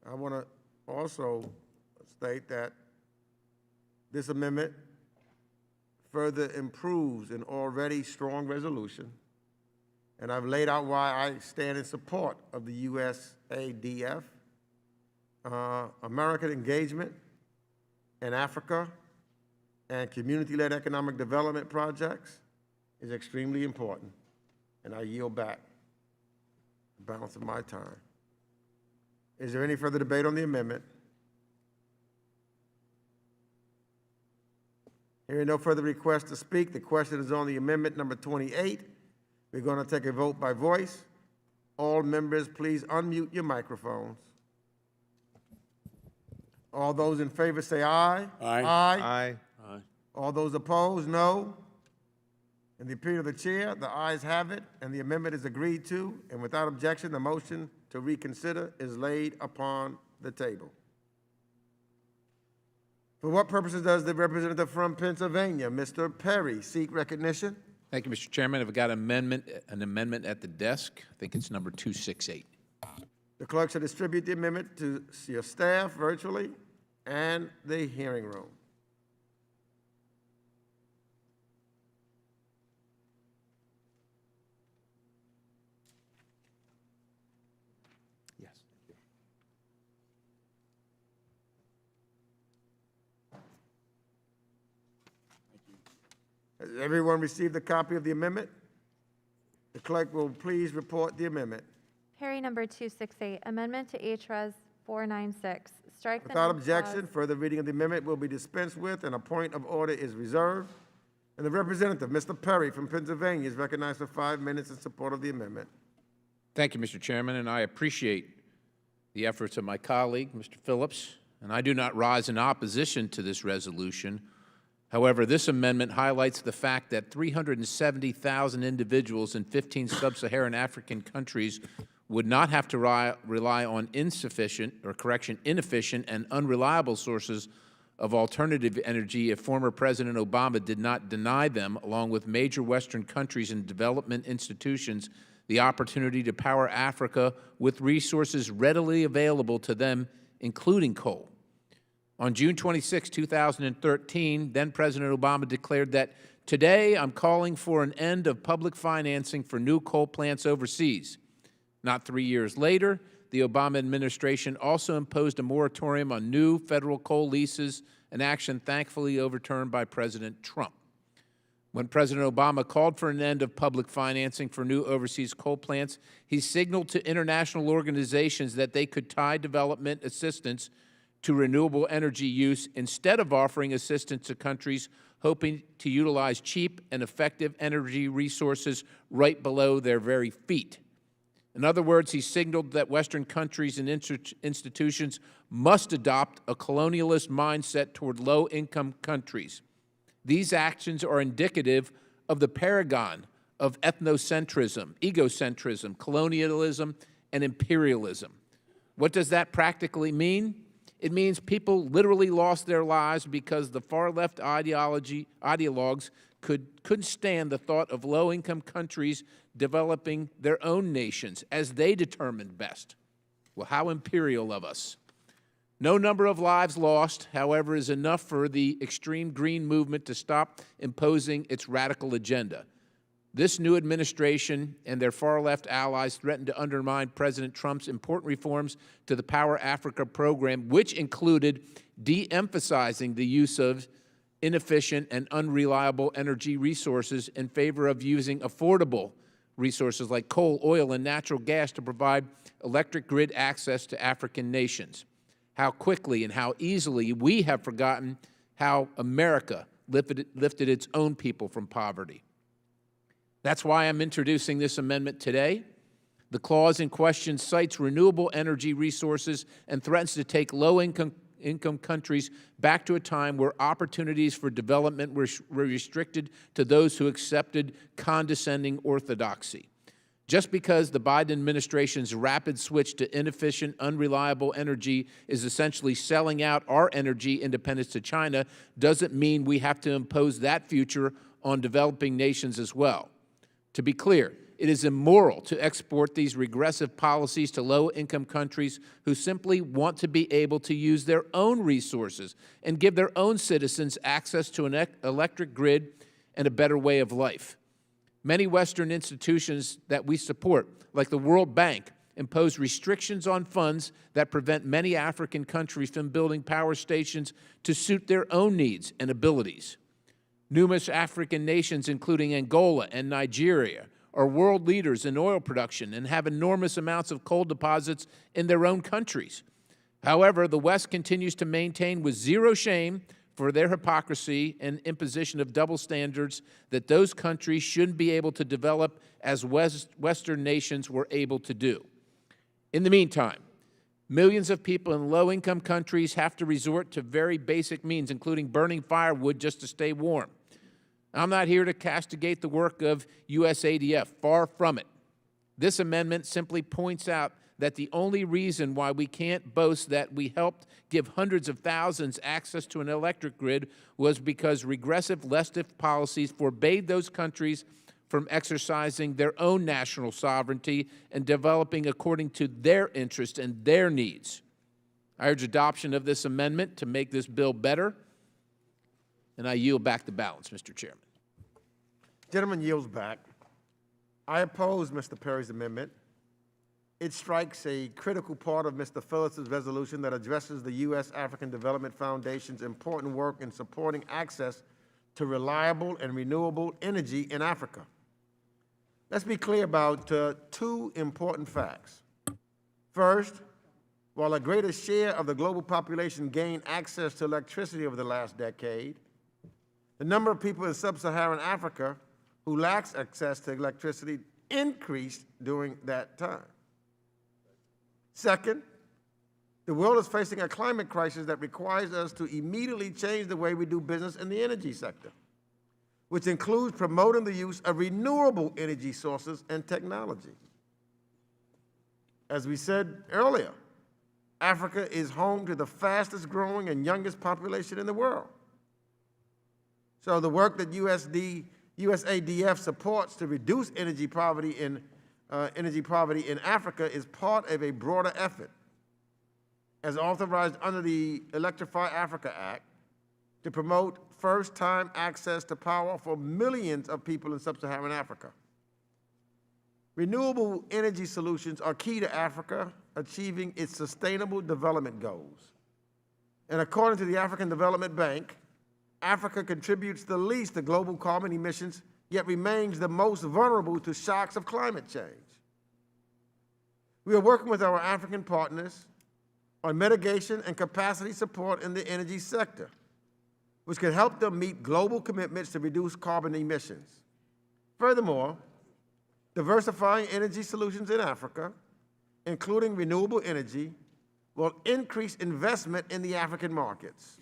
[SPEAKER 1] I want to also state that this amendment further improves an already strong resolution, and I've laid out why I stand in support of the USADF. American engagement in Africa and community-led economic development projects is extremely important, and I yield back the balance of my time. Is there any further debate on the amendment? Hearing no further requests to speak, the question is on the amendment number 28. We're going to take a vote by voice. All members, please unmute your microphones. All those in favor say aye.
[SPEAKER 2] Aye.
[SPEAKER 20] Aye.
[SPEAKER 6] Aye.
[SPEAKER 1] All those opposed, no. In the opinion of the chair, the ayes have it, and the amendment is agreed to, and without objection, the motion to reconsider is laid upon the table. For what purposes does the representative from Pennsylvania, Mr. Perry, seek recognition?
[SPEAKER 17] Thank you, Mr. Chairman. I've got an amendment at the desk. I think it's number 268.
[SPEAKER 1] The clerk shall distribute the amendment to your staff virtually and the hearing room.
[SPEAKER 20] Yes.
[SPEAKER 1] Has everyone received a copy of the amendment? The clerk will please report the amendment.
[SPEAKER 15] Carry number 268, amendment to H.Res. 496, strike the
[SPEAKER 1] Without
[SPEAKER 15] next
[SPEAKER 1] objection,
[SPEAKER 15] clause.
[SPEAKER 1] further reading of the amendment will be dispensed with, and a point of order is reserved. And the representative, Mr. Perry from Pennsylvania, is recognized for 5 minutes in support of the amendment.
[SPEAKER 17] Thank you, Mr. Chairman, and I appreciate the efforts of my colleague, Mr. Phillips, and I do not rise in opposition to this resolution. However, this amendment highlights the fact that 370,000 individuals in 15 sub-Saharan African countries would not have to rely on inefficient and unreliable sources of alternative energy if former President Obama did not deny them, along with major Western countries and development institutions, the opportunity to power Africa with resources readily available to them, including coal. On June 26, 2013, then President Obama declared that, "Today I'm calling for an end of public financing for new coal plants overseas." Not 3 years later, the Obama administration also imposed a moratorium on new federal coal leases, an action thankfully overturned by President Trump. When President Obama called for an end of public financing for new overseas coal plants, he signaled to international organizations that they could tie development assistance to renewable energy use instead of offering assistance to countries hoping to utilize cheap and effective energy resources right below their very feet. In other words, he signaled that Western countries and institutions must adopt a colonialist mindset toward low-income countries. These actions are indicative of the paragon of ethnocentrism, egocentrism, colonialism, and imperialism. What does that practically mean? It means people literally lost their lives because the far-left ideologues couldn't stand the thought of low-income countries developing their own nations as they determined best. Well, how imperial of us. No number of lives lost, however, is enough for the extreme green movement to stop imposing its radical agenda. This new administration and their far-left allies threatened to undermine President Trump's important reforms to the Power Africa program, which included de-emphasizing the use of inefficient, and unreliable energy resources in favor of using affordable resources like coal, oil, and natural gas to provide electric grid access to African nations. How quickly and how easily we have forgotten how America lifted its own people from poverty. That's why I'm introducing this amendment today. The clause in question cites renewable energy resources and threatens to take low-income countries back to a time where opportunities for development were restricted to those who accepted condescending orthodoxy. Just because the Biden administration's rapid switch to inefficient, unreliable energy is essentially selling out our energy independence to China doesn't mean we have to impose that future on developing nations as well. To be clear, it is immoral to export these regressive policies to low-income countries who simply want to be able to use their own resources and give their own citizens access to an electric grid and a better way of life. Many Western institutions that we support, like the World Bank, impose restrictions on funds that prevent many African countries from building power stations to suit their own needs and abilities. Numerous African nations, including Angola and Nigeria, are world leaders in oil production and have enormous amounts of coal deposits in their own countries. However, the West continues to maintain with zero shame for their hypocrisy and imposition of double standards that those countries shouldn't be able to develop as Western nations were able to do. In the meantime, millions of people in low-income countries have to resort to very basic means, including burning firewood just to stay warm. I'm not here to castigate the work of USADF, far from it. This amendment simply points out that the only reason why we can't boast that we helped give hundreds of thousands access to an electric grid was because regressive leftist policies forbade those countries from exercising their own national sovereignty and developing according to their interests and their needs. I urge adoption of this amendment to make this bill better, and I yield back the balance, Mr. Chairman.
[SPEAKER 1] Gentleman yields back. I oppose Mr. Perry's amendment. It strikes a critical part of Mr. Phillips' resolution that addresses the U.S. African Development Foundation's important work in supporting access to reliable and renewable energy in Africa. Let's be clear about two important facts. First, while a greater share of the global population gained access to electricity over the last decade, the number of people in sub-Saharan Africa who lacks access to electricity increased during that time. Second, the world is facing a climate crisis that requires us to immediately change the way we do business in the energy sector, which includes promoting the use of renewable energy sources and technology. As we said earlier, Africa is home to the fastest growing and youngest population in the world. So the work that USADF supports to reduce energy poverty in Africa is part of a broader effort, as authorized under the Electrify Africa Act, to promote first-time access to power for millions of people in sub-Saharan Africa. Renewable energy solutions are key to Africa achieving its sustainable development goals. And according to the African Development Bank, Africa contributes the least to global carbon emissions, yet remains the most vulnerable to shocks of climate change. We are working with our African partners on mitigation and capacity support in the energy sector, which can help them meet global commitments to reduce carbon emissions. Furthermore, diversifying energy solutions in Africa, including renewable energy, will increase investment in the African markets.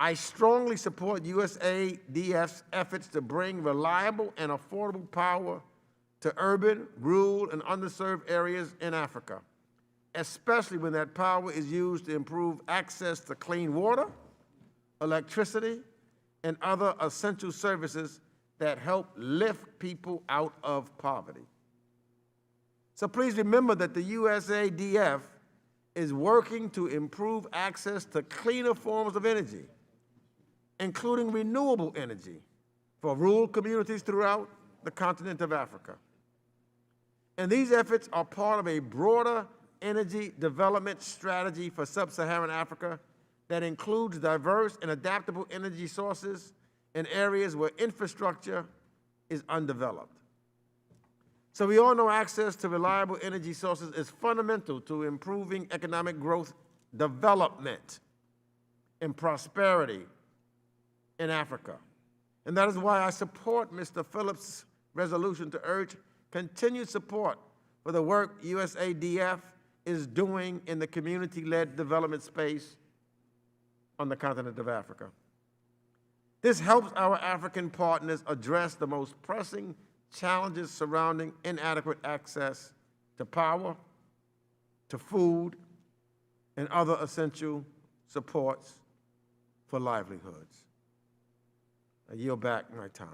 [SPEAKER 1] I strongly support USADF's efforts to bring reliable and affordable power to urban, rural, and underserved areas in Africa, especially when that power is used to improve access to clean water, electricity, and other essential services that help lift people out of poverty. So please remember that the USADF is working to improve access to cleaner forms of energy, including renewable energy for rural communities throughout the continent of Africa. And these efforts are part of a broader energy development strategy for sub-Saharan Africa that includes diverse and adaptable energy sources in areas where infrastructure is undeveloped. So we all know access to reliable energy sources is fundamental to improving economic growth, development, and prosperity in Africa. And that is why I support Mr. Phillips' resolution to urge continued support for the work USADF is doing in the community-led development space on the continent of Africa. This helps our African partners address the most pressing challenges surrounding inadequate access to power, to food, and other essential supports for livelihoods. I yield back my time.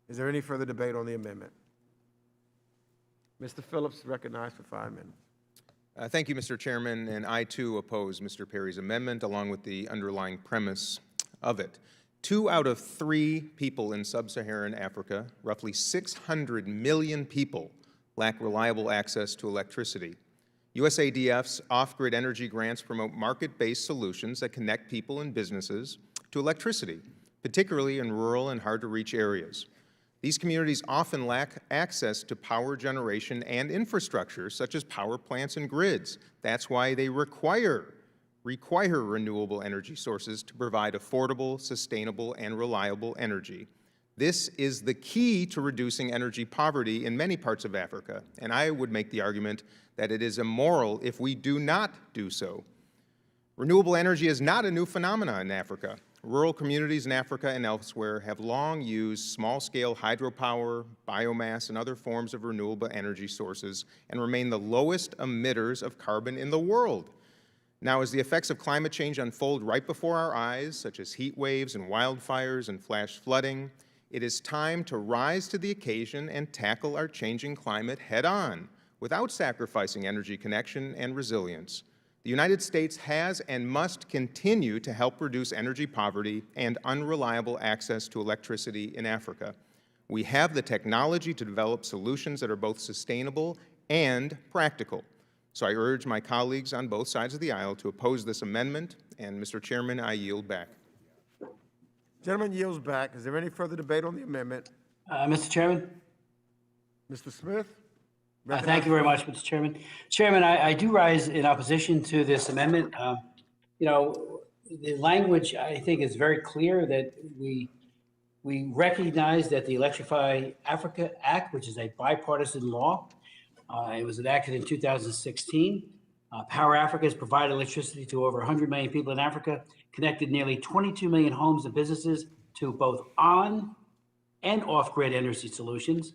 [SPEAKER 1] Is there any further debate on the amendment? Mr. Phillips, recognized for 5 minutes.
[SPEAKER 20] Thank you, Mr. Chairman, and I too oppose Mr. Perry's amendment along with the underlying premise of it. 2 out of 3 people in sub-Saharan Africa, roughly 600 million people, lack reliable access to electricity. USADF's off-grid energy grants promote market-based solutions that connect people and businesses to electricity, particularly in rural and hard-to-reach areas. These communities often lack access to power generation and infrastructure, such as power plants and grids. That's why they require renewable energy sources to provide affordable, sustainable, and reliable energy. This is the key to reducing energy poverty in many parts of Africa, and I would make the argument that it is immoral if we do not do so. Renewable energy is not a new phenomenon in Africa. Rural communities in Africa and elsewhere have long used small-scale hydropower, biomass, and other forms of renewable energy sources and remain the lowest emitters of carbon in the world. Now, as the effects of climate change unfold right before our eyes, such as heat waves and wildfires and flash flooding, it is time to rise to the occasion and tackle our changing climate head-on without sacrificing energy connection and resilience. The United States has and must continue to help reduce energy poverty and unreliable access to electricity in Africa. We have the technology to develop solutions that are both sustainable and practical. So I urge my colleagues on both sides of the aisle to oppose this amendment, and Mr. Chairman, I yield back.
[SPEAKER 1] Gentleman yields back. Is there any further debate on the amendment?
[SPEAKER 11] Mr. Chairman?
[SPEAKER 1] Mr. Smith?
[SPEAKER 11] Thank you very much, Mr. Chairman. Chairman, I do rise in opposition to this amendment. You know, the language, I think, is very clear that we recognize that the Electrify Africa Act, which is a bipartisan law, it was enacted in 2016. Power Africa has provided electricity to over 100 million people in Africa, connected nearly 22 million homes and businesses to both on and off-grid energy solutions.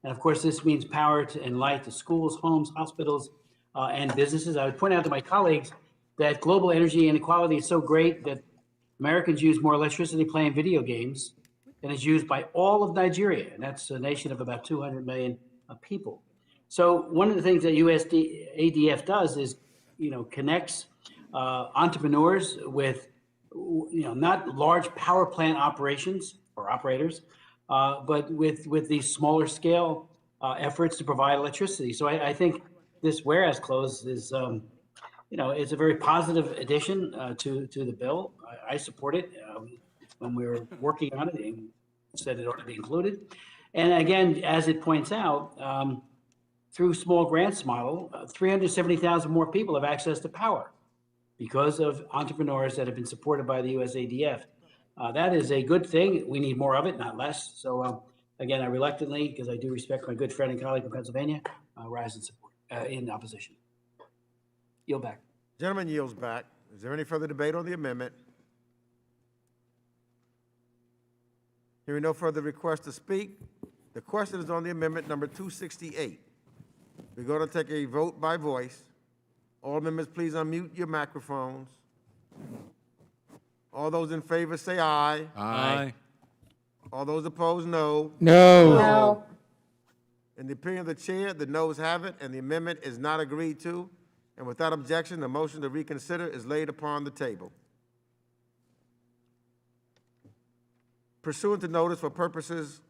[SPEAKER 11] And of course, this means power and light to schools, homes, hospitals, and businesses. I would point out to my colleagues that global energy inequality is so great that Americans use more electricity playing video games than is used by all of Nigeria, and that's a nation of about 200 million people. So one of the things that USADF does is, connects entrepreneurs with, not large power plant operations or operators, but with these smaller scale efforts to provide electricity. So I think this whereas clause is, it's a very positive addition to the bill. I support it. When we were working on it, it said it ought to be included. And again, as it points out, through small grants model, 370,000 more people have access to power because of entrepreneurs that have been supported by the USADF. That is a good thing. We need more of it, not less. So again, I reluctantly, because I do respect my good friend and colleague from Pennsylvania, rise in support, in opposition. Yield back.
[SPEAKER 1] Gentleman yields back. Is there any further debate on the amendment? Hearing no further request to speak, the question is on the amendment number 268. We're going to take a vote by voice. All members, please unmute your microphones. All those in favor say aye.
[SPEAKER 6] Aye.
[SPEAKER 1] All those opposed, no.
[SPEAKER 19] No.
[SPEAKER 10] No.
[SPEAKER 1] In the opinion of the chair, the noes have it, and the amendment is not agreed to. And without objection, the motion to reconsider is laid upon the table. Pursuant to notice for purposes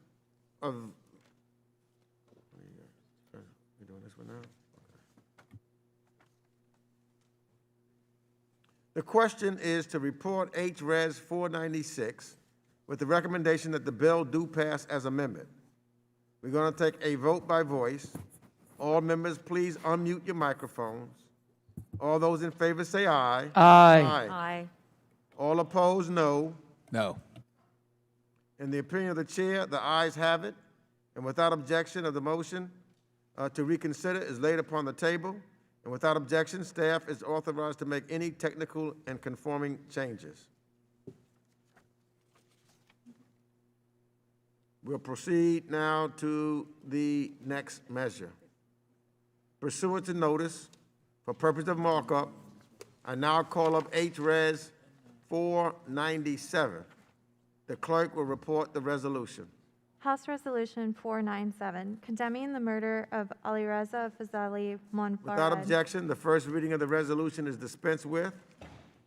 [SPEAKER 1] of, The question is to report H.Res. 496 with the recommendation that the bill do pass as amendment. We're going to take a vote by voice. All members, please unmute your microphones. All those in favor say aye.
[SPEAKER 5] Aye.
[SPEAKER 9] Aye.
[SPEAKER 1] All opposed, no.
[SPEAKER 5] No.
[SPEAKER 1] In the opinion of the chair, the ayes have it, and without objection of the motion to reconsider is laid upon the table, and without objection, staff is authorized to make any technical and conforming changes. We'll proceed now to the next measure. Pursuant to notice, for purpose of markup, I now call up H.Res. 497. The clerk will report the resolution.
[SPEAKER 15] House Resolution 497, condemning the murder of Alireza Fazeli Monfared.
[SPEAKER 1] Without objection, the first reading of the resolution is dispensed with,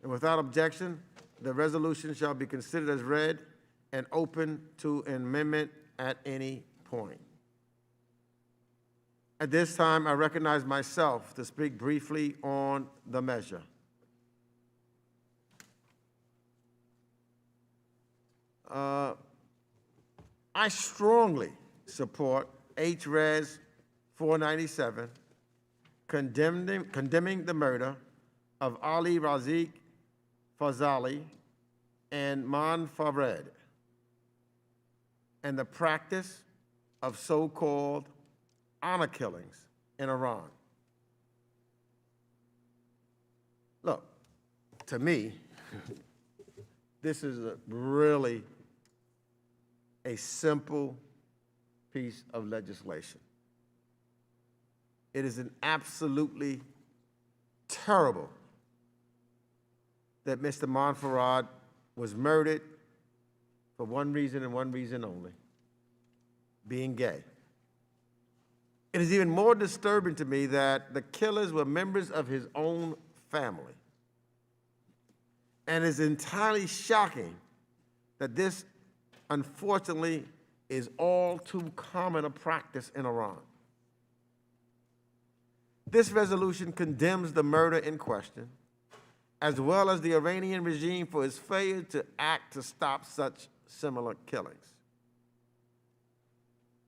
[SPEAKER 1] and without objection, the resolution shall be considered as read and open to amendment at any point. At this time, I recognize myself to speak briefly on the measure. I strongly support H.Res. 497, condemning the murder of Alireza Fazeli Monfared and the practice of so-called honor killings in Iran. Look, to me, this is really a simple piece of legislation. It is an absolutely terrible that Mr. Monfared was murdered for one reason and one reason only, being gay. It is even more disturbing to me that the killers were members of his own family. And it's entirely shocking that this, unfortunately, is all too common a practice in Iran. This resolution condemns the murder in question, as well as the Iranian regime for its failure to act to stop such similar killings.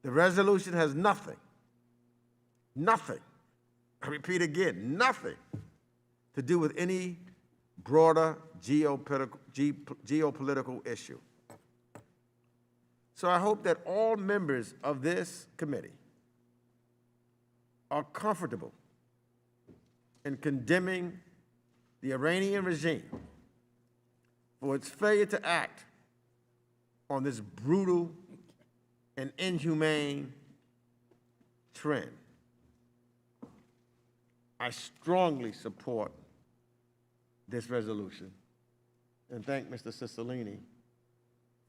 [SPEAKER 1] The resolution has nothing, I repeat again, nothing to do with any broader geopolitical issue. So I hope that all members of this committee are comfortable in condemning the Iranian regime for its failure to act on this brutal and inhumane trend. I strongly support this resolution and thank Mr. Cicilline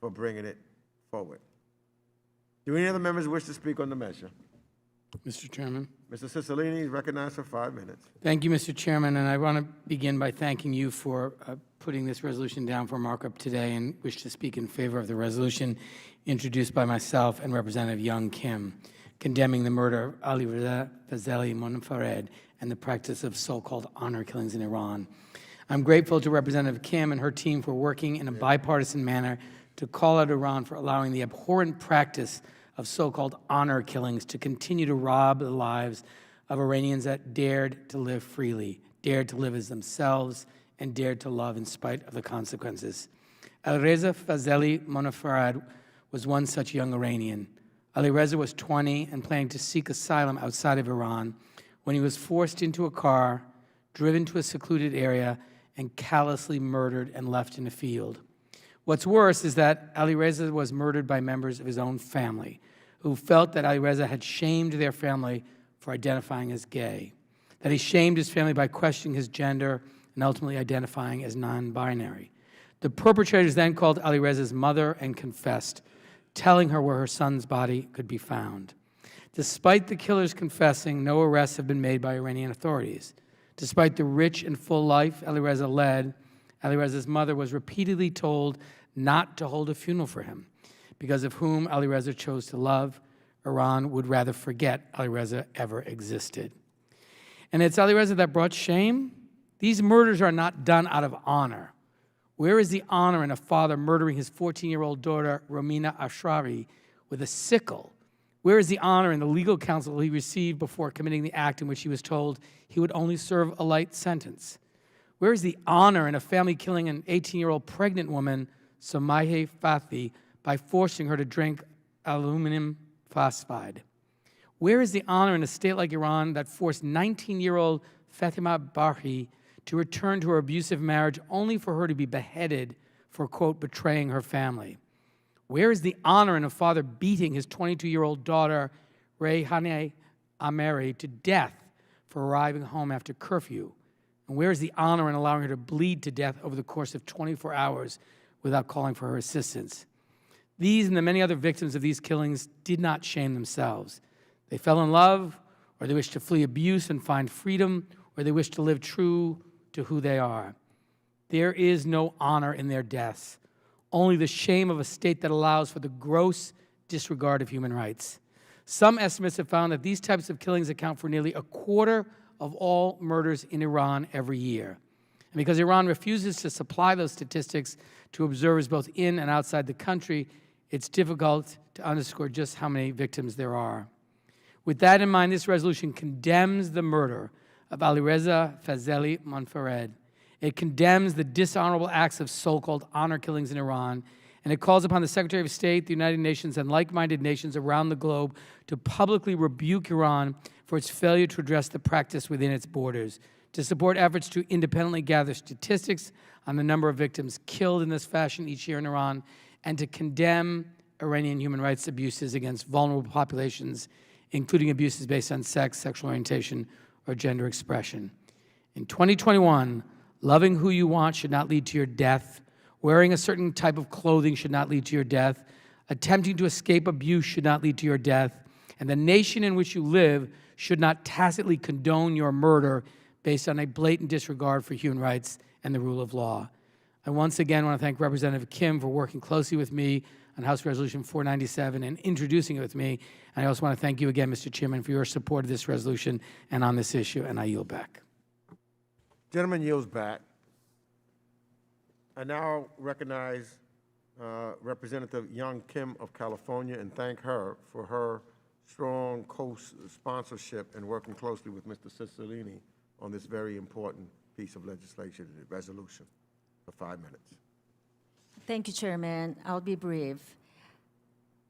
[SPEAKER 1] for bringing it forward. Do any other members wish to speak on the measure?
[SPEAKER 5] Mr. Chairman.
[SPEAKER 1] Mr. Cicilline is recognized for 5 minutes.
[SPEAKER 5] Thank you, Mr. Chairman, and I want to begin by thanking you for putting this resolution down for markup today, and wish to speak in favor of the resolution introduced by myself and Representative Young Kim, condemning the murder of Alireza Fazeli Monfared and the practice of so-called honor killings in Iran. I'm grateful to Representative Kim and her team for working in a bipartisan manner to call out Iran for allowing the abhorrent practice of so-called honor killings to continue to rob the lives of Iranians that dared to live freely, dared to live as themselves, and dared to love in spite of the consequences. Alireza Fazeli Monfared was one such young Iranian. Alireza was 20 and planning to seek asylum outside of Iran when he was forced into a car, driven to a secluded area, and callously murdered and left in a field. What's worse is that Alireza was murdered by members of his own family, who felt that Alireza had shamed their family for identifying as gay, that he shamed his family by questioning his gender and ultimately identifying as non-binary. The perpetrators then called Alireza's mother and confessed, telling her where her son's body could be found. Despite the killers confessing, no arrests have been made by Iranian authorities. Despite the rich and full life Alireza led, Alireza's mother was repeatedly told not to hold a funeral for him, because of whom Alireza chose to love. Iran would rather forget Alireza ever existed. And it's Alireza that brought shame These murders are not done out of honor. Where is the honor in a father murdering his 14-year-old daughter, Romina Ashrari, with a sickle? Where is the honor in the legal counsel he received before committing the act in which he was told he would only serve a light sentence? Where is the honor in a family killing an 18-year-old pregnant woman, Somaye Fathi, by forcing her to drink aluminum phosphide? Where is the honor in a state like Iran that forced 19-year-old Fatima Barhi to return to her abusive marriage only for her to be beheaded for, quote, betraying her family? Where is the honor in a father beating his 22-year-old daughter, Rayhane Ameri, to death for arriving home after curfew? And where is the honor in allowing her to bleed to death over the course of 24 hours without calling for her assistance? These and the many other victims of these killings did not shame themselves. They fell in love, or they wished to flee abuse and find freedom, or they wished to live true to who they are. There is no honor in their deaths, only the shame of a state that allows for the gross disregard of human rights. Some estimates have found that these types of killings account for nearly a quarter of all murders in Iran every year. And because Iran refuses to supply those statistics to observers both in and outside the country, it's difficult to underscore just how many victims there are. With that in mind, this resolution condemns the murder of Alireza Fazeli Monfared. It condemns the dishonorable acts of so-called honor killings in Iran, and it calls upon the Secretary of State, the United Nations, and like-minded nations around the globe to publicly rebuke Iran for its failure to address the practice within its borders, to support efforts to independently gather statistics on the number of victims killed in this fashion each year in Iran, and to condemn Iranian human rights abuses against vulnerable populations, including abuses based on sex, sexual orientation, or gender expression. In 2021, loving who you want should not lead to your death. Wearing a certain type of clothing should not lead to your death. Attempting to escape abuse should not lead to your death. And the nation in which you live should not tacitly condone your murder based on a blatant disregard for human rights and the rule of law. I once again want to thank Representative Kim for working closely with me on House Resolution 497 and introducing it with me. And I also want to thank you again, Mr. Chairman, for your support of this resolution and on this issue, and I yield back.
[SPEAKER 1] Gentleman yields back. I now recognize Representative Young Kim of California and thank her for her strong co-sponsorship and working closely with Mr. Cicilline on this very important piece of legislation, resolution, for 5 minutes.
[SPEAKER 9] Thank you, Chairman. I'll be brief.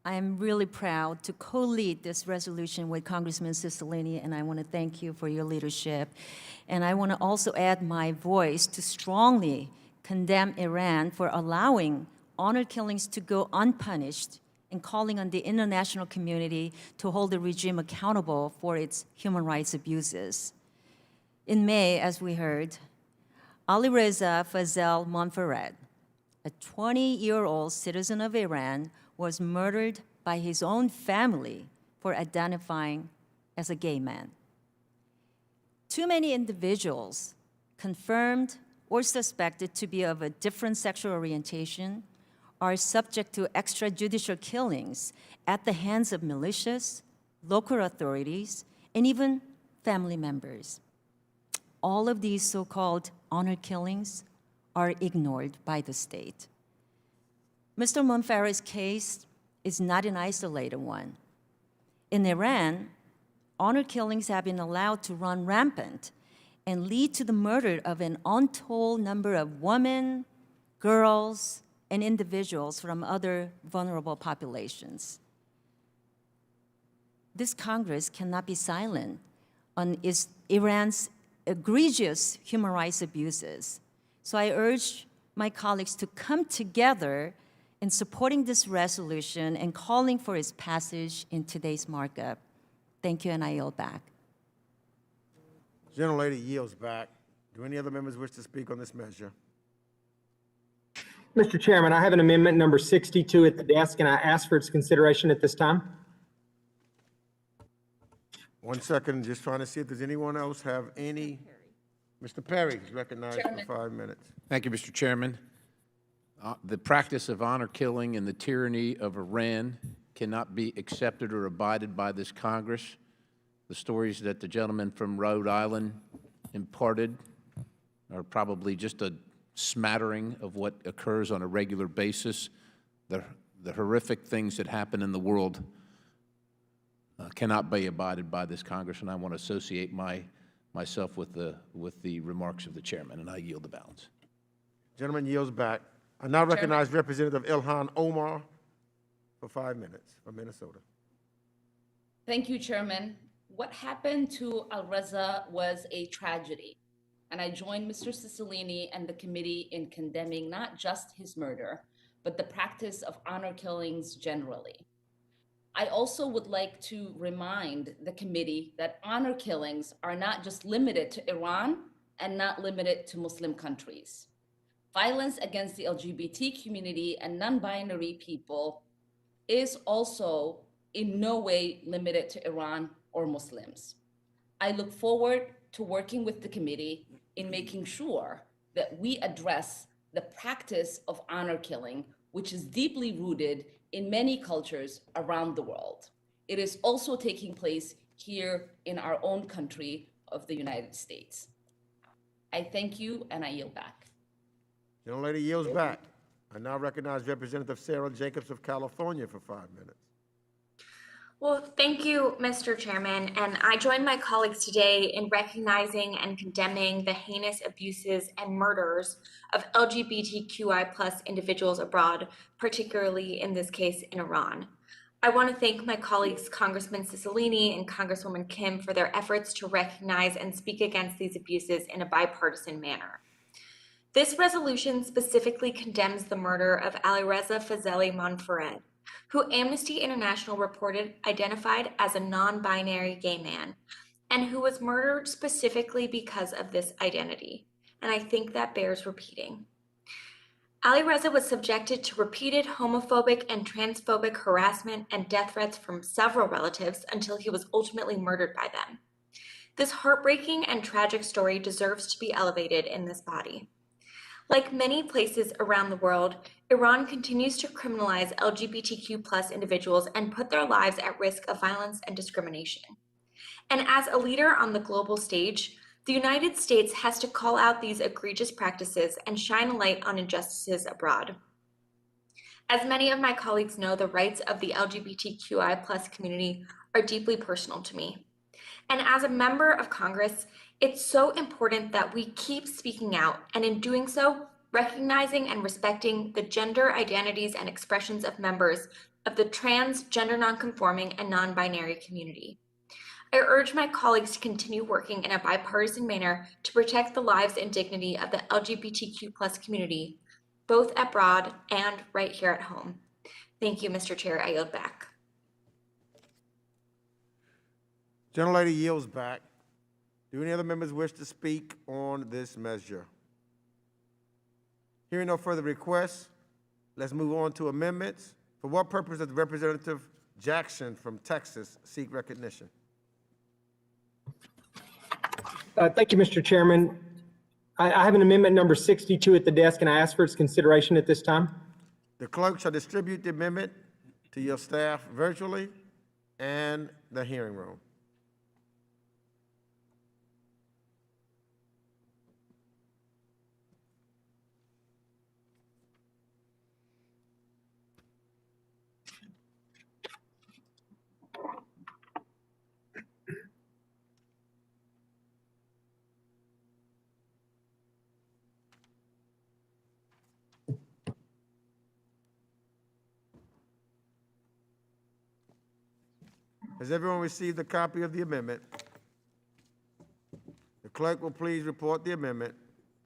[SPEAKER 9] I am really proud to co-lead this resolution with Congressman Cicilline, and I want to thank you for your leadership. And I want to also add my voice to strongly condemn Iran for allowing honor killings to go unpunished and calling on the international community to hold the regime accountable for its human rights abuses. In May, as we heard, Alireza Fazeli Monfared, a 20-year-old citizen of Iran, was murdered by his own family for identifying as a gay man. Too many individuals, confirmed or suspected to be of a different sexual orientation, are subject to extrajudicial killings at the hands of militias, local authorities, and even family members. All of these so-called honor killings are ignored by the state. Mr. Monfared's case is not an isolated one. In Iran, honor killings have been allowed to run rampant and lead to the murder of an untold number of women, girls, and individuals from other vulnerable populations. This Congress cannot be silent on Iran's egregious human rights abuses. So I urge my colleagues to come together in supporting this resolution and calling for its passage in today's markup. Thank you, and I yield back.
[SPEAKER 1] Gentlelady yields back. Do any other members wish to speak on this measure?
[SPEAKER 7] Mr. Chairman, I have an amendment number 62 at the desk, and I ask for its consideration at this time.
[SPEAKER 1] 1 second, just trying to see if there's anyone else have any. Mr. Perry is recognized for 5 minutes.
[SPEAKER 17] Thank you, Mr. Chairman. The practice of honor killing and the tyranny of Iran cannot be accepted or abided by this Congress. The stories that the gentleman from Rhode Island imparted are probably just a smattering of what occurs on a regular basis. The horrific things that happen in the world cannot be abided by this Congress, and I want to associate myself with the remarks of the chairman, and I yield the balance.
[SPEAKER 1] Gentleman yields back. I now recognize Representative Ilhan Omar for 5 minutes from Minnesota.
[SPEAKER 8] Thank you, Chairman. What happened to Alireza was a tragedy, and I join Mr. Cicilline and the committee in condemning not just his murder, but the practice of honor killings generally. I also would like to remind the committee that honor killings are not just limited to Iran and not limited to Muslim countries. Violence against the LGBT community and non-binary people is also in no way limited to Iran or Muslims. I look forward to working with the committee in making sure that we address the practice of honor killing, which is deeply rooted in many cultures around the world. It is also taking place here in our own country of the United States. I thank you and I yield back.
[SPEAKER 1] Gentlelady yields back. I now recognize Representative Sarah Jacobs of California for 5 minutes.
[SPEAKER 22] Well, thank you, Mr. Chairman, and I join my colleagues today in recognizing and condemning the heinous abuses and murders of LGBTQI+ individuals abroad, particularly in this case in Iran. I want to thank my colleagues, Congressman Cicilline and Congresswoman Kim, for their efforts to recognize and speak against these abuses in a bipartisan manner. This resolution specifically condemns the murder of Alireza Fazeli Monfared, who Amnesty International reported identified as a non-binary gay man, and who was murdered specifically because of this identity. And I think that bears repeating. Alireza was subjected to repeated homophobic and transphobic harassment and death threats from several relatives until he was ultimately murdered by them. This heartbreaking and tragic story deserves to be elevated in this body. Like many places around the world, Iran continues to criminalize LGBTQ+ individuals and put their lives at risk of violence and discrimination. And as a leader on the global stage, the United States has to call out these egregious practices and shine a light on injustices abroad. As many of my colleagues know, the rights of the LGBTQI+ community are deeply personal to me. And as a member of Congress, it's so important that we keep speaking out, and in doing so, recognizing and respecting the gender identities and expressions of members of the trans, gender nonconforming, and non-binary community. I urge my colleagues to continue working in a bipartisan manner to protect the lives and dignity of the LGBTQ+ community, both abroad and right here at home. Thank you, Mr. Chair. I yield back.
[SPEAKER 1] Gentlelady yields back. Do any other members wish to speak on this measure? Hearing no further requests, let's move on to amendments. For what purpose does Representative Jackson from Texas seek recognition?
[SPEAKER 7] Thank you, Mr. Chairman. I have an amendment number 62 at the desk, and I ask for its consideration at this time.
[SPEAKER 1] The clerk shall distribute the amendment to your staff virtually and the hearing room. Has everyone received a copy of the amendment? The clerk will please report the amendment.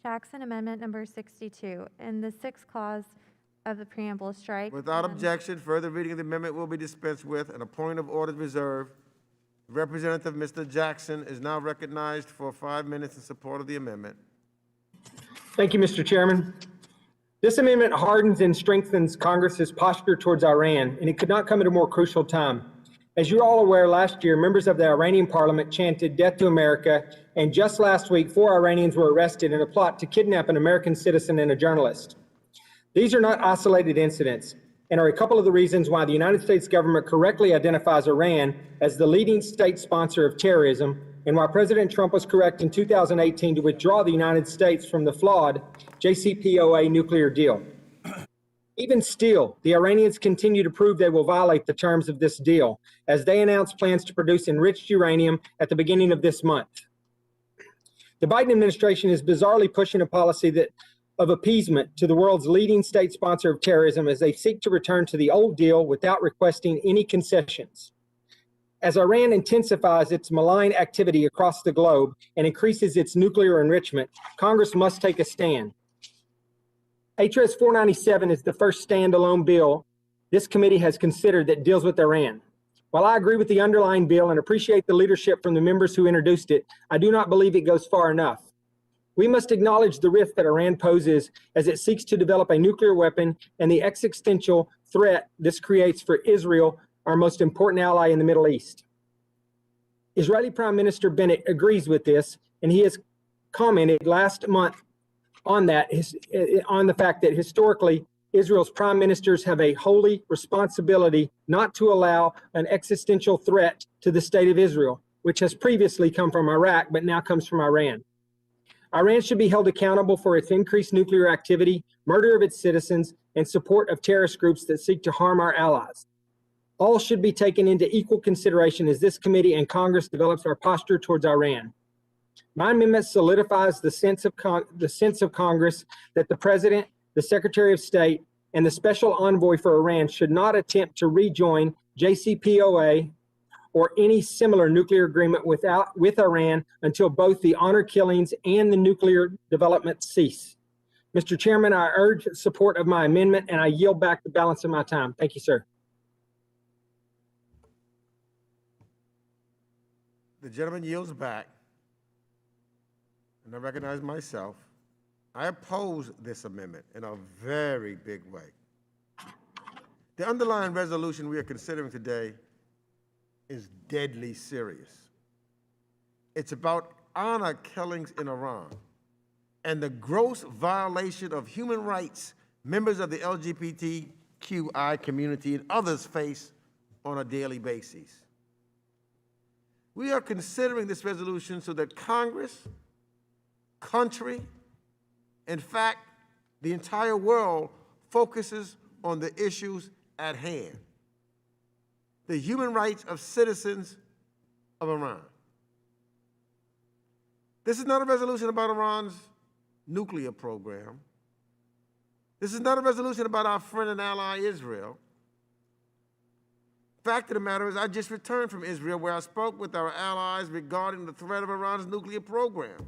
[SPEAKER 15] Jackson Amendment number 62. In the sixth clause of the preamble, strike.
[SPEAKER 1] Without objection, further reading of the amendment will be dispensed with, and a point of order reserved. Representative Mr. Jackson is now recognized for 5 minutes in support of the amendment.
[SPEAKER 7] Thank you, Mr. Chairman. This amendment hardens and strengthens Congress's posture towards Iran, and it could not come at a more crucial time. As you're all aware, last year, members of the Iranian parliament chanted "Death to America," and just last week, 4 Iranians were arrested in a plot to kidnap an American citizen and a journalist. These are not isolated incidents and are a couple of the reasons why the United States government correctly identifies Iran as the leading state sponsor of terrorism, And while President Trump was correct in 2018 to withdraw the United States from the flawed JCPOA nuclear deal, even still, the Iranians continue to prove they will violate the terms of this deal as they announce plans to produce enriched uranium at the beginning of this month. The Biden administration is bizarrely pushing a policy of appeasement to the world's leading state sponsor of terrorism as they seek to return to the old deal without requesting any concessions. As Iran intensifies its malign activity across the globe and increases its nuclear enrichment, Congress must take a stand. H.Res. 497 is the first standalone bill this committee has considered that deals with Iran. While I agree with the underlying bill and appreciate the leadership from the members who introduced it, I do not believe it goes far enough. We must acknowledge the risk that Iran poses as it seeks to develop a nuclear weapon and the existential threat this creates for Israel, our most important ally in the Middle East. Israeli Prime Minister Bennett agrees with this, and he has commented last month on the fact that historically, Israel's prime ministers have a holy responsibility not to allow an existential threat to the state of Israel, which has previously come from Iraq, but now comes from Iran. Iran should be held accountable for its increased nuclear activity, murder of its citizens, and support of terrorist groups that seek to harm our allies. All should be taken into equal consideration as this committee and Congress develops our posture towards Iran. My amendment solidifies the sense of Congress that the President, the Secretary of State, and the Special Envoy for Iran should not attempt to rejoin JCPOA or any similar nuclear agreement with Iran until both the honor killings and the nuclear development cease. Mr. Chairman, I urge support of my amendment, and I yield back the balance of my time. Thank you, sir.
[SPEAKER 1] The gentleman yields back, and I recognize myself. I oppose this amendment in a very big way. The underlying resolution we are considering today is deadly serious. It's about honor killings in Iran and the gross violation of human rights members of the LGBTQI community and others face on a daily basis. We are considering this resolution so that Congress, country, in fact, the entire world focuses on the issues at hand, the human rights of citizens of Iran. This is not a resolution about Iran's nuclear program. This is not a resolution about our friend and ally Israel. Fact of the matter is, I just returned from Israel where I spoke with our allies regarding the threat of Iran's nuclear program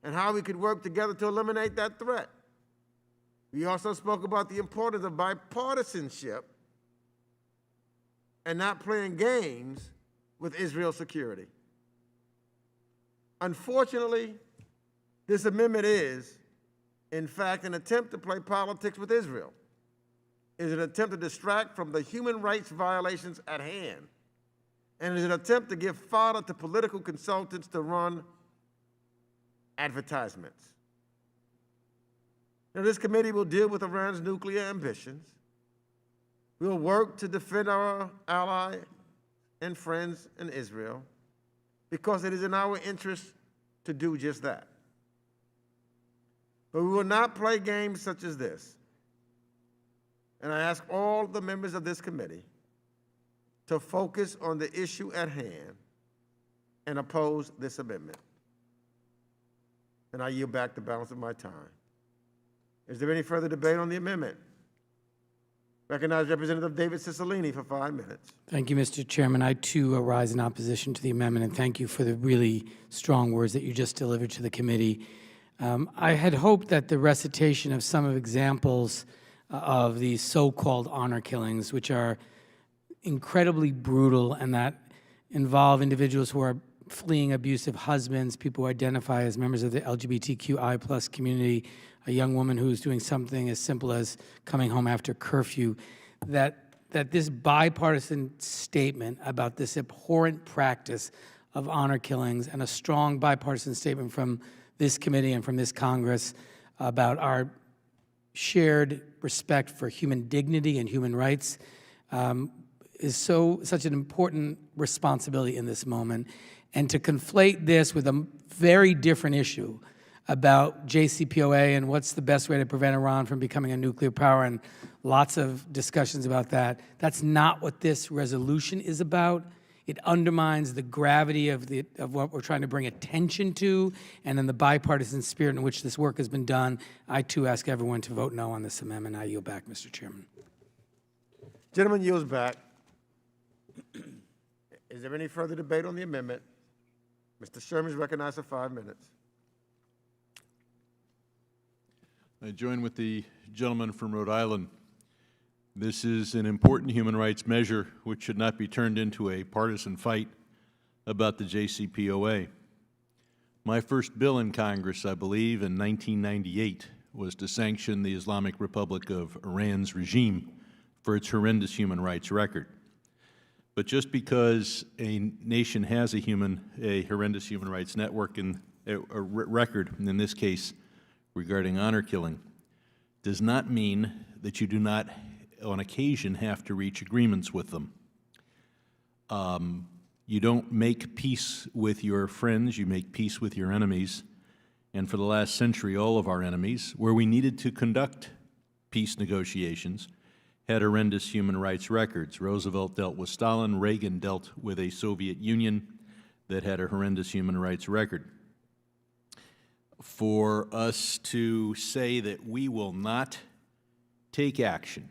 [SPEAKER 1] and how we could work together to eliminate that threat. We also spoke about the importance of bipartisanship and not playing games with Israel's security. Unfortunately, this amendment is, in fact, an attempt to play politics with Israel. It is an attempt to distract from the human rights violations at hand, and it is an attempt to give fodder to political consultants to run advertisements. Now, this committee will deal with Iran's nuclear ambitions. We will work to defend our ally and friends in Israel because it is in our interest to do just that. But we will not play games such as this. And I ask all the members of this committee to focus on the issue at hand and oppose this amendment. And I yield back the balance of my time. Is there any further debate on the amendment? Recognize Representative David Cicilline for 5 minutes.
[SPEAKER 5] Thank you, Mr. Chairman. I, too, rise in opposition to the amendment, and thank you for the really strong words that you just delivered to the committee. I had hoped that the recitation of some of examples of these so-called honor killings, which are incredibly brutal and that involve individuals who are fleeing abusive husbands, people who identify as members of the LGBTQI plus community, a young woman who's doing something as simple as coming home after curfew, that this bipartisan statement about this abhorrent practice of honor killings and a strong bipartisan statement from this committee and from this Congress about our shared respect for human dignity and human rights is such an important responsibility in this moment. And to conflate this with a very different issue about JCPOA and what's the best way to prevent Iran from becoming a nuclear power, and lots of discussions about that, that's not what this resolution is about. It undermines the gravity of what we're trying to bring attention to, and in the bipartisan spirit in which this work has been done. I, too, ask everyone to vote no on this amendment. I yield back, Mr. Chairman.
[SPEAKER 1] Gentleman yields back. Is there any further debate on the amendment? Mr. Sherman is recognized for 5 minutes.
[SPEAKER 12] I join with the gentleman from Rhode Island. This is an important human rights measure which should not be turned into a partisan fight about the JCPOA. My first bill in Congress, I believe, in 1998, was to sanction the Islamic Republic of Iran's regime for its horrendous human rights record. But just because a nation has a horrendous human rights network and a record, in this case regarding honor killing, does not mean that you do not, on occasion, have to reach agreements with them. You don't make peace with your friends, you make peace with your enemies. And for the last century, all of our enemies, where we needed to conduct peace negotiations, had horrendous human rights records. Roosevelt dealt with Stalin, Reagan dealt with a Soviet Union that had a horrendous human rights record. For us to say that we will not take action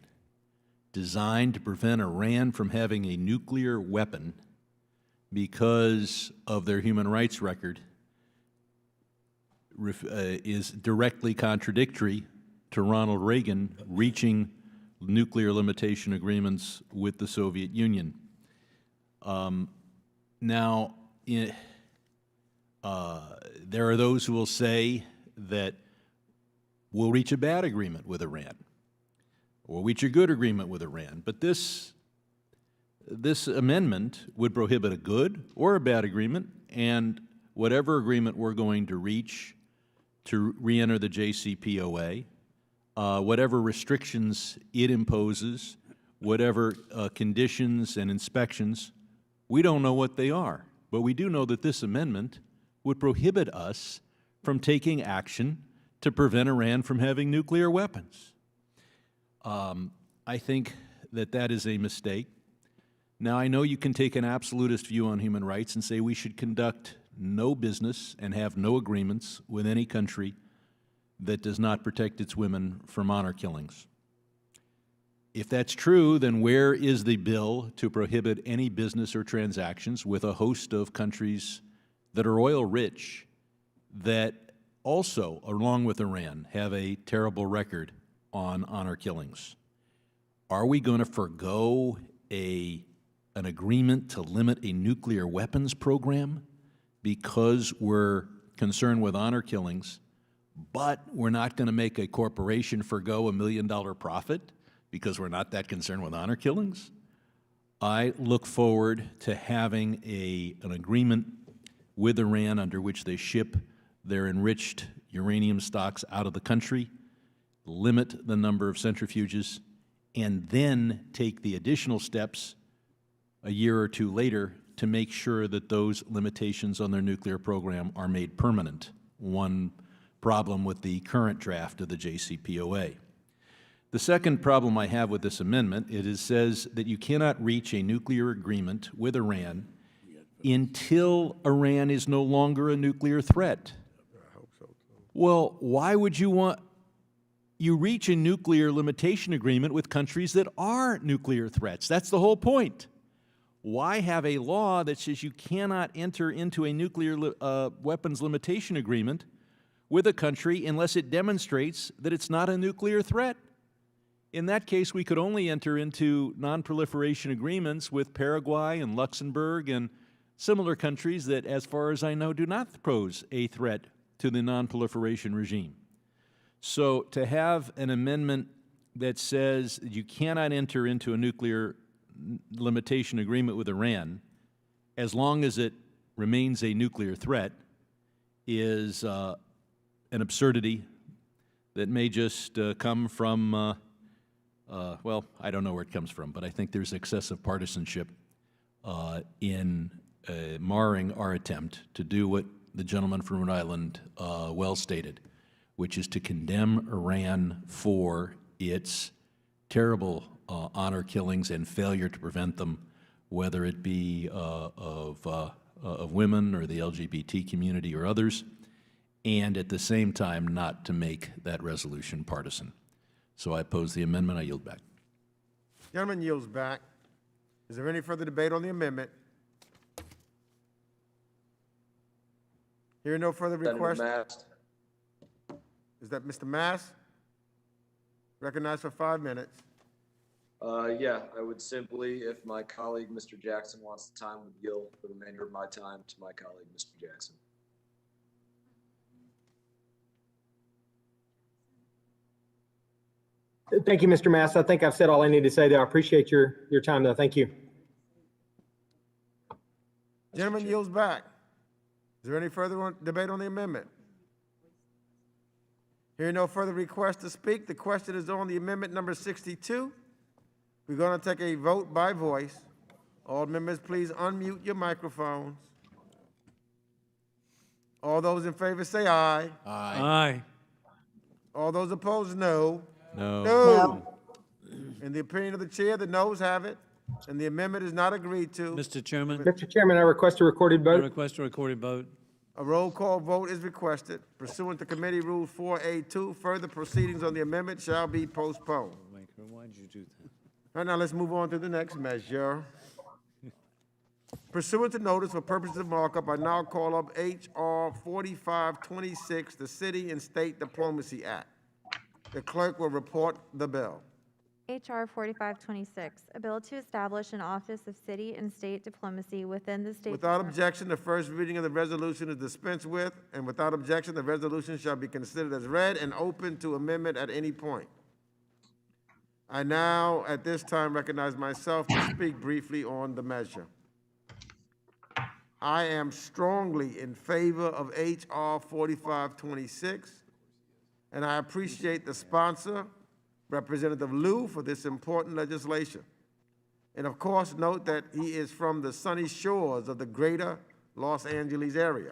[SPEAKER 12] designed to prevent Iran from having a nuclear weapon because of their human rights record is directly contradictory to Ronald Reagan reaching nuclear limitation agreements with the Soviet Union. Now, there are those who will say that we'll reach a bad agreement with Iran, or reach a good agreement with Iran, but this amendment would prohibit a good or a bad agreement, and whatever agreement we're going to reach to re-enter the JCPOA, whatever restrictions it imposes, whatever conditions and inspections, we don't know what they are. But we do know that this amendment would prohibit us from taking action to prevent Iran from having nuclear weapons. I think that that is a mistake. Now, I know you can take an absolutist view on human rights and say we should conduct no business and have no agreements with any country that does not protect its women from honor killings. If that's true, then where is the bill to prohibit any business or transactions with a host of countries that are oil-rich that also, along with Iran, have a terrible record on honor killings? Are we going to forgo an agreement to limit a nuclear weapons program because we're concerned with honor killings, but we're not going to make a corporation forgo $1 million profit because we're not that concerned with honor killings? I look forward to having an agreement with Iran under which they ship their enriched uranium stocks out of the country, limit the number of centrifuges, and then take the additional steps a year or two later to make sure that those limitations on their nuclear program are made permanent. One problem with the current draft of the JCPOA. The second problem I have with this amendment, it says that you cannot reach a nuclear agreement with Iran until Iran is no longer a nuclear threat. Well, why would you reach a nuclear limitation agreement with countries that are nuclear threats? That's the whole point. Why have a law that says you cannot enter into a nuclear weapons limitation agreement with a country unless it demonstrates that it's not a nuclear threat? In that case, we could only enter into non-proliferation agreements with Paraguay and Luxembourg and similar countries that, as far as I know, do not pose a threat to the non-proliferation regime. So to have an amendment that says you cannot enter into a nuclear limitation agreement with Iran as long as it remains a nuclear threat is an absurdity that may just come from, well, I don't know where it comes from, but I think there's excessive partisanship in marring our attempt to do what the gentleman from Rhode Island well stated, which is to condemn Iran for its terrible honor killings and failure to prevent them, whether it be of women or the LGBT community or others, and at the same time not to make that resolution partisan. So I oppose the amendment. I yield back.
[SPEAKER 1] Gentleman yields back. Is there any further debate on the amendment? Hearing no further request. Is that Mr. Mass? Recognized for 5 minutes.
[SPEAKER 18] Yeah, I would simply, if my colleague, Mr. Jackson, wants the time, would yield the remainder of my time to my colleague, Mr. Jackson.
[SPEAKER 7] Thank you, Mr. Mass. I think I've said all I need to say there. I appreciate your time, though. Thank you.
[SPEAKER 1] Gentleman yields back. Is there any further debate on the amendment? Hearing no further request to speak, the question is on the amendment number 62. We're going to take a vote by voice. All members, please unmute your microphones. All those in favor say aye.
[SPEAKER 6] Aye.
[SPEAKER 1] All those opposed, no.
[SPEAKER 12] No.
[SPEAKER 1] No. In the opinion of the chair, the noes have it, and the amendment is not agreed to.
[SPEAKER 6] Mr. Chairman,
[SPEAKER 7] Mr. Chairman, I request a recorded
[SPEAKER 6] I
[SPEAKER 7] vote.
[SPEAKER 6] request a recorded vote.
[SPEAKER 1] A roll call vote is requested. Pursuant to Committee Rule 4A2, further proceedings on the amendment shall be postponed.
[SPEAKER 6] Why did you do that?
[SPEAKER 1] All right, now let's move on to the next measure. Pursuant to notice for purposes of markup, I now call up H.R. 4526, the City and State Diplomacy Act. The clerk will report the bill.
[SPEAKER 15] H.R. 4526, a bill to establish an Office of City and State Diplomacy within the State
[SPEAKER 1] Without
[SPEAKER 15] Department.
[SPEAKER 1] objection, the first reading of the resolution is dispensed with, and without objection, the resolution shall be considered as read and open to amendment at any point. I now, at this time, recognize myself to speak briefly on the measure. I am strongly in favor of H.R. 4526, and I appreciate the sponsor, Representative Liu, for this important legislation. And of course, note that he is from the sunny shores of the greater Los Angeles area.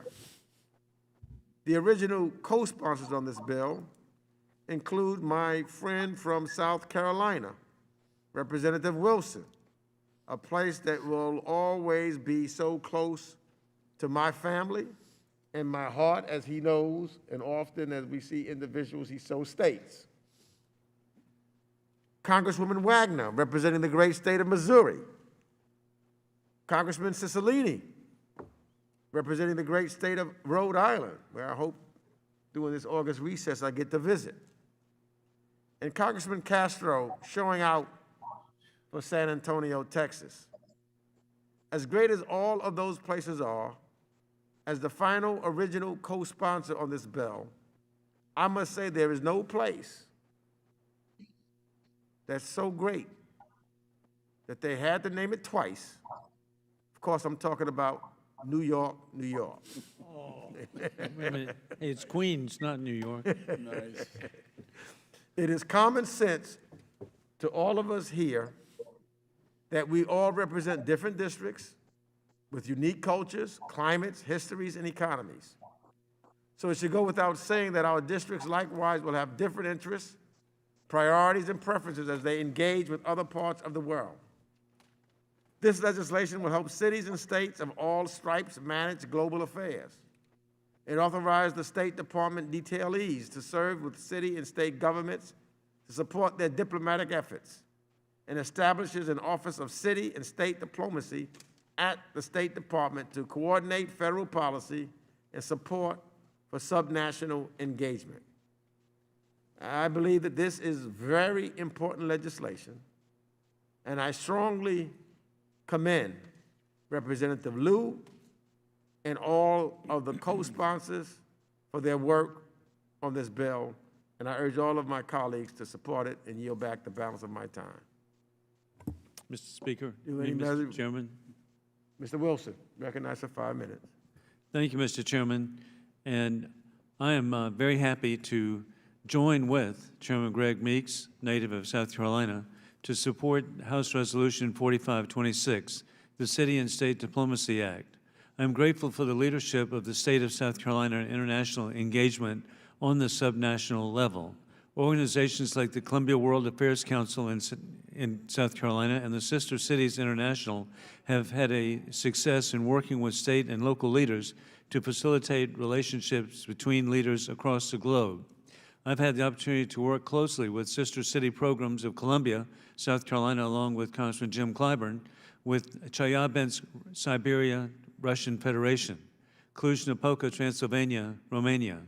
[SPEAKER 1] The original co-sponsors on this bill include my friend from South Carolina, Representative Wilson, a place that will always be so close to my family and my heart, as he knows, and often as we see individuals, he so states. Congresswoman Wagner, representing the great state of Missouri. Congressman Cicilline, representing the great state of Rhode Island, where I hope during this August recess I get to visit. And Congressman Castro showing out for San Antonio, Texas. As great as all of those places are, as the final original co-sponsor on this bill, I must say there is no place that's so great that they had to name it twice. Of course, I'm talking about New York, New York.
[SPEAKER 6] Oh, wait a minute. Hey, it's Queens, not New York.
[SPEAKER 2] Nice.
[SPEAKER 1] It is common sense to all of us here that we all represent different districts with unique cultures, climates, histories, and economies. So it should go without saying that our districts likewise will have different interests, priorities, and preferences as they engage with other parts of the world. This legislation will help cities and states of all stripes manage global affairs. It authorized the State Department detailees to serve with city and state governments to support their diplomatic efforts, and establishes an Office of City and State Diplomacy at the State Department to coordinate federal policy and support for subnational engagement. I believe that this is very important legislation, and I strongly commend Representative Liu and all of the co-sponsors for their work on this bill, and I urge all of my colleagues to support it and yield back the balance of my time.
[SPEAKER 6] Mr. Speaker,
[SPEAKER 1] Mr.
[SPEAKER 6] Mr. Chairman.
[SPEAKER 1] Mr. Wilson, recognized for 5 minutes.
[SPEAKER 6] Thank you, Mr. Chairman. And I am very happy to join with Chairman Greg Meeks, native of South Carolina, to support House Resolution 4526, the City and State Diplomacy Act. I'm grateful for the leadership of the state of South Carolina in international engagement on the subnational level. Organizations like the Columbia World Affairs Council in South Carolina and the Sister Cities International have had a success in working with state and local leaders to facilitate relationships between leaders across the globe. I've had the opportunity to work closely with Sister City Programs of Columbia, South Carolina, along with Congressman Jim Clyburn, with Chelyabinsk, Siberia, Russian Federation, Cluj-Napoca, Transylvania, Romania,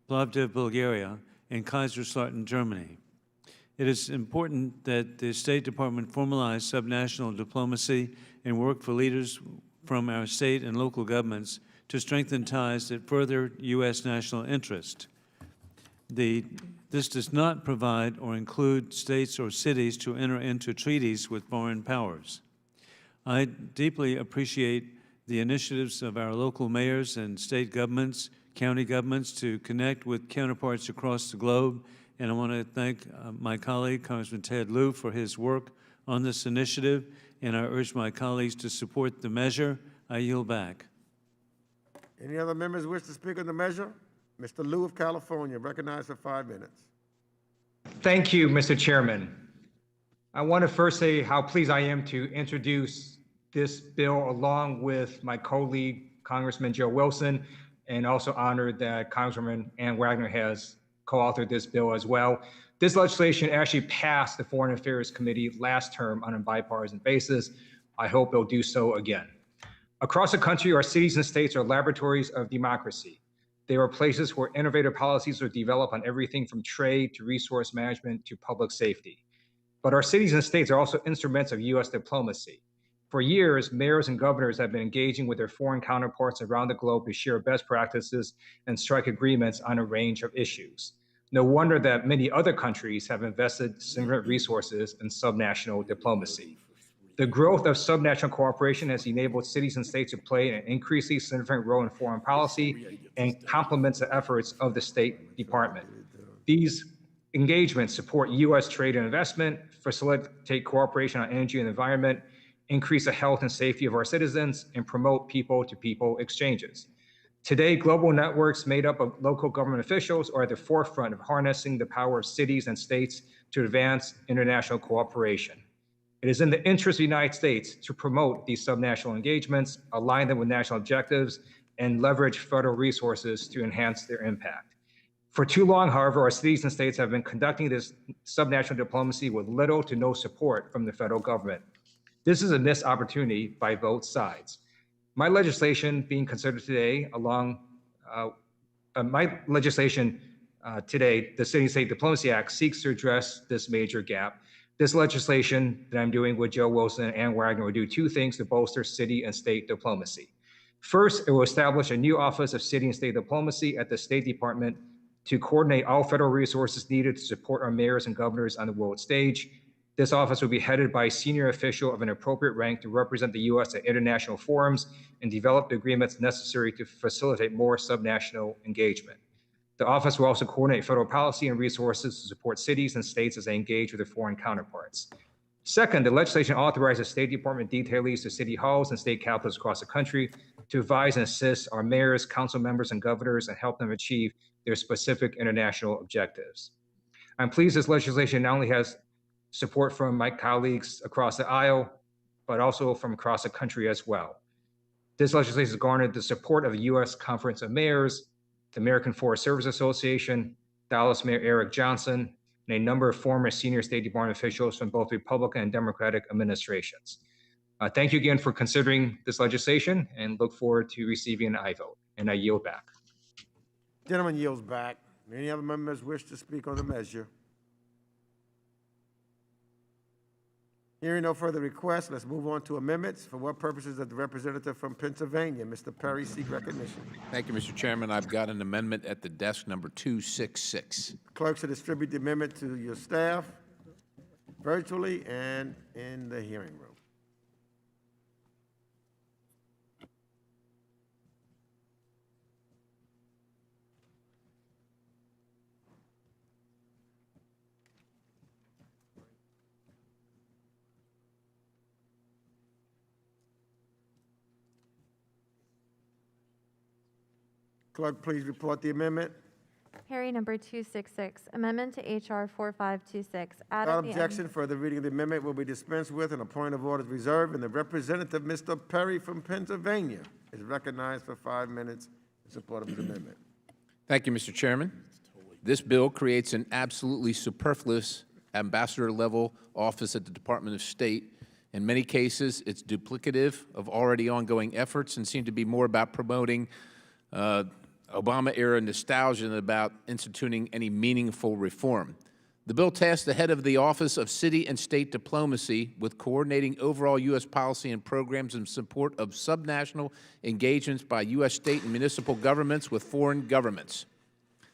[SPEAKER 6] Plovdiv, Bulgaria, and Kaiserslautern, Germany. It is important that the State Department formalize subnational diplomacy and work for leaders from our state and local governments to strengthen ties that further U.S. national interest. This does not provide or include states or cities to enter into treaties with foreign powers. I deeply appreciate the initiatives of our local mayors and state governments, county governments to connect with counterparts across the globe. And I want to thank my colleague, Congressman Ted Lieu, for his work on this initiative. And I urge my colleagues to support the measure. I yield back.
[SPEAKER 1] Any other members wish to speak on the measure? Mr. Lieu of California, recognized for 5 minutes.
[SPEAKER 7] Thank you, Mr. Chairman. I want to first say how pleased I am to introduce this bill along with my colleague, Congressman Joe Wilson, and also honored that Congresswoman Ann Wagner has co-authored this bill as well. This legislation actually passed the Foreign Affairs Committee last term on a bipartisan basis. I hope it'll do so again. Across the country, our cities and states are laboratories of democracy. They are places where innovative policies are developed on everything from trade to resource management to public safety. But our cities and states are also instruments of U.S. diplomacy. For years, mayors and governors have been engaging with their foreign counterparts around the globe to share best practices and strike agreements on a range of issues. No wonder that many other countries have invested significant resources in subnational diplomacy. The growth of subnational cooperation has enabled cities and states to play an increasingly significant role in foreign policy and complements the efforts of the State Department. These engagements support U.S. trade and investment, facilitate cooperation on energy and environment, increase the health and safety of our citizens, and promote people-to-people exchanges. Today, global networks made up of local government officials are at the forefront of harnessing the power of cities and states to advance international cooperation. It is in the interest of the United States to promote these subnational engagements, align them with national objectives, and leverage federal resources to enhance their impact. For too long, however, our cities and states have been conducting this subnational diplomacy with little to no support from the federal government. This is a missed opportunity by both sides. My legislation being considered today, the City and State Diplomacy Act, seeks to address this major gap. This legislation that I'm doing with Joe Wilson and Ann Wagner will do two things to bolster city and state diplomacy. First, it will establish a new Office of City and State Diplomacy at the State Department to coordinate all federal resources needed to support our mayors and governors on the world stage. This office will be headed by a senior official of an appropriate rank to represent the U.S. at international forums and develop the agreements necessary to facilitate more subnational engagement. The office will also coordinate federal policy and resources to support cities and states as they engage with their foreign counterparts. Second, the legislation authorizes State Department detailees to city halls and state capitals across the country to advise and assist our mayors, council members, and governors and help them achieve their specific international objectives. I'm pleased this legislation not only has support from my colleagues across the aisle, but also from across the country as well. This legislation has garnered the support of the U.S. Conference of Mayors, the American Forest Service Association, Dallas Mayor Eric Johnson, and a number of former senior State Department officials from both Republican and Democratic administrations. Thank you again for considering this legislation and look forward to receiving an aye vote. And I yield back.
[SPEAKER 1] Gentleman yields back. Any other members wish to speak on the measure? Hearing no further requests, let's move on to amendments. For what purposes does the representative from Pennsylvania, Mr. Perry, seek recognition?
[SPEAKER 17] Thank you, Mr. Chairman. I've got an amendment at the desk number 266.
[SPEAKER 1] Clerk should distribute the amendment to your staff virtually and in the hearing room. Clerk, please report the amendment.
[SPEAKER 15] Harry number 266, amendment to H.R. 4526, add
[SPEAKER 1] Without
[SPEAKER 15] at the end.
[SPEAKER 1] objection, further reading of the amendment will be dispensed with and a point of order is reserved, and the representative, Mr. Perry from Pennsylvania, is recognized for 5 minutes in support of his amendment.
[SPEAKER 17] Thank you, Mr. Chairman. This bill creates an absolutely superfluous ambassador-level office at the Department of State. In many cases, it's duplicative of already ongoing efforts and seem to be more about promoting Obama-era nostalgia than about instituting any meaningful reform. The bill tasks the head of the Office of City and State Diplomacy with coordinating overall U.S. policy and programs in support of subnational engagements by U.S. state and municipal governments with foreign governments.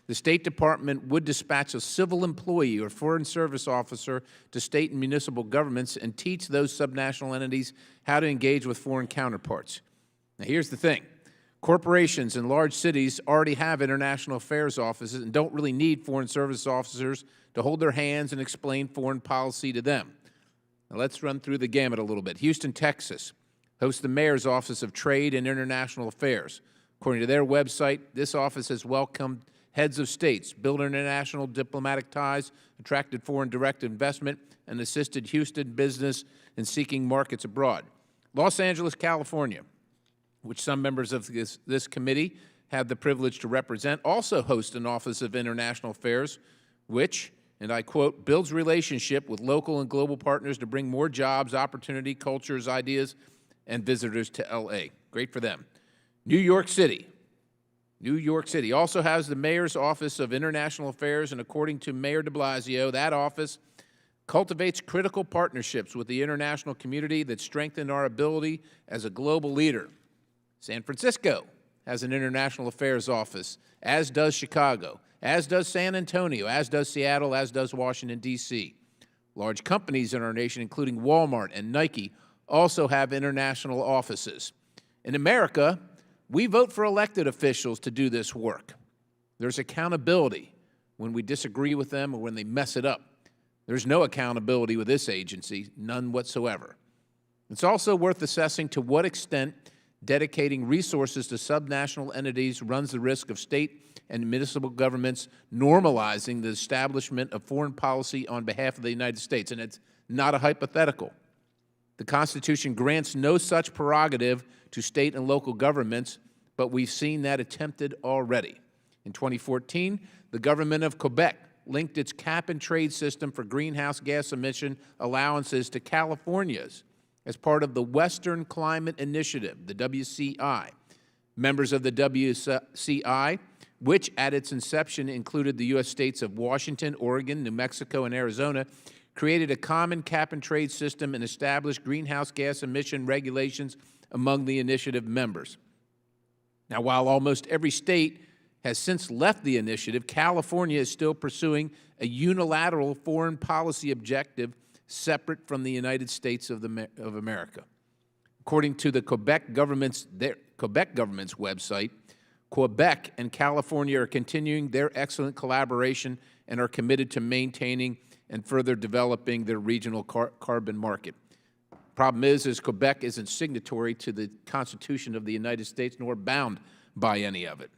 [SPEAKER 17] The State Department would dispatch a civil employee or foreign service officer to state and municipal governments and teach those subnational entities how to engage with foreign counterparts. Now, here's the thing. Corporations in large cities already have international affairs offices and don't really need foreign service officers to hold their hands and explain foreign policy to them. Now, let's run through the gamut a little bit. Houston, Texas hosts the Mayor's Office of Trade and International Affairs. According to their website, this office has welcomed heads of states, built international diplomatic ties, attracted foreign direct investment, and assisted Houston business in seeking markets abroad. Los Angeles, California, which some members of this committee have the privilege to represent, also hosts an Office of International Affairs, which, and I quote, builds relationship with local and global partners to bring more jobs, opportunity, cultures, ideas, and visitors to L.A. Great for them. New York City also has the Mayor's Office of International Affairs, and according to Mayor de Blasio, that office cultivates critical partnerships with the international community that strengthen our ability as a global leader. San Francisco has an international affairs office, as does Chicago, as does San Antonio, as does Seattle, as does Washington, D.C. Large companies in our nation, including Walmart and Nike, also have international offices. In America, we vote for elected officials to do this work. There's accountability when we disagree with them or when they mess it up. There's no accountability with this agency, none whatsoever. It's also worth assessing to what extent dedicating resources to subnational entities runs the risk of state and municipal governments normalizing the establishment of foreign policy on behalf of the United States. And it's not a hypothetical. The Constitution grants no such prerogative to state and local governments, but we've seen that attempted already. In 2014, the government of Quebec linked its cap-and-trade system for greenhouse gas emission allowances to California's as part of the Western Climate Initiative, the WCI. Members of the WCI, which at its inception included the U.S. states of Washington, Oregon, New Mexico, and Arizona, created a common cap-and-trade system and established greenhouse gas emission regulations among the initiative members. Now, while almost every state has since left the initiative, California is still pursuing a unilateral foreign policy objective separate from the United States of America. According to the Quebec government's website, Quebec and California are continuing their excellent collaboration and are committed to maintaining and further developing their regional carbon market. Problem is Quebec isn't signatory to the Constitution of the United States nor bound by any of it.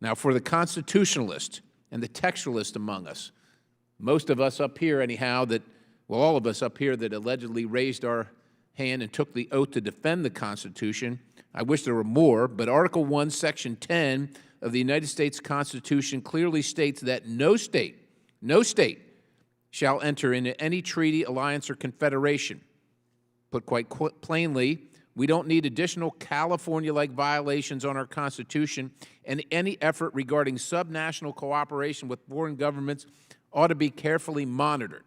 [SPEAKER 17] Now, for the constitutionalist and the textualist among us, most of us up here anyhow all of us up here that allegedly raised our hand and took the oath to defend the Constitution, I wish there were more, but Article 1, Section 10 of the United States Constitution clearly states that no state shall enter into any treaty, alliance, or confederation. Put quite plainly, we don't need additional California-like violations on our Constitution, and any effort regarding subnational cooperation with foreign governments ought to be carefully monitored.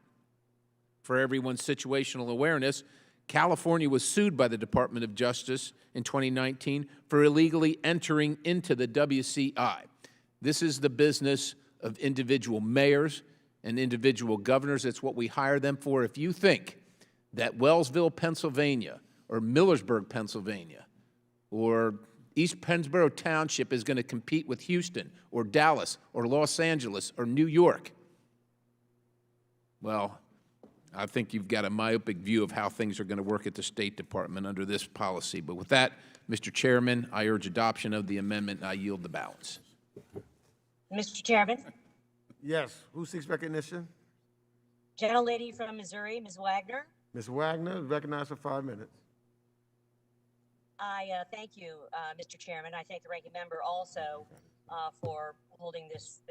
[SPEAKER 17] For everyone's situational awareness, California was sued by the Department of Justice in 2019 for illegally entering into the WCI. This is the business of individual mayors and individual governors. It's what we hire them for. If you think that Wellsville, Pennsylvania, or Millersburg, Pennsylvania, or East Pennsboro Township is going to compete with Houston, or Dallas, or Los Angeles, or New York, well, I think you've got a myopic view of how things are going to work at the State Department under this policy. But with that, Mr. Chairman, I urge adoption of the amendment, and I yield the balance.
[SPEAKER 4] Mr. Chairman,
[SPEAKER 1] Yes. Who seeks recognition?
[SPEAKER 4] gentlelady from Missouri, Ms. Wagner.
[SPEAKER 1] Ms. Wagner, recognized for 5 minutes.
[SPEAKER 4] I thank you, Mr. Chairman. I thank the ranking member also for holding this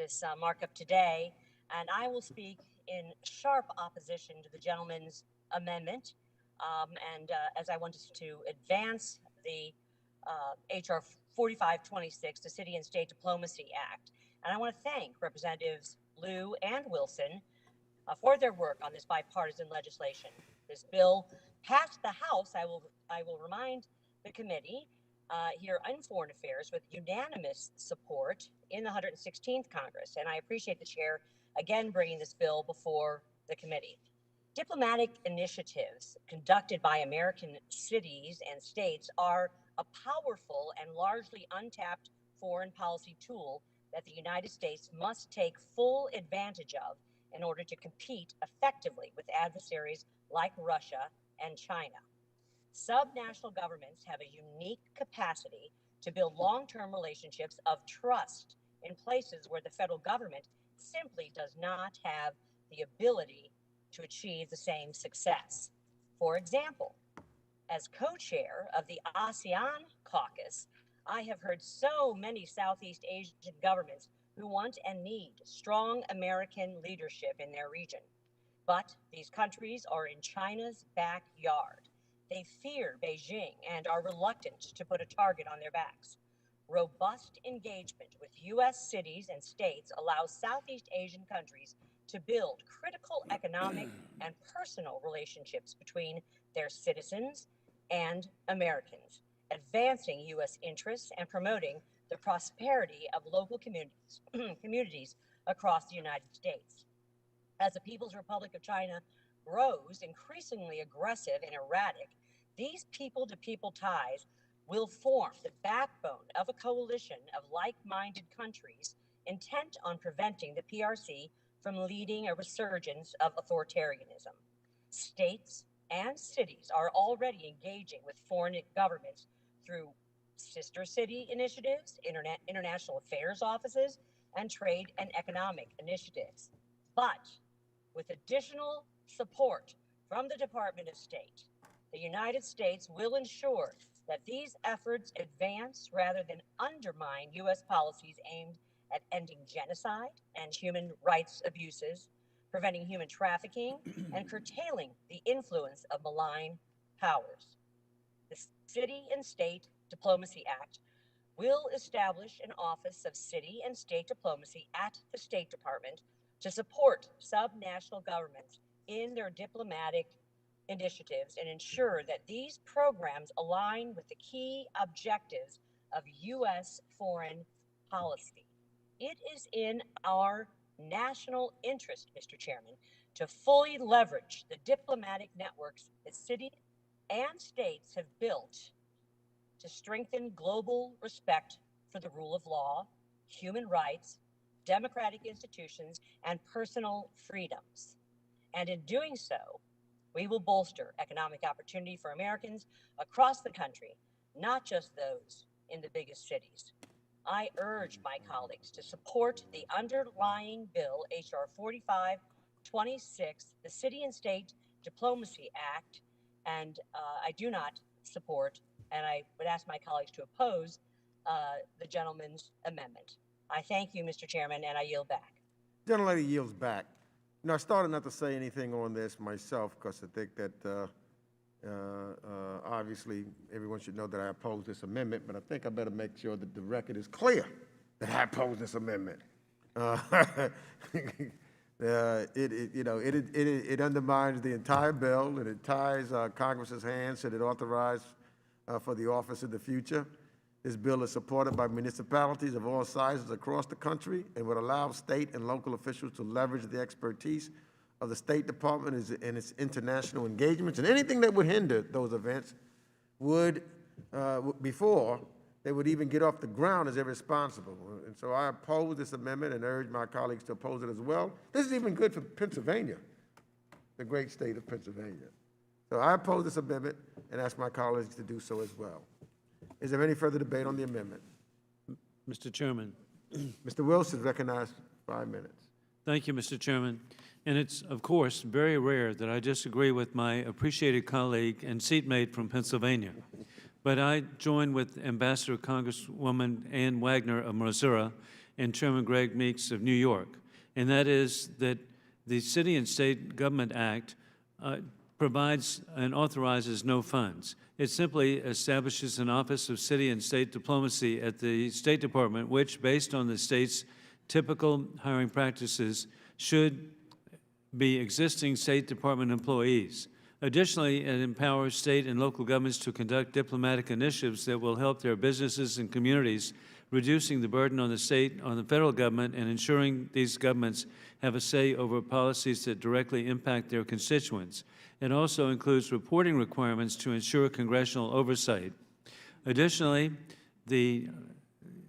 [SPEAKER 4] markup today. And I will speak in sharp opposition to the gentleman's amendment. As I wanted to advance the H.R. 4526, the City and State Diplomacy Act. And I want to thank Representatives Liu and Wilson for their work on this bipartisan legislation. This bill passed the House, I will remind the committee here on Foreign Affairs, with unanimous support in the 116th Congress. And I appreciate the chair again bringing this bill before the committee. Diplomatic initiatives conducted by American cities and states are a powerful and largely untapped foreign policy tool that the United States must take full advantage of in order to compete effectively with adversaries like Russia and China. Subnational governments have a unique capacity to build long-term relationships of trust in places where the federal government simply does not have the ability to achieve the same success. For example, as co-chair of the ASEAN caucus, I have heard so many Southeast Asian governments who want and need strong American leadership in their region. But these countries are in China's backyard. They fear Beijing and are reluctant to put a target on their backs. Robust engagement with U.S. cities and states allows Southeast Asian countries to build critical economic and personal relationships between their citizens and Americans, advancing U.S. interests and promoting the prosperity of local communities across the United States. As the People's Republic of China grows increasingly aggressive and erratic, these people-to-people ties will form the backbone of a coalition of like-minded countries intent on preventing the PRC from leading a resurgence of authoritarianism. States and cities are already engaging with foreign governments through sister city initiatives, international affairs offices, and trade and economic initiatives. But with additional support from the Department of State, the United States will ensure that these efforts advance rather than undermine U.S. policies aimed at ending genocide and human rights abuses, preventing human trafficking, and curtailing the influence of malign powers. The City and State Diplomacy Act will establish an Office of City and State Diplomacy at the State Department to support subnational governments in their diplomatic initiatives and ensure that these programs align with the key objectives of U.S. foreign policy. It is in our national interest, Mr. Chairman, to fully leverage the diplomatic networks that cities and states have built to strengthen global respect for the rule of law, human rights, democratic institutions, and personal freedoms. And in doing so, we will bolster economic opportunity for Americans across the country, not just those in the biggest cities. I urge my colleagues to support the underlying bill, H.R. 4526, the City and State Diplomacy Act, and I do not support, and I would ask my colleagues to oppose the gentleman's amendment. I thank you, Mr. Chairman, and I yield back.
[SPEAKER 1] Gentlelady yields back. You know, I started not to say anything on this myself because I think that obviously everyone should know that I oppose this amendment, but I think I better make sure that the record is clear that I oppose this amendment. It undermines the entire bill, and it ties Congress's hands should it authorize for the office in the future. This bill is supported by municipalities of all sizes across the country and would allow state and local officials to leverage the expertise of the State Department in its international engagements, and anything that would hinder those events would, before they would even get off the ground, is irresponsible. And so I oppose this amendment and urge my colleagues to oppose it as well. This is even good for Pennsylvania, the great state of Pennsylvania. So I oppose this amendment and ask my colleagues to do so as well. Is there any further debate on the amendment?
[SPEAKER 6] Mr. Chairman.
[SPEAKER 1] Mr. Wilson is recognized for 5 minutes.
[SPEAKER 6] Thank you, Mr. Chairman. And it's, of course, very rare that I disagree with my appreciated colleague and seatmate from Pennsylvania. But I join with Ambassador Congresswoman Ann Wagner of Missouri and Chairman Greg Meeks of New York, and that is that the City and State Government Act provides and authorizes no funds. It simply establishes an Office of City and State Diplomacy at the State Department, which, based on the state's typical hiring practices, should be existing State Department employees. Additionally, it empowers state and local governments to conduct diplomatic initiatives that will help their businesses and communities, reducing the burden on the federal government, and ensuring these governments have a say over policies that directly impact their constituents. It also includes reporting requirements to ensure congressional oversight. Additionally, the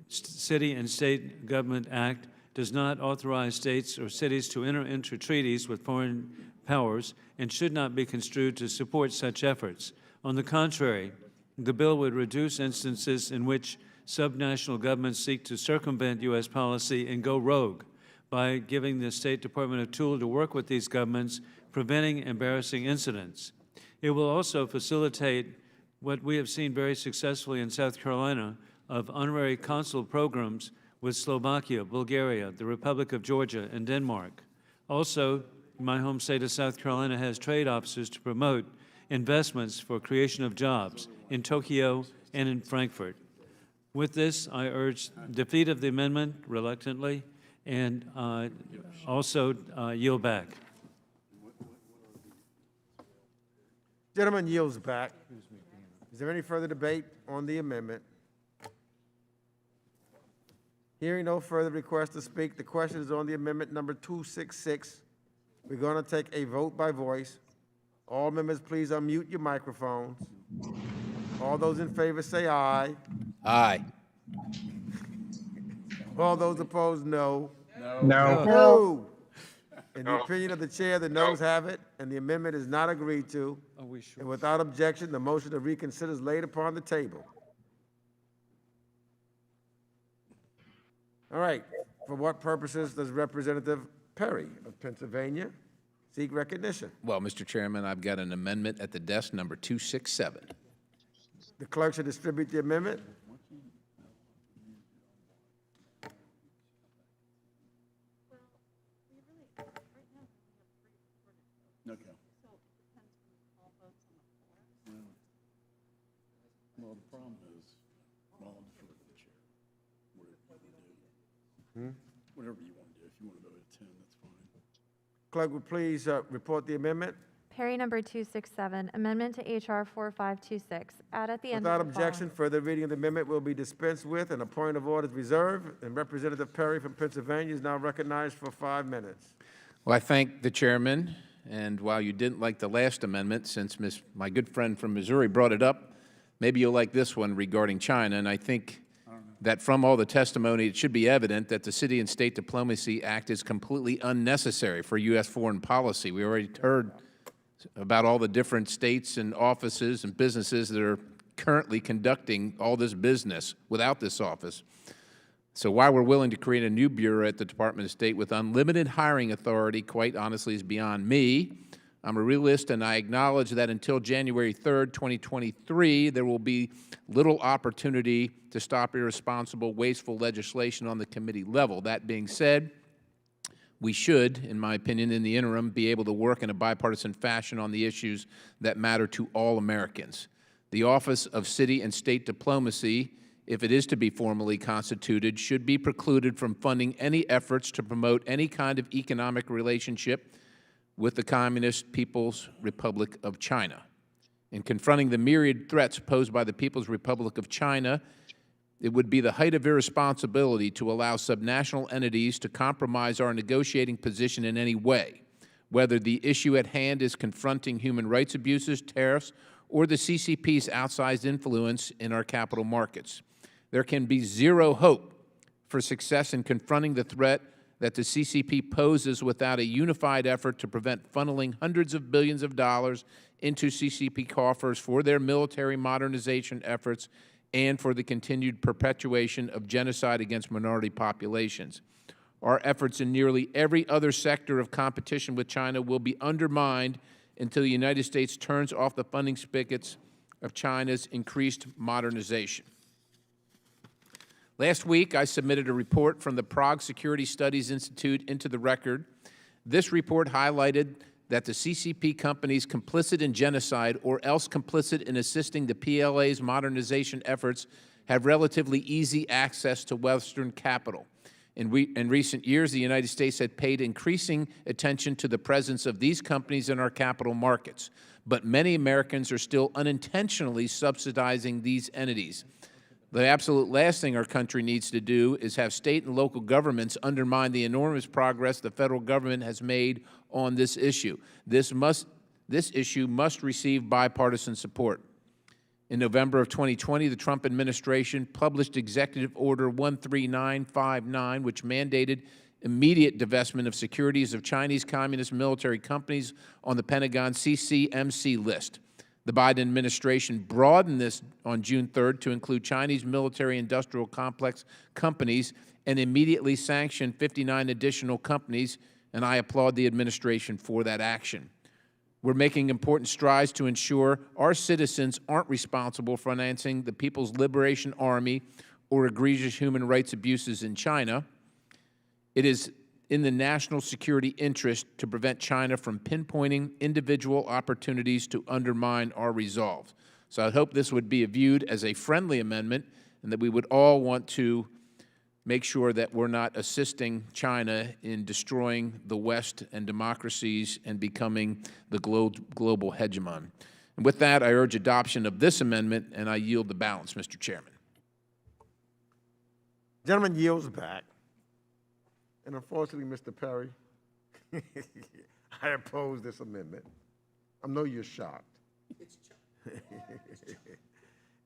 [SPEAKER 6] City and State Government Act does not authorize states or cities to enter into treaties with foreign powers and should not be construed to support such efforts. On the contrary, the bill would reduce instances in which subnational governments seek to circumvent U.S. policy and go rogue by giving the State Department a tool to work with these governments, preventing embarrassing incidents. It will also facilitate what we have seen very successfully in South Carolina of honorary consul programs with Slovakia, Bulgaria, the Republic of Georgia, and Denmark. Also, my home state of South Carolina has trade officers to promote investments for creation of jobs in Tokyo and in Frankfurt. With this, I urge defeat of the amendment reluctantly and also yield back.
[SPEAKER 1] Gentleman yields back. Is there any further debate on the amendment? Hearing no further request to speak, the question is on the amendment number 266. We're going to take a vote by voice. All members, please unmute your microphones. All those in favor say aye.
[SPEAKER 17] Aye.
[SPEAKER 1] All those opposed, no.
[SPEAKER 7] No.
[SPEAKER 1] No. In the opinion of the chair, the noes have it, and the amendment is not agreed to.
[SPEAKER 6] Are we sure?
[SPEAKER 1] And without objection, the motion to reconsider is laid upon the table. All right. For what purposes does Representative Perry of Pennsylvania seek recognition?
[SPEAKER 17] Well, Mr. Chairman, I've got an amendment at the desk, number 267.
[SPEAKER 1] The clerk should distribute the amendment.
[SPEAKER 2] Okay. Well, the problem is, well, I'll defer to the chair. Whatever you want to do. Whatever you want to do. If you want to vote at 10, that's fine.
[SPEAKER 1] Clerk, would please report the amendment.
[SPEAKER 15] Perry number 267, amendment to H.R. 4526. Add at the end
[SPEAKER 1] Without
[SPEAKER 15] of the following.
[SPEAKER 1] objection, further reading of the amendment will be dispensed with, and a point of order is reserved. And Representative Perry from Pennsylvania is now recognized for 5 minutes.
[SPEAKER 17] Well, I thank the chairman, and while you didn't like the last amendment, since my good friend from Missouri brought it up, maybe you'll like this one regarding China. And I think that from all the testimony, it should be evident that the City and State Diplomacy Act is completely unnecessary for U.S. foreign policy. We already heard about all the different states and offices and businesses that are currently conducting all this business without this office. So why we're willing to create a new bureau at the Department of State with unlimited hiring authority, quite honestly, is beyond me. I'm a realist, and I acknowledge that until January 3rd, 2023, there will be little opportunity to stop irresponsible, wasteful legislation on the committee level. That being said, we should, in my opinion, in the interim, be able to work in a bipartisan fashion on the issues that matter to all Americans. The Office of City and State Diplomacy, if it is to be formally constituted, should be precluded from funding any efforts to promote any kind of economic relationship with the Communist People's Republic of China. In confronting the myriad threats posed by the People's Republic of China, it would be the height of irresponsibility to allow subnational entities to compromise our negotiating position in any way, whether the issue at hand is confronting human rights abuses, tariffs, or the CCP's outsized influence in our capital markets. There can be zero hope for success in confronting the threat that the CCP poses without a unified effort to prevent funneling hundreds of billions of dollars into CCP coffers for their military modernization efforts and for the continued perpetuation of genocide against minority populations. Our efforts in nearly every other sector of competition with China will be undermined until the United States turns off the funding spigots of China's increased modernization. Last week, I submitted a report from the Prague Security Studies Institute into the record. This report highlighted that the CCP companies complicit in genocide or else complicit in assisting the PLA's modernization efforts have relatively easy access to Western capital. In recent years, the United States had paid increasing attention to the presence of these companies in our capital markets, but many Americans are still unintentionally subsidizing these entities. The absolute last thing our country needs to do is have state and local governments undermine the enormous progress the federal government has made on this issue. This issue must receive bipartisan support. In November of 2020, the Trump administration published Executive Order 13959, which mandated immediate divestment of securities of Chinese Communist military companies on the Pentagon CCMC list. The Biden administration broadened this on June 3rd to include Chinese military-industrial complex companies and immediately sanctioned 59 additional companies, and I applaud the administration for that action. We're making important strides to ensure our citizens aren't responsible for financing the People's Liberation Army or egregious human rights abuses in China. It is in the national security interest to prevent China from pinpointing individual opportunities to undermine our resolve. So I hope this would be viewed as a friendly amendment and that we would all want to make sure that we're not assisting China in destroying the West and democracies and becoming the global hegemon. And with that, I urge adoption of this amendment, and I yield the balance, Mr. Chairman.
[SPEAKER 1] The gentleman yields back. And unfortunately, Mr. Perry, I oppose this amendment. I know you're shocked.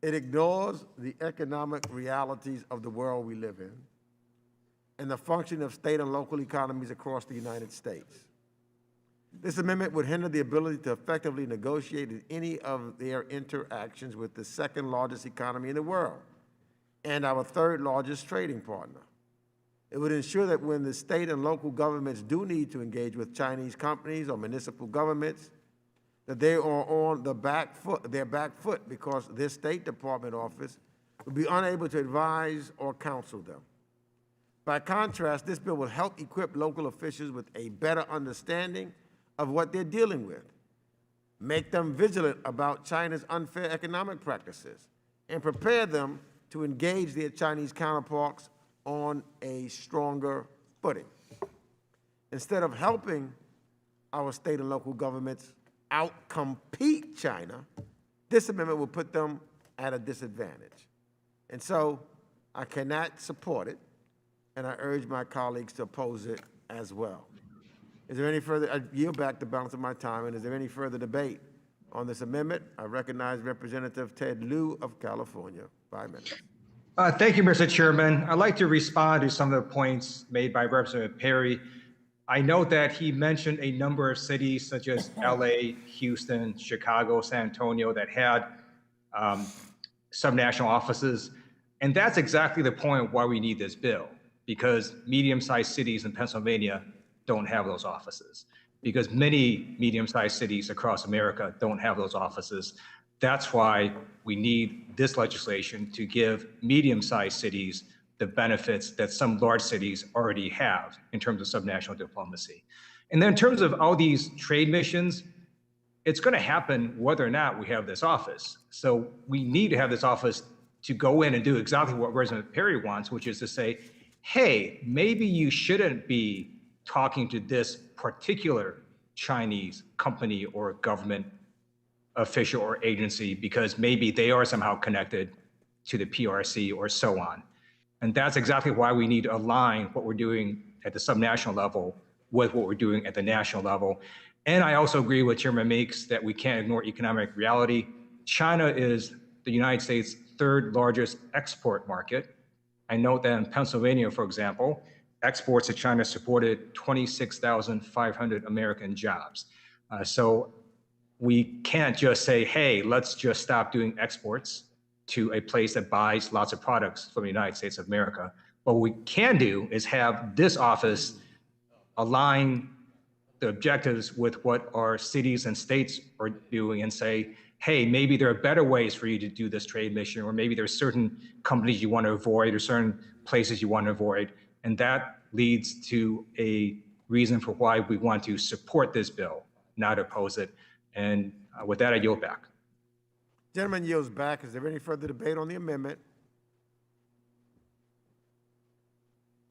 [SPEAKER 1] It ignores the economic realities of the world we live in and the functioning of state and local economies across the United States. This amendment would hinder the ability to effectively negotiate in any of their interactions with the second largest economy in the world and our third largest trading partner. It would ensure that when the state and local governments do need to engage with Chinese companies or municipal governments, that they are on their back foot because their State Department office would be unable to advise or counsel them. By contrast, this bill will help equip local officials with a better understanding of what they're dealing with, make them vigilant about China's unfair economic practices, and prepare them to engage their Chinese counterparts on a stronger footing. Instead of helping our state and local governments outcompete China, this amendment will put them at a disadvantage. And so I cannot support it, and I urge my colleagues to oppose it as well. Is there any further, I yield back the balance of my time, and is there any further debate on this amendment? I recognize Representative Ted Lieu of California. 5 minutes.
[SPEAKER 7] Thank you, Mr. Chairman. I'd like to respond to some of the points made by Representative Perry. I know that he mentioned a number of cities such as LA, Houston, Chicago, San Antonio that had subnational offices. And that's exactly the point why we need this bill, because medium-sized cities in Pennsylvania don't have those offices, because many medium-sized cities across America don't have those offices. That's why we need this legislation to give medium-sized cities the benefits that some large cities already have in terms of subnational diplomacy. And then in terms of all these trade missions, it's going to happen whether or not we have this office. So we need to have this office to go in and do exactly what Representative Perry wants, which is to say, hey, maybe you shouldn't be talking to this particular Chinese company or government official or agency because maybe they are somehow connected to the PRC or so on. And that's exactly why we need to align what we're doing at the subnational level with what we're doing at the national level. And I also agree with Chairman Meeks that we can't ignore economic reality. China is the United States' third largest export market. I note that in Pennsylvania, for example, exports to China supported 26,500 American jobs. So we can't just say, hey, let's just stop doing exports
[SPEAKER 14] to a place that buys lots of products from the United States of America. What we can do is have this office align the objectives with what our cities and states are doing and say, hey, maybe there are better ways for you to do this trade mission, or maybe there's certain companies you want to avoid or certain places you want to avoid. And that leads to a reason for why we want to support this bill, not oppose it. And with that, I yield back.
[SPEAKER 1] Gentleman yields back. Is there any further debate on the amendment?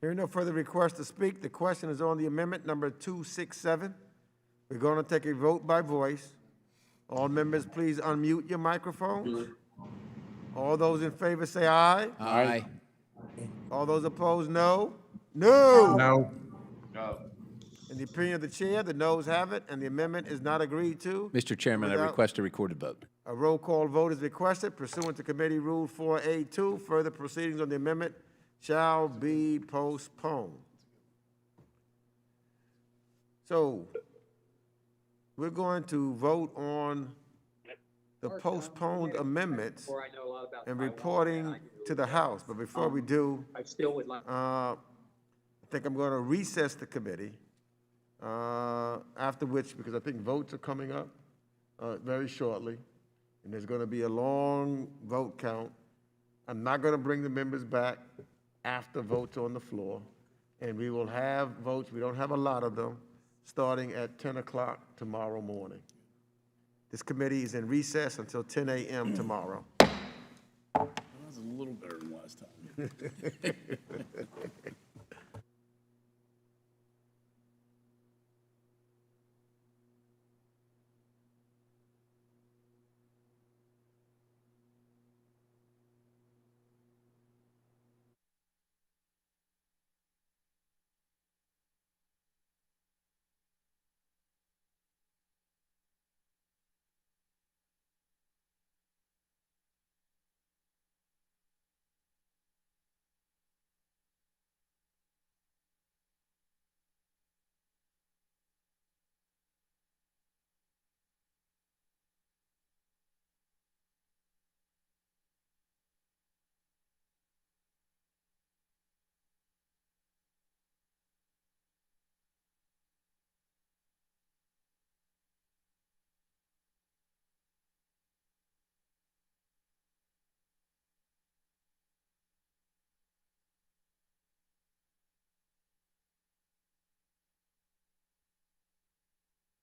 [SPEAKER 1] Hearing no further requests to speak, the question is on the amendment number 267. We're going to take a vote by voice. All members, please unmute your microphones. All those in favor say aye.
[SPEAKER 17] Aye.
[SPEAKER 1] All those opposed, no. No.
[SPEAKER 7] No.
[SPEAKER 1] In the opinion of the chair, the noes have it, and the amendment is not agreed to.
[SPEAKER 17] Mr. Chairman, I
[SPEAKER 1] Without-
[SPEAKER 17] request a recorded vote.
[SPEAKER 1] A roll call vote is requested pursuant to Committee Rule 4A2. Further proceedings on the amendment shall be postponed. So we're going to vote on the postponed amendments and reporting to the House. But before we do, I think I'm going to recess the committee, after which, because I think votes are coming up very shortly, and there's going to be a long vote count. I'm not going to bring the members back after votes on the floor, and we will have votes, we don't have a lot of them, starting at 10 o'clock tomorrow morning. This committee is in recess until 10 a.m. tomorrow.
[SPEAKER 2] That was a little better than last time.